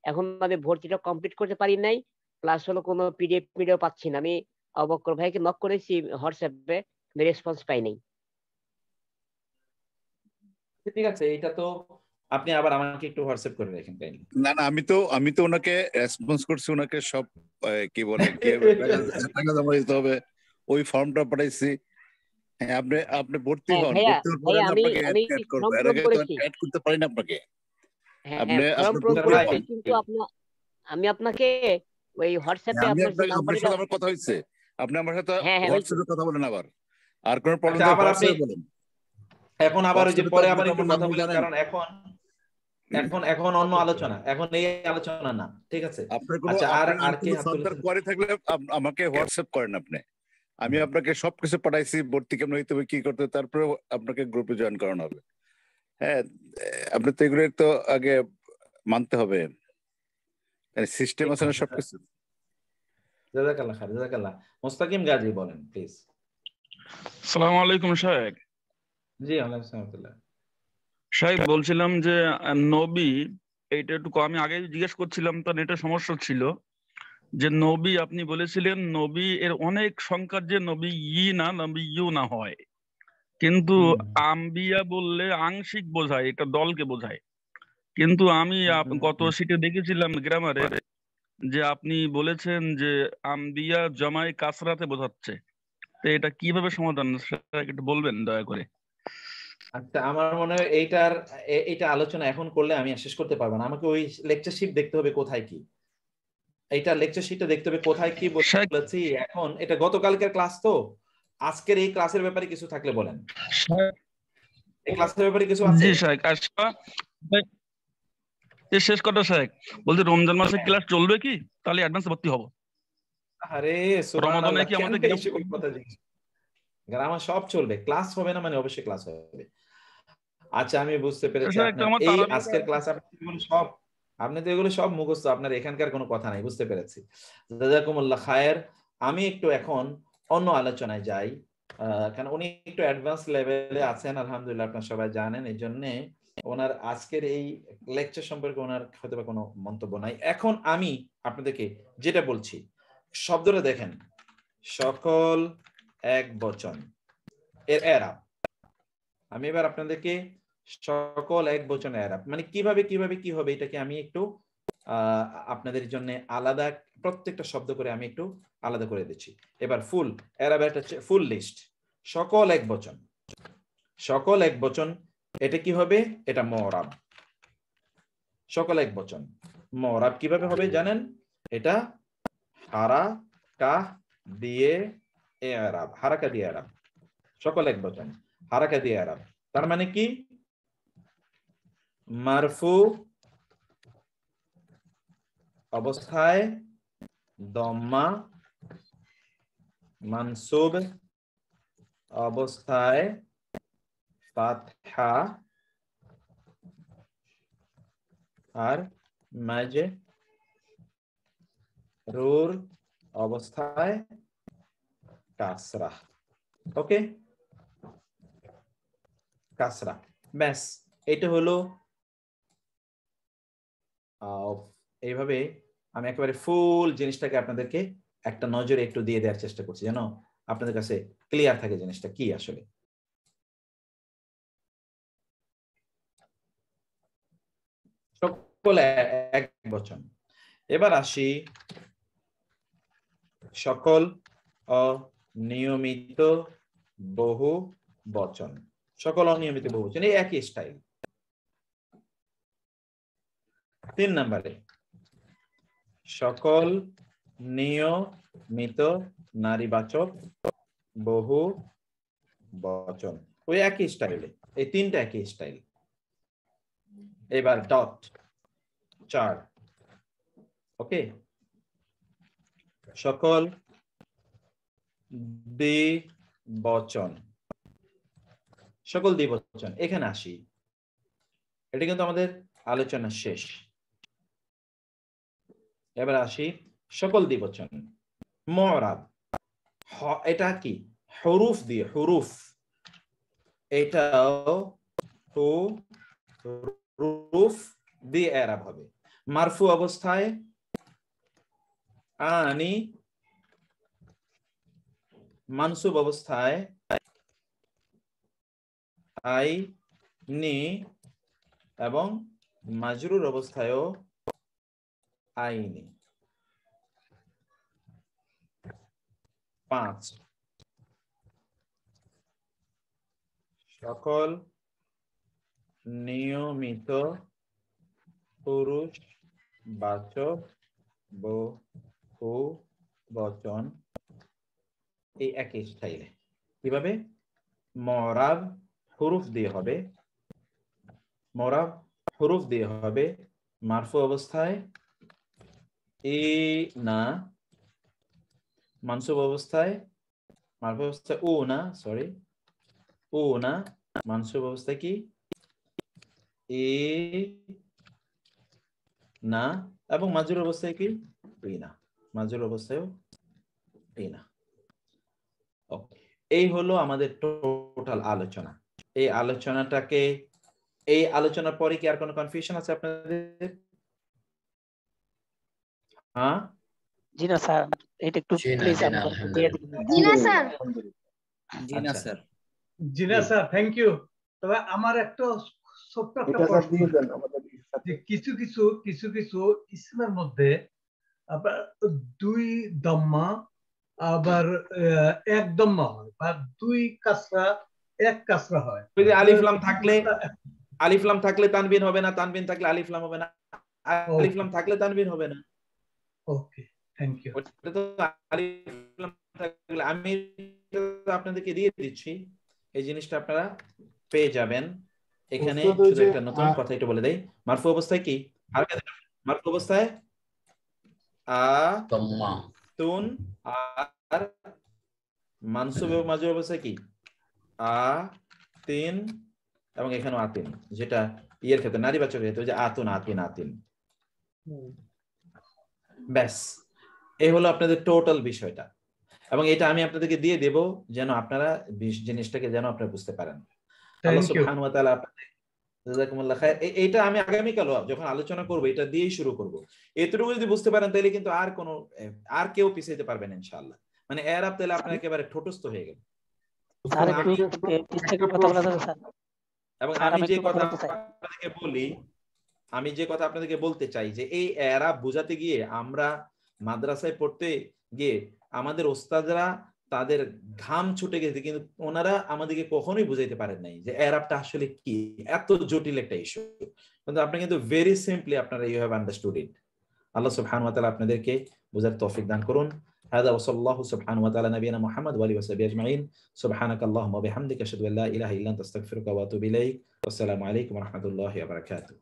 এখন আমি ভর্তিটা কমপ্লিট করতে পারি নাই। প্লাস হলো কোনো পিডিএফ পাচ্ছি না। আমি আবু বকর ভাইকে নক করেছি হোয়াটসঅ্যাপে, রেসপন্স পাই নাই।
ঠিক আছে, এটা তো আপনি আবার আমাকে একটু হোয়াটসঅ্যাপ করে রাখেন কাইন্ডলি।
না না, আমি তো ওনাকে রেসপন্স করছি, ওনাকে সব কি বলে টাকা জমা দিতে হবে, ওই ফর্মটা পাঠাইছি। হ্যাঁ, আপনি ভর্তি হন, ভর্তি হওয়ার পরে আপনাকে অ্যাড করব, এর আগে তো অ্যাড করতে পারি না আপনাকে।
কিন্তু আমি আপনাকে ওই হোয়াটসঅ্যাপে
আপনার সাথে আমার কথা হইছে, আপনি আমার সাথে হোয়াটসঅ্যাপে কথা বলেন আবার। আর কোন প্রবলেম থাকলে হোয়াটসঅ্যাপে বলেন।
এখন আবার ওই যে পরে আবার একটু কথা বলেন, কারণ এখন এখন অন্য আলোচনা, এখন এই আলোচনা না, ঠিক আছে?
আপনার কোনো
আচ্ছা, আর কে হাত
ফার্দার কোয়ারি থাকলে আমাকে হোয়াটসঅ্যাপ করেন আপনি। আমি আপনাকে সবকিছু পাঠাইছি, ভর্তি কেমন হইতে হবে, কি করতে হবে, তারপরে আপনাকে গ্রুপে জয়েন করানো হবে। হ্যাঁ, আপনি তো এগুলো তো আগে মানতে হবে, সিস্টেম আছে না সবকিছু।
জাযাকাল্লাহ খাইর, জাযাকাল্লাহ। মুস্তাকিম গাজী বলেন প্লিজ।
আসসালামু আলাইকুম শায়েখ।
জি, ওয়ালাইকুম আসসালাম।
শায়েখ বলছিলাম যে নবী, এইটা একটু আমি আগে জিজ্ঞেস করছিলাম, তো নেটের সমস্যা ছিল, যে নবী আপনি বলেছিলেন নবী এর অনেক সংখ্যার যে নবী ই না নবী ইউ না হয়, কিন্তু আম্বিয়া বললে আংশিক বোঝায়, এটা দলকে বোঝায়। কিন্তু আমি গত সিটে দেখেছিলাম গ্রামারে যে আপনি বলেছেন যে আম্বিয়া জমাই কাসরাতে বোঝাচ্ছে, তো এটা কিভাবে সমাধান সেটা একটু বলবেন দয়া করে।
আচ্ছা, আমার মনে হয় এইটা আলোচনা এখন করলে আমি শেষ করতে পারবো না। আমাকে ওই লেকচার শিট দেখতে হবে কোথায় কি, এইটা লেকচার শিটটা দেখতে হবে কোথায় কি বলেছি। এখন এটা গতকালকের ক্লাস, তো আজকের এই ক্লাসের ব্যাপারে কিছু থাকলে বলেন। এই ক্লাসের ব্যাপারে কিছু আছে?
জি শায়েখ, আচ্ছা শেষ কথা শায়েখ, বলতে রমজান মাসে ক্লাস চলবে কি? তাহলে অ্যাডভান্স ভর্তি হব।
আরে
রমাদানে কি আমাদের
গ্রামে সব চলবে, ক্লাস হবে না মানে অবশ্যই ক্লাস হবে। আচ্ছা, আমি বুঝতে পেরেছি। এই আজকের ক্লাস আপনি তো এগুলো সব মুখস্থ, আপনার এখানকার কোনো কথা নাই, বুঝতে পেরেছি। জাযাকুমুল্লাহ খায়ের। আমি একটু এখন অন্য আলোচনায় যাই, কারণ উনি একটু অ্যাডভান্স লেভেলে আছেন আলহামদুলিল্লাহ, আপনারা সবাই জানেন। এই জন্য ওনার আজকের এই লেকচার সম্পর্কে ওনার হয়তো বা কোনো মন্তব্য নাই। এখন আমি আপনাদেরকে যেটা বলছি, শব্দটা দেখেন, সকল এক বচন এর এরাব। আমি এবার আপনাদেরকে সকল এক বচন এরাব মানে কিভাবে কি হবে এটাকে আমি একটু আপনাদের জন্য আলাদা প্রত্যেকটা শব্দ করে আমি একটু আলাদা করে দিচ্ছি। এবার ফুল এরাবের একটা ফুল লিস্ট। সকল এক বচন, সকল এক বচন এটা কি হবে? এটা মুরাব। সকল এক বচন মুরাব কিভাবে হবে জানেন? এটা হারাকা দিয়ে এরাব, হারাকা দিয়ে এরাব। সকল এক বচন হারাকা দিয়ে এরাব, তার মানে কি? মারফু অবস্থায় দম্মা, মানসুব অবস্থায় ফাতহা, আর মাজরুর অবস্থায় কাসরা। ওকে, কাসরা, ব্যাস। এটা হলো এইভাবে আমি একেবারে ফুল জিনিসটাকে আপনাদেরকে একটা নজরে একটু দিয়ে দেওয়ার চেষ্টা করছি, যেন আপনাদের কাছে ক্লিয়ার থাকে জিনিসটা কি আসলে। সকল এক বচন। এবার আসি সকল অনিয়মিত বহু বচন। সকল অনিয়মিত বহু বচন এই একই স্টাইল। 3 নম্বরে সকল নিয়মিত নারীবাচক বহু বচন, ওই একই স্টাইলে, এই 3টা একই স্টাইল। এবার ডট 4। ওকে, সকল দ্বিবচন, সকল দ্বিবচন। এখানে আসি, এটা কিন্তু আমাদের আলোচনা শেষ। এবার আসি সকল দ্বিবচন মুরাব। এটা কি? হুরুফ দিয়ে, হুরুফ। এটাও হুরুফ দিয়ে এরাব হবে। মারফু অবস্থায় আনি, মানসুব অবস্থায় আই নি, এবং মাজরুর অবস্থায়ও আইনি। 5 সকল নিয়মিত পুরুষ বাচক বহু বচন এই একই স্টাইলে। কিভাবে? মুরাব হুরুফ দিয়ে হবে, মুরাব হুরুফ দিয়ে হবে মারফু অবস্থায় ইনা, মানসুব অবস্থায় মারফু অবস্থায় উনা, সরি উনা, মানসুব অবস্থায় কি ই না, এবং মাজরুর অবস্থায় কি ইনা, মাজরুর অবস্থায়ও ইনা। ওকে, এই হলো আমাদের টোটাল আলোচনা। এই আলোচনাটাকে, এই আলোচনার পরে কি আর কোনো কনফিউশন আছে আপনাদের? হ্যাঁ
জি না স্যার, এটা একটু প্লিজ আমাকে দিয়ে দিন।
জি না স্যার।
জি না স্যার।
জি না স্যার, থ্যাংক ইউ। তবে আমার একটা ছোট্ট একটা প্রশ্ন, যে কিছু কিছু ইসমের মধ্যে আবার দুই দম্মা আবার এক দম্মা হয়, বা দুই কাসরা এক কাসরা হয়।
আলিফ লাম থাকলে, আলিফ লাম থাকলে তানবিন হবে না, তানবিন থাকলে আলিফ লাম হবে না, আলিফ লাম থাকলে তানবিন হবে না।
ওকে, থ্যাংক ইউ।
ওটা তো আলিফ লাম থাকলে, আমি আপনাদেরকে দিয়ে দিচ্ছি, এই জিনিসটা আপনারা পেয়ে যাবেন এখানে। শুধু একটা নতুন কথা একটু বলে দেই, মারফু অবস্থায় কি মারফু অবস্থায় আ তুন, আর মানসুব এবং মাজরুর অবস্থায় কি আ তিন, এবং এখানেও আতিন, যেটা ইয়ের ক্ষেত্রে নারীবাচক ক্ষেত্রে যে আতুন আতিন আতিন। ব্যাস, এই হলো আপনাদের টোটাল বিষয়টা, এবং এটা আমি আপনাদেরকে দিয়ে দেব যেন আপনারা জিনিসটাকে যেন আপনারা বুঝতে পারেন। আল্লাহ সুবহানাহু ওয়া তাআলা আপনাদের জাযাকুমুল্লাহ খায়র। এইটা আমি আগামীকাল যখন আলোচনা করব এটা দিয়েই শুরু করব। এতটুকু যদি বুঝতে পারেন তাহলে কিন্তু আর কেউ পিছাইতে পারবেন না ইনশাআল্লাহ। মানে এরাব তাহলে আপনার একেবারে ঠোঁটস্থ হয়ে গেল। এবং আমি যে কথা আপনাদেরকে বলি, আমি যে কথা আপনাদেরকে বলতে চাই যে এই এরাব বোঝাতে গিয়ে আমরা মাদ্রাসায় পড়তে গিয়ে আমাদের ওস্তাদরা তাদের ঘাম ছুটে গেছে, কিন্তু ওনারা আমাদেরকে কখনোই বুঝাইতে পারেন নাই যে এরাবটা আসলে কি, এত জটিল একটা ইস্যু। কিন্তু আপনি কিন্তু ভেরি সিম্পলি আপনারা ইউ হ্যাভ আন্ডারস্টুড ইট। আল্লাহ সুবহানাহু ওয়া তাআলা আপনাদেরকে বোঝার তৌফিক দান করুন। هذا وصلى الله سبحانه وتعالى نبينا محمد وآله وصحبه أجمعين. سبحانك اللهم وبحمدك أشهد أن لا إله إلا أنت أستغفرك وأتوب إليك. والسلام عليكم ورحمة الله وبركاته.